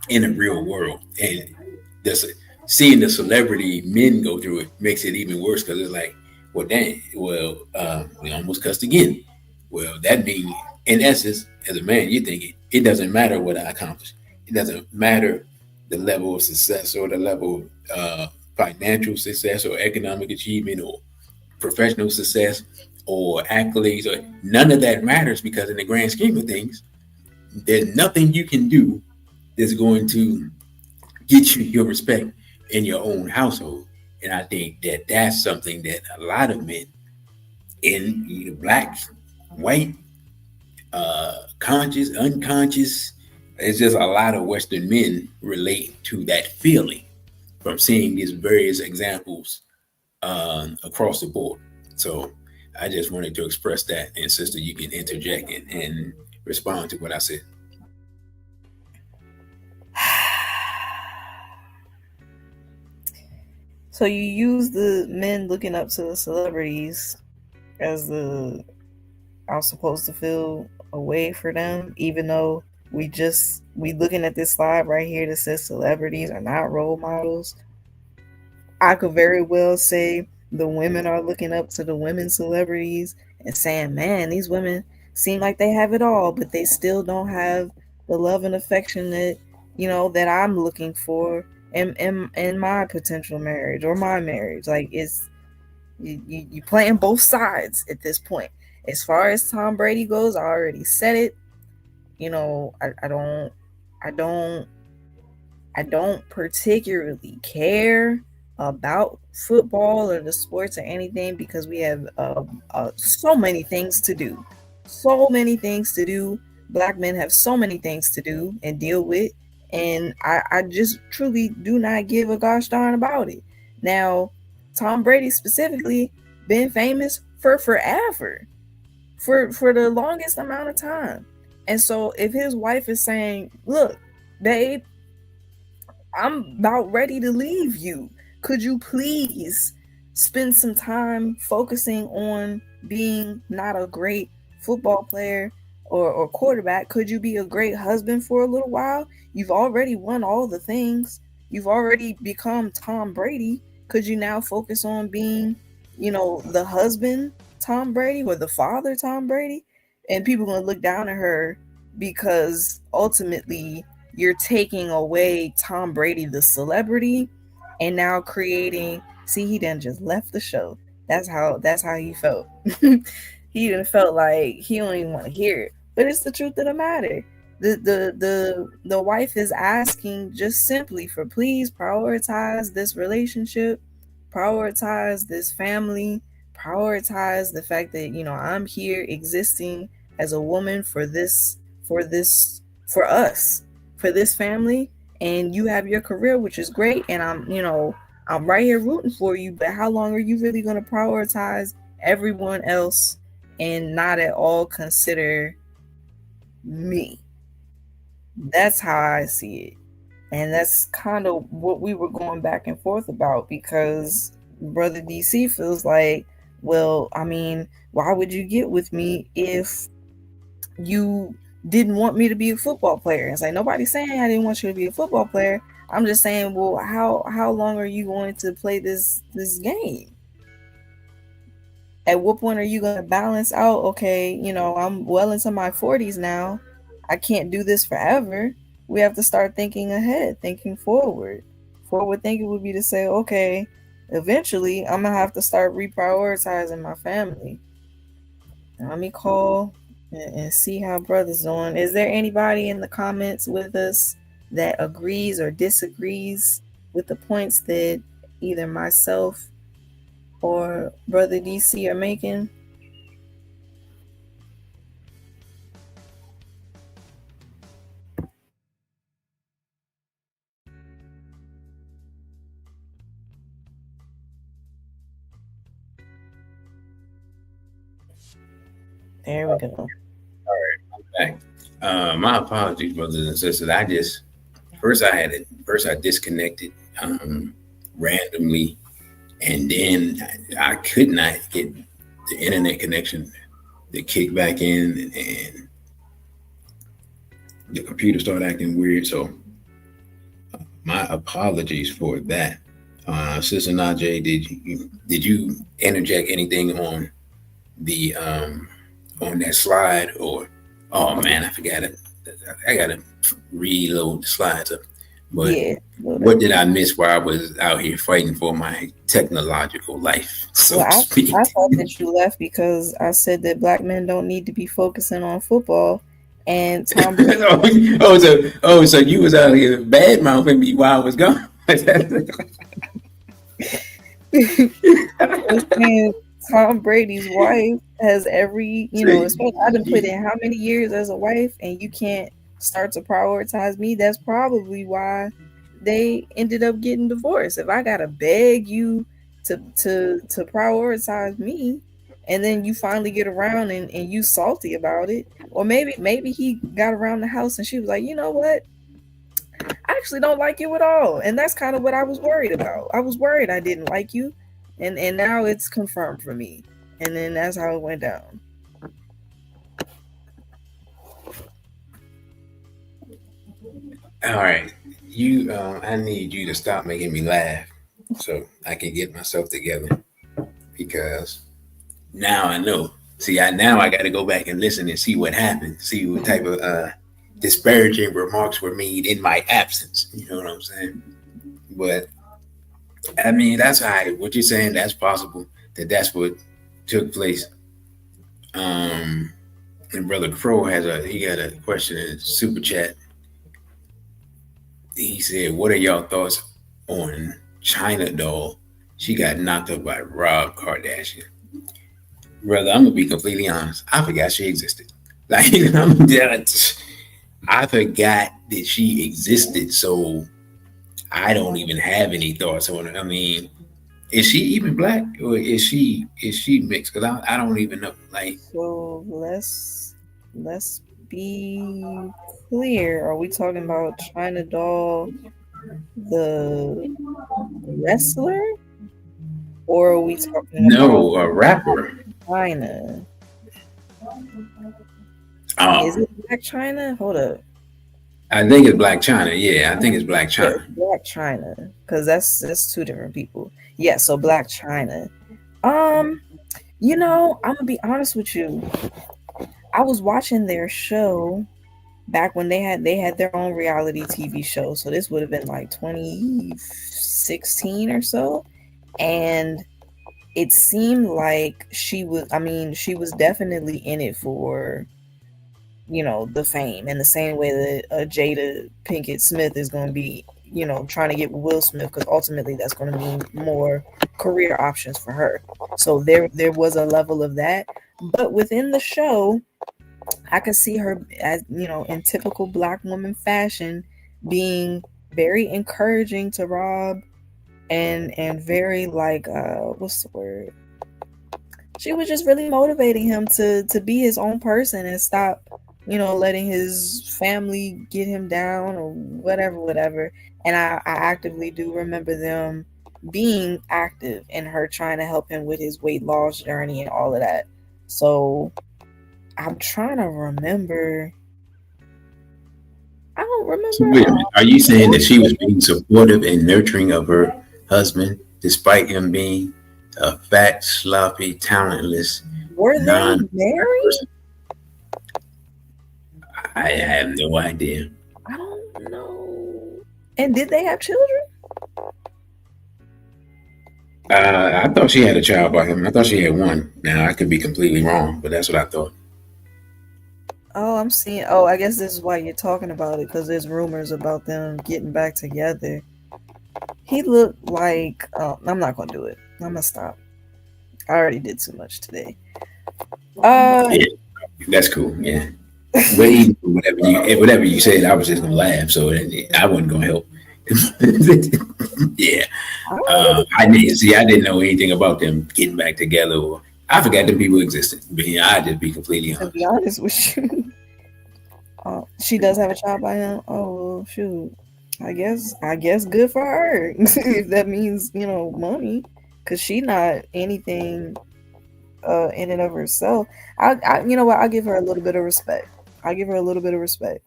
in the real world. And this, seeing the celebrity men go through it makes it even worse, because it's like, well, dang, we almost cussed again. Well, that means, in essence, as a man, you're thinking, it doesn't matter what I accomplish. It doesn't matter the level of success or the level of financial success or economic achievement or professional success or accolades, or none of that matters, because in the grand scheme of things, there's nothing you can do that's going to get you your respect in your own household. And I think that that's something that a lot of men, in either black, white, conscious, unconscious, it's just a lot of Western men relate to that feeling from seeing these various examples across the board. So I just wanted to express that. And sister, you can interject and respond to what I said. So you use the men looking up to the celebrities as I'm supposed to feel a way for them, even though we looking at this slide right here that says celebrities are not role models. I could very well say the women are looking up to the women celebrities and saying, man, these women seem like they have it all, but they still don't have the love and affection that, that I'm looking for in my potential marriage or my marriage. Like, it's you playing both sides at this point. As far as Tom Brady goes, I already said it. I don't particularly care about football or the sports or anything, because we have so many things to do. Black men have so many things to do and deal with, and I just truly do not give a gosh darn about it. Now, Tom Brady specifically been famous for forever, for the longest amount of time. And so if his wife is saying, look, babe, I'm about ready to leave you, could you please spend some time focusing on being not a great football player or quarterback? Could you be a great husband for a little while? You've already won all the things. You've already become Tom Brady. Could you now focus on being, the husband Tom Brady or the father Tom Brady? And people are going to look down at her because ultimately you're taking away Tom Brady, the celebrity, and now creating. See, he done just left the show. That's how he felt. He didn't felt like he don't even want to hear it. But it's the truth of the matter. The wife is asking just simply for, please prioritize this relationship, prioritize this family, prioritize the fact that, I'm here existing as a woman for us, for this family, and you have your career, which is great, and I'm right here rooting for you, but how long are you really going to prioritize everyone else and not at all consider me? That's how I see it. And that's kind of what we were going back and forth about, because Brother DC feels like, well, I mean, why would you get with me if you didn't want me to be a football player? It's like, nobody's saying I didn't want you to be a football player. I'm just saying, well, how long are you going to play this game? At what point are you going to balance out, okay, I'm well into my 40s now. I can't do this forever. We have to start thinking ahead, thinking forward. Forward thinking would be to say, okay, eventually I'm going to have to start reprioritizing my family. Let me call and see how brother's doing. Is there anybody in the comments with us that agrees or disagrees with the points that either myself or Brother DC are making? There we go. All right, I'm back. My apologies, brothers and sisters. I disconnected randomly, and then I could not get the internet connection to kick back in, and the computer started acting weird. So my apologies for that. Sister Najai, did you interject anything on the on that slide, or oh man, I forgot it. I gotta reload the slides up. But Yeah. what did I miss while I was out here fighting for my technological life, so Well, to speak? I thought that you left because I said that black men don't need to be focusing on football, and Tom Brady. So you was out here bad mouthing me while I was gone. was saying Tom Brady's wife has every, especially I've been put in how many years as a wife, and you can't start to prioritize me. That's probably why they ended up getting divorced. If I gotta beg you to prioritize me, and then you finally get around and you salty about it, or maybe he got around the house and she was like, you know what? I actually don't like you at all. And that's kind of what I was worried about. I was worried I didn't like you. And now it's confirmed for me. And then that's how it went down. All right. I need you to stop making me laugh so I can get myself together, because now I know. See, now I got to go back and listen and see what happened, see what type of disparaging remarks were made in my absence. You know what I'm saying? But I mean, that's all right. What you're saying, that's possible. That's what took place. And Brother Crow he got a question in super chat. He said, "What are y'all thoughts on China Doll? She got knocked up by Rob Kardashian." Brother, I'm gonna be completely honest. I forgot she existed. Like I forgot that she existed. So I don't even have any thoughts on it. I mean, is she even black, or is she mixed? Because I don't even know. Like, So let's be clear. Are we talking about China Doll, the wrestler? Or are we talking no, a rapper. China? Is Oh, it Black China? Hold up. I think it's Black China. Yeah, I think it's Black Yeah, China. Black China, because that's two different people. Yeah, so Black China. I'm gonna be honest with you. I was watching their show, back when they had their own reality TV show. So this would have been like 2016 or so. And it seemed like she was definitely in it for, the fame, in the same way that Jada Pinkett Smith is going to be, trying to get Will Smith, because ultimately that's going to mean more career options for her. So there was a level of that. But within the show, I could see her, as in typical Black woman fashion, being very encouraging to Rob, and very like, what's the word? She was just really motivating him to be his own person and stop, letting his family get him down or whatever. And I actively do remember them being active and her trying to help him with his weight loss journey and all of that. So I'm trying to remember. I don't So remember. wait a minute. Are you saying that she was being supportive and nurturing of her husband, despite him being a fat, sloppy, talentless, Were they non married? person? I have no idea. I don't know. And did they have children? I thought she had a child by him. I thought she had one. Now I could be completely wrong, but that's what I thought. Oh, I'm seeing. Oh, I guess this is why you're talking about it, because there's rumors about them getting back together. He looked like. I'm not gonna do it. I'm gonna stop. I already did too much today. Yeah, that's cool. Yeah, but even whatever you said, I was just gonna laugh, so I wasn't gonna help. Yeah, I didn't see. I didn't know anything about them getting back together, or I forgot them people existed. But yeah, I just be completely To honest. be honest with you, she does have a child by him. Oh shoot. I guess good for her. If that means, money, because she not anything in and of herself. You know what, I'll give her a little bit of respect. I'll give her a little bit of respect.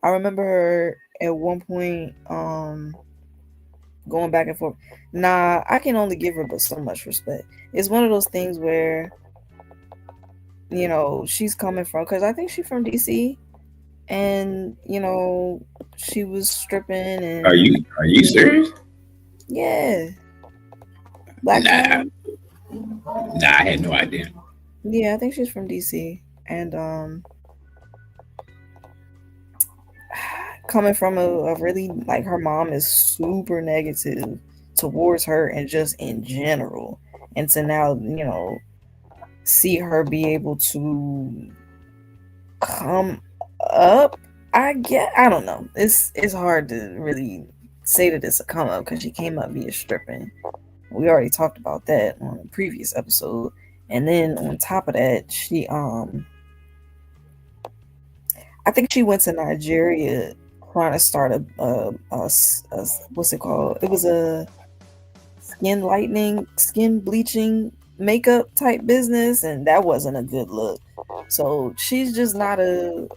I remember her at one point going back and forth. Nah, I can only give her but so much respect. It's one of those things where, she's coming from, because I think she's from DC, and she was stripping Are and you serious? yeah, Black Nah, China. I had no idea. Yeah, I think she's from DC, and coming from a really, like, her mom is super negative towards her and just in general, and to now see her be able to come up. I don't know. It's hard to really say that it's a come up, because she came up via stripping. We already talked about that on a previous episode. And then on top of that, I think she went to Nigeria trying to start a what's it called? It was a skin bleaching makeup type business, and that wasn't a good look. So she's just not a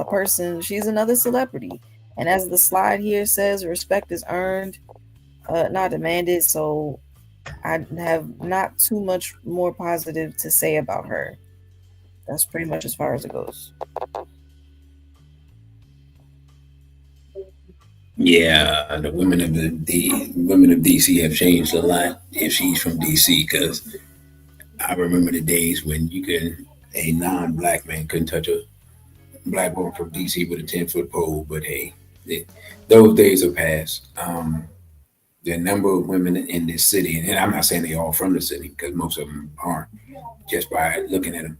person. She's another celebrity, and as the slide here says, respect is earned, not demanded. So I have not too much more positive to say about her. That's pretty much as far as it goes. Yeah, the women of DC have changed a lot. If she's from DC, because I remember the days when a non-black man couldn't touch a black woman from DC with a 10-foot pole. But hey, those days are past. The number of women in this city, and I'm not saying they all from the city, because most of them aren't, just by looking at them.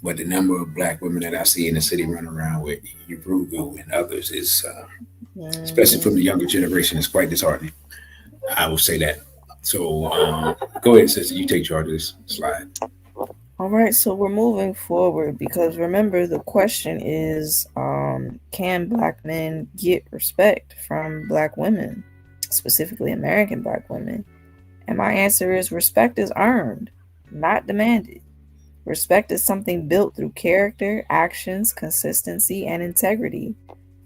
But the number of black women that I see in the city running around with Ubrugu and others is, especially from the younger generation, is quite disheartening. I will say that. So go ahead, sister. You take charge of this slide. All right, so we're moving forward, because remember, the question is, can black men get respect from black women, specifically American black women? And my answer is, respect is earned, not demanded. Respect is something built through character, actions, consistency, and integrity.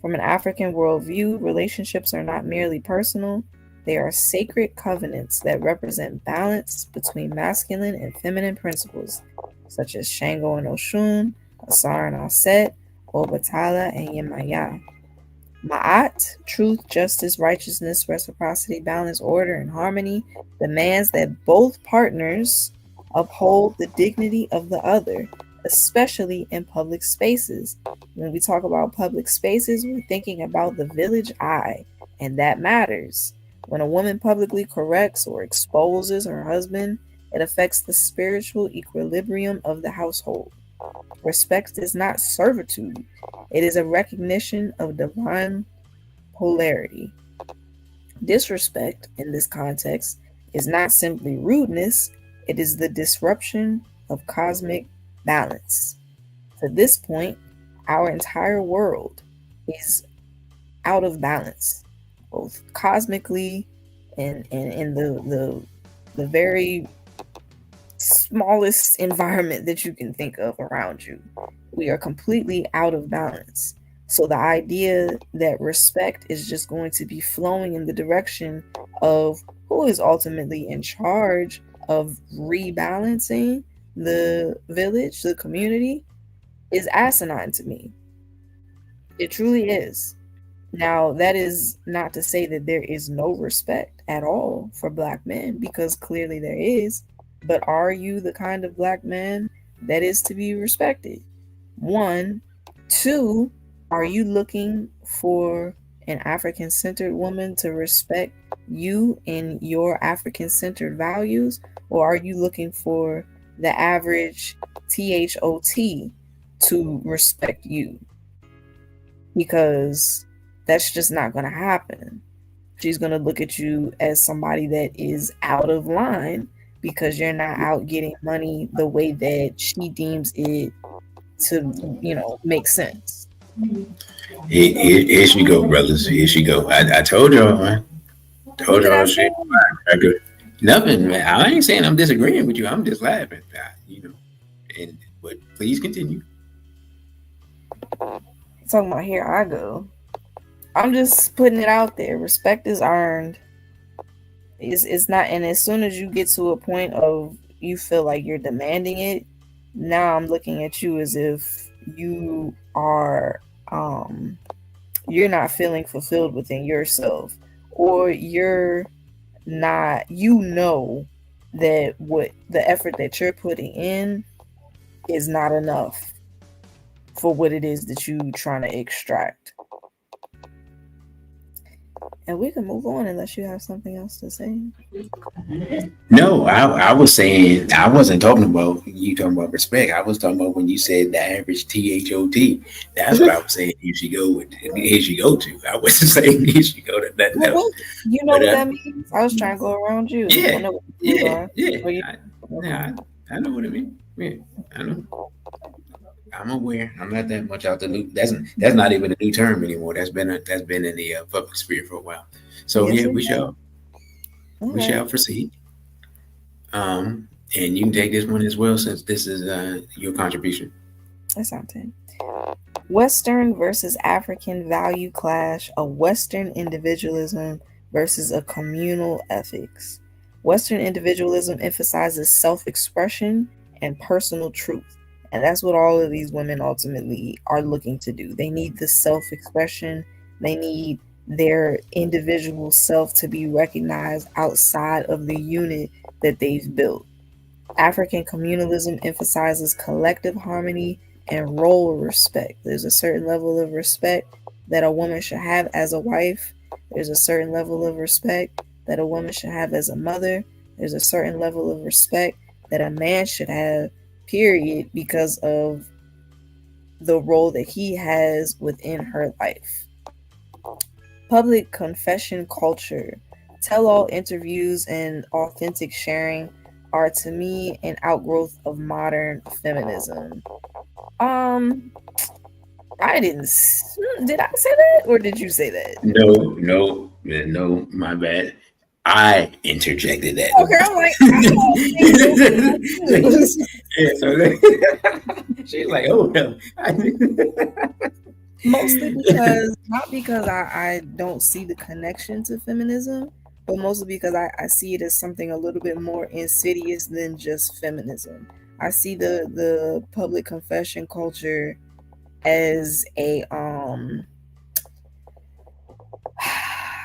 From an African worldview, relationships are not merely personal, they are sacred covenants that represent balance between masculine and feminine principles, such as Shango and Oshun, Asar and Aset, Obatala, and Yemaya. Ma'at, truth, justice, righteousness, reciprocity, balance, order, and harmony, demands that both partners uphold the dignity of the other, especially in public spaces. When we talk about public spaces, we're thinking about the village I, and that matters. When a woman publicly corrects or exposes her husband, it affects the spiritual equilibrium of the household. Respect is not servitude, it is a recognition of divine polarity. Disrespect, in this context, is not simply rudeness, it is the disruption of cosmic balance. To this point, our entire world is out of balance, both cosmically and in the very smallest environment that you can think of around you. We are completely out of balance. So the idea that respect is just going to be flowing in the direction of who is ultimately in charge of rebalancing the village, the community, is asinine to me. It truly is. Now, that is not to say that there is no respect at all for Black men, because clearly there is. But are you the kind of Black man that is to be respected? One. Two, are you looking for an African-centered woman to respect you and your African-centered values? Or are you looking for the average THOT to respect you? Because that's just not going to happen. She's going to look at you as somebody that is out of line because you're not out getting money the way that she deems it to, make sense. Here she go, brothers. Here she go. I told y'all, man. Told y'all shit. Nothing, man. I ain't saying I'm disagreeing with you. I'm just laughing, but please continue. Talking about here I go. I'm just putting it out there. Respect is earned. It's not, and as soon as you get to a point of you feel like you're demanding it, now I'm looking at you as if you are you're not feeling fulfilled within yourself, or you're not, that what the effort that you're putting in is not enough for what it is that you trying to extract. And we can move on unless you have something else to say. No, I was saying, I wasn't talking about you talking about respect. I was talking about when you said the average THOT. That's what I was saying. Here she go to. I wasn't saying here she go to nothing else. You know what that means? I was trying to go around you. Yeah, I know I know what it means. Yeah, I know. I'm aware. I'm not that much out the loop. That's not even a new term anymore. That's been in the public sphere for a while. So yes, we shall proceed. And you can take this one as well, since this is your contribution. That's something. Western versus African value clash of Western individualism versus a communal ethics. Western individualism emphasizes self-expression and personal truth. And that's what all of these women ultimately are looking to do. They need the self-expression. They need their individual self to be recognized outside of the unit that they've built. African communalism emphasizes collective harmony and role respect. There's a certain level of respect that a woman should have as a wife. There's a certain level of respect that a woman should have as a mother. There's a certain level of respect that a man should have, period, because of the role that he has within her life. Public confession culture, tell-all interviews, and authentic sharing are, to me, an outgrowth of modern feminism. Did I say that, or did you say that? No, my bad. I interjected that. Okay, I'm like, she's like, oh no. Mostly because, not because I don't see the connection to feminism, but mostly because I see it as something a little bit more insidious than just feminism. I see the public confession culture as a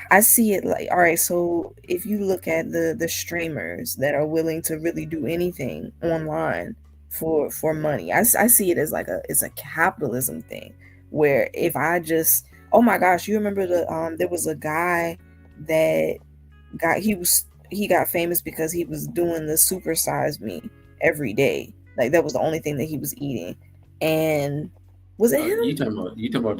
I see it like, all right, so if you look at the streamers that are willing to really do anything online for money, I see it as like it's a capitalism thing, where if I just, oh my gosh, you remember there was a guy that he got famous because he was doing the supersize me every day. Like that was the only thing that he was eating. And was it him? You talking about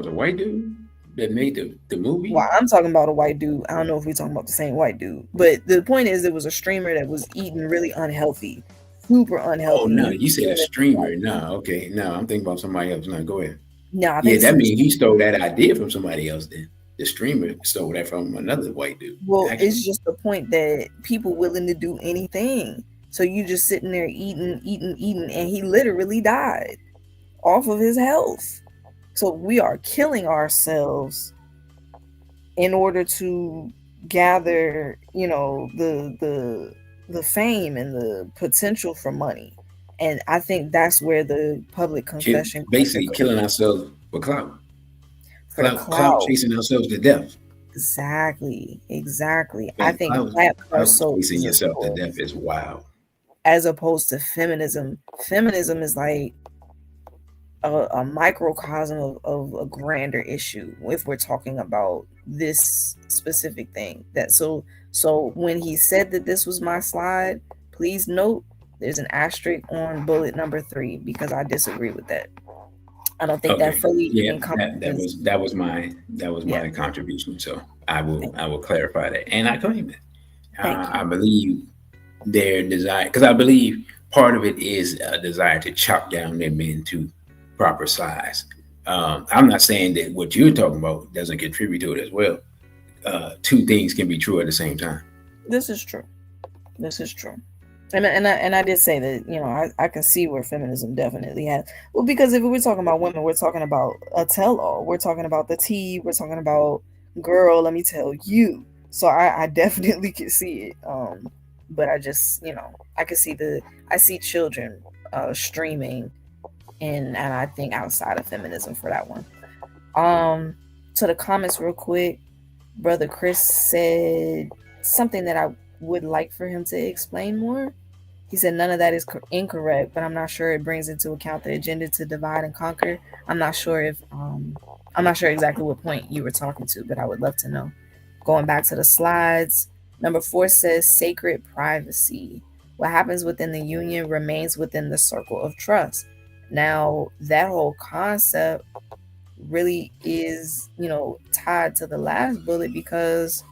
the white dude that made the movie? Well, I'm talking about a white dude. I don't know if we're talking about the same white dude, but the point is, it was a streamer that was eating really unhealthy, super unhealthy. Oh no, you said a streamer. No, okay, no, I'm thinking about somebody else. No, go ahead. No, I Yeah, think that means he stole that idea from somebody else. Then the streamer stole that from another white dude. well, Actually. it's just the point that people willing to do anything. So you just sitting there eating, and he literally died off of his health. So we are killing ourselves in order to gather, the fame and the potential for money. And I think that's where the public confession basically killing ourselves for clout. For the Clout chasing ourselves to death. Exactly. Man, I think that chasing yourself to death is wild. As opposed to feminism. Feminism is like a microcosm of a grander issue if we're talking about this specific thing. So when he said that this was my slide, please note there's an asterisk on bullet number 3 because I disagree with that. I don't think that fully encompasses. That was my contribution. So I will clarify that, and I claim it. I believe their desire, because I believe part of it is a desire to chop down their men to proper size. I'm not saying that what you're talking about doesn't contribute to it as well. Two things can be true at the same time. This is true. And I did say that, I can see where feminism definitely has. Well, because if we're talking about women, we're talking about a tell-all. We're talking about the tea. We're talking about, girl, let me tell you. So I definitely can see it. But I just, I can see I see children streaming, and I think outside of feminism for that one. To the comments real quick, Brother Chris said something that I would like for him to explain more. He said none of that is incorrect, but I'm not sure it brings into account the agenda to divide and conquer. I'm not sure exactly what point you were talking to, but I would love to know. Going back to the slides, number 4 says sacred privacy. What happens within the union remains within the circle of trust. Now, that whole concept really is, tied to the last bullet, because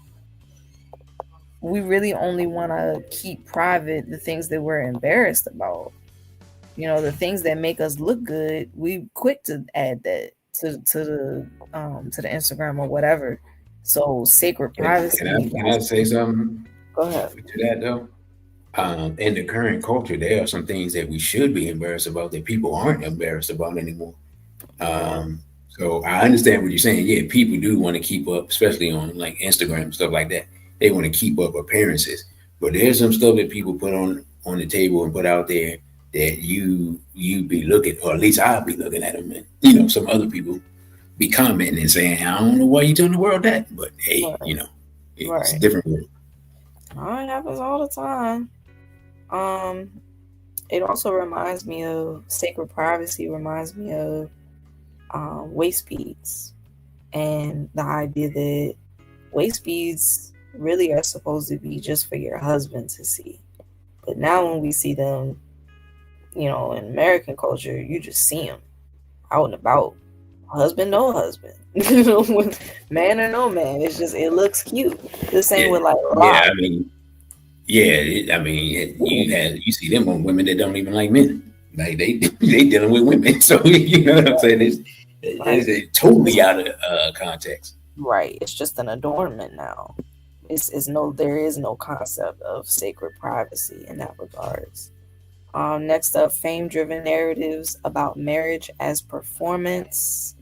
we really only want to keep private the things that we're embarrassed about. The things that make us look good, we quick to add that to the Instagram or whatever. So sacred privacy. Can I say something? Go ahead. To that though, in the current culture, there are some things that we should be embarrassed about that people aren't embarrassed about anymore. So I understand what you're saying. Yeah, people do want to keep up, especially on like Instagram and stuff like that. They want to keep up appearances, but there's some stuff that people put on the table and put out there that you be looking, or at least I'll be looking at them, and some other people be commenting and saying, I don't know why you telling the world that, but hey, right. It's a different world. It happens all the time. It also reminds me of sacred privacy. Reminds me of waist beads, and the idea that waist beads really are supposed to be just for your husband to see. But now when we see them, in American culture, you just see them out and about. Husband, no husband. Man or no man. It's just, it looks cute. The same with like rock. You see them on women that don't even like men. Like they dealing with women. So you know what I'm saying? It's totally out of context. Right. It's just an adornment now. There is no concept of sacred privacy in that regards. Next up, fame-driven narratives about marriage as performance.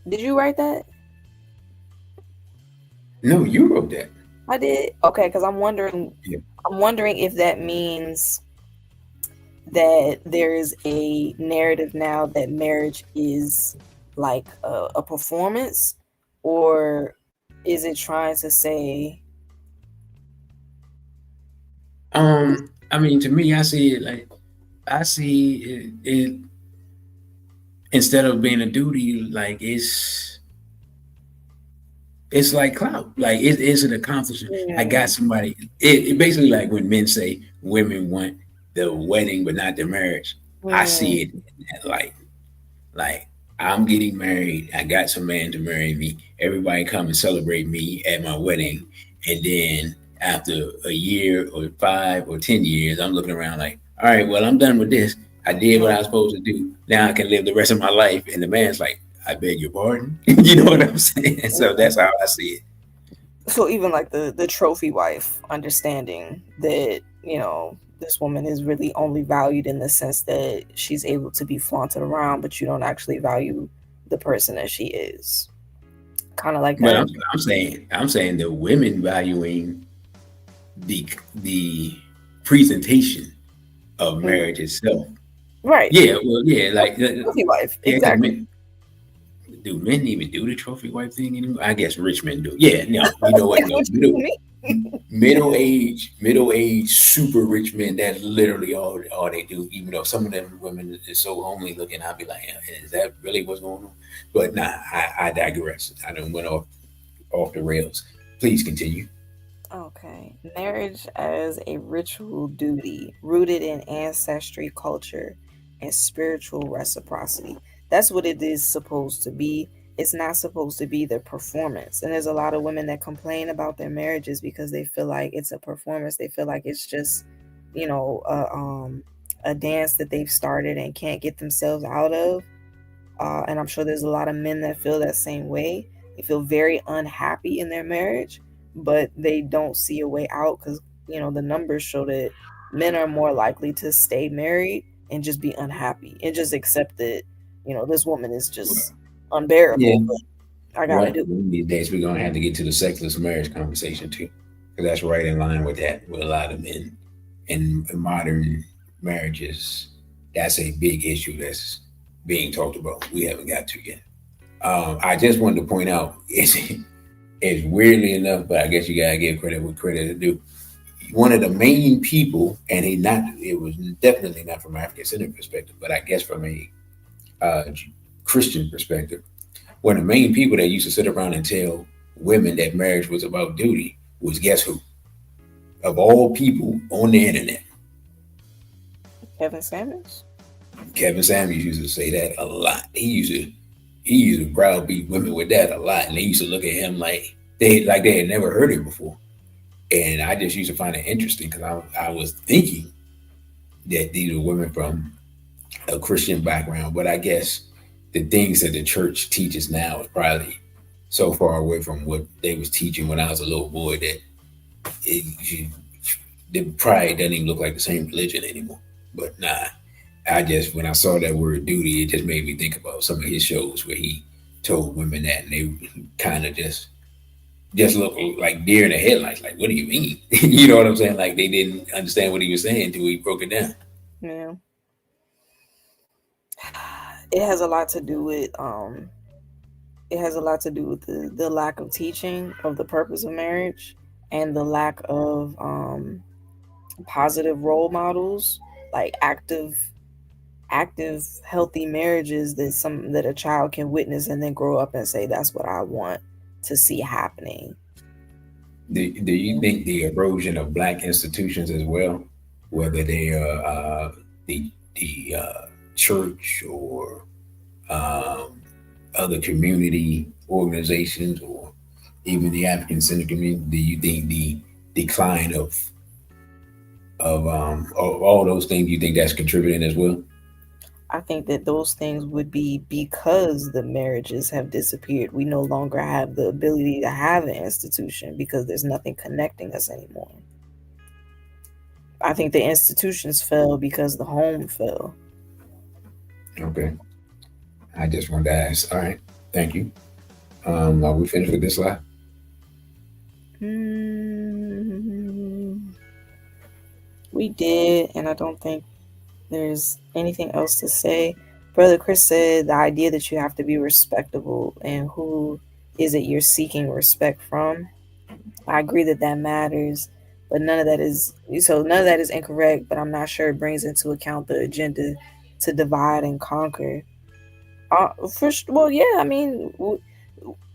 Did you write that? No, you wrote that. I did. Okay, because I'm wondering. Yeah. I'm wondering if that means that there is a narrative now that marriage is like a performance, or is it trying to say, I mean, to me, I see it like I see it instead of being a duty, like it's like clout. Like it's an accomplishment. I got mm, somebody. It basically like when men say women want the wedding but not the marriage. I see it mm, in that light. Like I'm getting married. I got some man to marry me. Everybody come and celebrate me at my wedding, and then after a year or 5 or 10 years, I'm looking around like, all right, well, I'm done with this. I did what I was supposed to do. Now I can live the rest of my life. And the man's like, I beg your pardon. You know what I'm saying? So that's mm. how I see it. So even like the trophy wife, understanding that, this woman is really only valued in the sense that she's able to be flaunted around, but you don't actually value the person that she is. Kind of like But that. I'm saying the women valuing the presentation of Mm, marriage itself. right. Yeah, well, yeah, like Trophy wife. yeah, because Exactly. do men even do the trophy wife thing anymore? I guess rich men do. Yeah, no, you know what? Like No, what you mean? middle age, super rich men. That's literally all they do. Even though some of them women is so homely looking, I'll be like, is that really what's going on? But nah, I digress. I don't went off the rails. Please continue. Okay. Marriage as a ritual duty rooted in ancestry, culture, and spiritual reciprocity. That's what it is supposed to be. It's not supposed to be the performance. And there's a lot of women that complain about their marriages because they feel like it's a performance. They feel like it's just, you know, a dance that they've started and can't get themselves out of. And I'm sure there's a lot of men that feel that same way. They feel very unhappy in their marriage, but they don't see a way out because, the numbers show that men are more likely to stay married and just be unhappy and just accept that, this woman is just Yeah. unbearable, but I got to do One of these days we're gonna have to get to the sexless marriage conversation too, because that's right in line with that. With a lot of men in modern marriages, that's a big issue that's being talked about. We haven't got to yet. I just wanted to point out it's weirdly enough, but I guess you gotta give credit what credit is due. One of the main people, and it was definitely not from African centered perspective, but I guess from a uh, Christian perspective, one of the main people that used to sit around and tell women that marriage was about duty was guess who? Of all people on the internet, Kevin Samuels. Kevin Samuels used to say that a lot. He used to browbeat women with that a lot, and they used to look at him like they had never heard it before. And I just used to find it interesting because I was thinking that these are women from a Christian background, but I guess the things that the church teaches now is probably so far away from what they was teaching when I was a little boy that it, it probably doesn't even look like the same religion anymore. But nah, I just when I saw that word duty, it just made me think about some of his shows where he told women that, and they kind of just look like deer in the headlights. Like, what do you mean? You know what I'm saying? Like they didn't understand what he was saying until he broke it down. Yeah. It has a lot to do with the lack of teaching of the purpose of marriage and the lack of positive role models, like active healthy marriages that a child can witness and then grow up and say that's what I want to see happening. Do you think the erosion of black institutions as well, whether they are the church or um, other community organizations or even the African Centered community, do you think the decline of all those things, you think that's contributing as well? I think that those things would be because the marriages have disappeared. We no longer have the ability to have an institution because there's nothing connecting us anymore. I think the institutions fell because the home fell. Okay, I just wanted to ask. All right, thank you. Are we finished with this slide? Mm, we did, and I don't think there's anything else to say. Brother Chris said the idea that you have to be respectable and who is it you're seeking respect from. I agree that that matters, but none of that is incorrect. But I'm not sure it brings into account the agenda to divide and conquer. Well, yeah. I mean,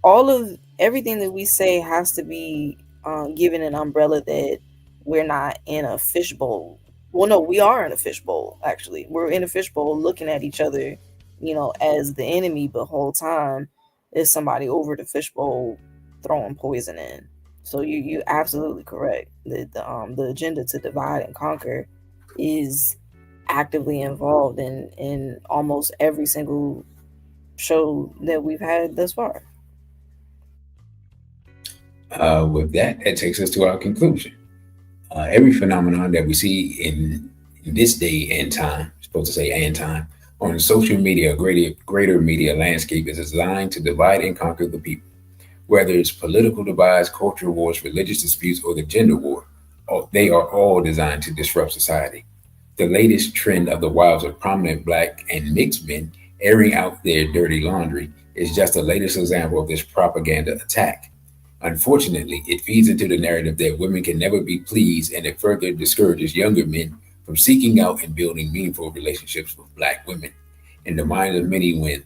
all of everything that we say has to be given an umbrella that we're not in a fishbowl. Well, no, we are in a fishbowl. Actually, we're in a fishbowl, looking at each other, as the enemy. But whole time, there's somebody over the fishbowl throwing poison in. So you absolutely correct. The agenda to divide and conquer is actively involved in almost every single show that we've had thus far. With that, that takes us to our conclusion. Every phenomenon that we see in this day and time, supposed to say and time, on social media, greater media landscape is designed to divide and conquer the people. Whether it's political divides, cultural wars, religious disputes, or the gender war, they are all designed to disrupt society. The latest trend of the wives of prominent black and mixed men airing out their dirty laundry is just the latest example of this propaganda attack. Unfortunately, it feeds into the narrative that women can never be pleased, and it further discourages younger men from seeking out and building meaningful relationships with black women. In the minds of many men,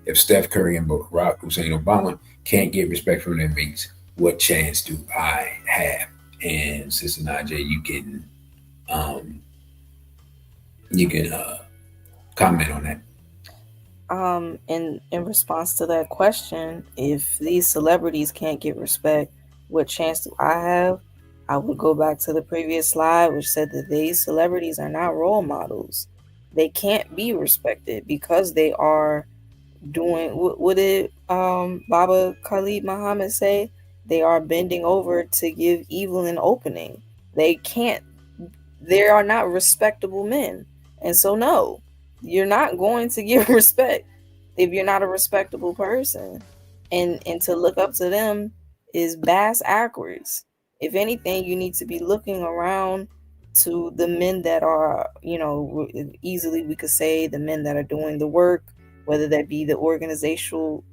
if Steph Curry and Barack Hussein Obama can't get respect from their mates, what chance do I have? And Sister Najee, um, you can comment on that. In response to that question, if these celebrities can't get respect, what chance do I have? I would go back to the previous slide, which said that these celebrities are not role models. They can't be respected because they are doing what did Baba Khalid Muhammad say? They are bending over to give evil an opening. They can't. They are not respectable men, and so no, you're not going to give respect if you're not a respectable person. And to look up to them is bass backwards. If anything, you need to be looking around to the men that are, easily we could say the men that are doing the work, whether that be the organizational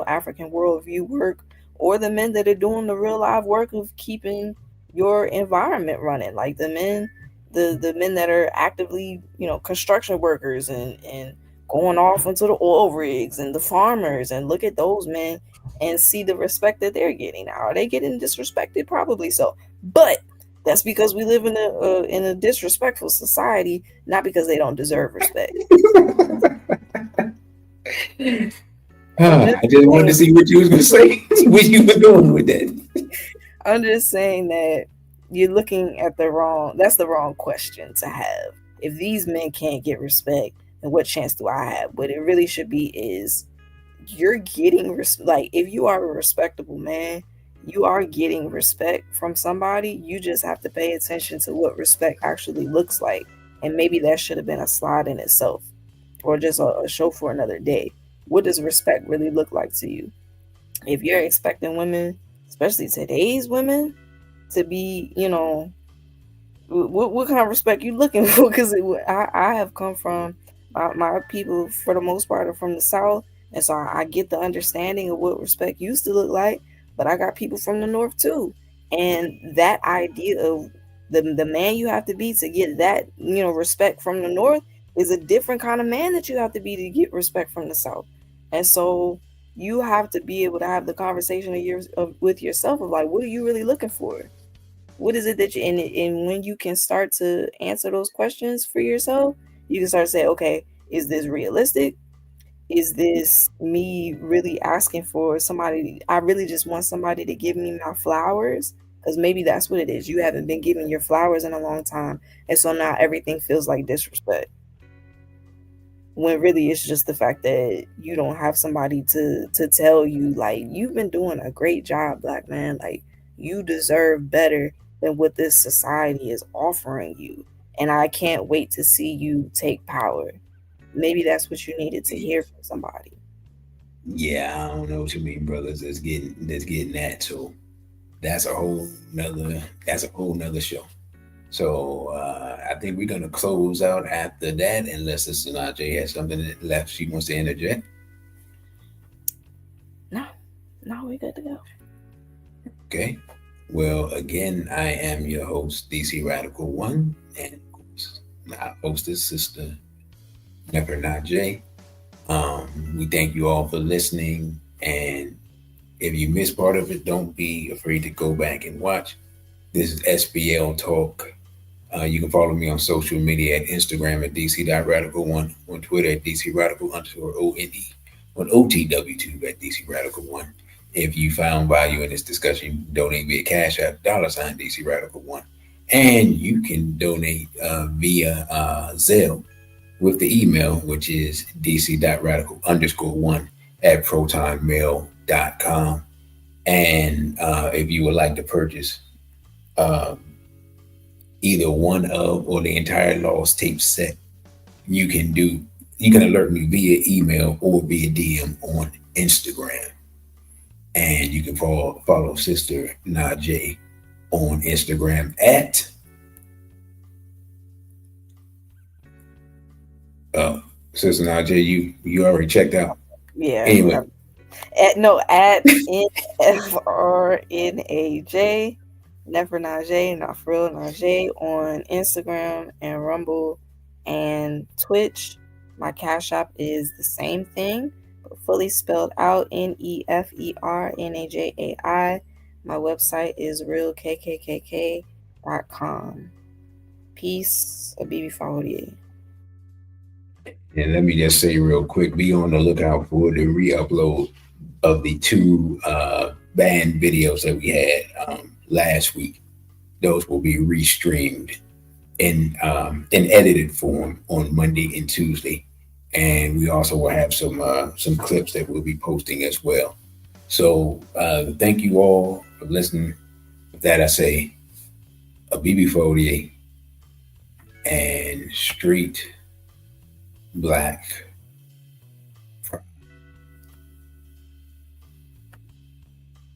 African worldview work, or the men that are doing the real live work of keeping your environment running, like the men that are actively, construction workers and going off into the oil rigs, and the farmers, and look at those men and see the respect that they're getting. Now, are they getting disrespected? Probably so, but that's because we live in a disrespectful society, not because they don't deserve respect. I'm just I just wanted to saying, see what you was going to say, what you were going with that. I'm just saying that you're looking at that's the wrong question to have. If these men can't get respect, then what chance do I have? What it really should be is you're getting like, if you are a respectable man, you are getting respect from somebody. You just have to pay attention to what respect actually looks like. And maybe that should have been a slide in itself, or just a show for another day. What does respect really look like to you? If you're expecting women, especially today's women, to be, what kind of respect you looking for? Because I have come from my people, for the most part, are from the South, and so I get the understanding of what respect used to look like. But I got people from the North too, and that idea of the man you have to be to get that, respect from the North is a different kind of man that you have to be to get respect from the South. And so you have to be able to have the conversation with yourself of like, what are you really looking for? What is it that you, and when you can start to answer those questions for yourself, you can start to say, okay, is this realistic? Is this me really asking for somebody? I really just want somebody to give me my flowers, because maybe that's what it is. You haven't been giving your flowers in a long time, and so now everything feels like disrespect, when really it's just the fact that you don't have somebody to tell you, like, you've been doing a great job, black man, like, you deserve better than what this society is offering you, and I can't wait to see you take power. Maybe that's what you needed to hear from somebody. Yeah, I don't know what you mean, brothers. That's getting that. So that's a whole nother show. So I think we're gonna close out after that, unless Sister Najee has something left she wants to interject. No, no, we good to go. Okay. Well, again, I am your host, DC Radical One, and of course, my hostess, Sister Never Najee. We thank you all for listening, and if you missed part of it, don't be afraid to go back and watch. This is SBL Talk. You can follow me on social media at Instagram at DC.Radical1, on Twitter at DC Radical_ONE, on OTW2 at DC Radical1. If you found value in this discussion, donate via Cash App, $ DC Radical1. And you can donate via Zelle with the email, which is dc.radical_1 at protonmail.com. And if you would like to purchase uh, either one of or the entire Lost Tape set, you can alert me via email or via DM on Instagram. And you can follow Sister Najee on Instagram at Sister Najee, you already checked out. Yeah. Anyway. At NFRNAJ, Never Najee, not for real Najee, on Instagram and Rumble and Twitch. My Cash App is the same thing, but fully spelled out, NEFERNAJAI. My website is realkkkkk.com. Peace, a BB448. And let me just say real quick, be on the lookout for the re-upload of the two band videos that we had last week. Those will be restreamed in edited form on Monday and Tuesday. And we also will have some clips that we'll be posting as well. So thank you all for listening. With that, I say a BB48 and Street Black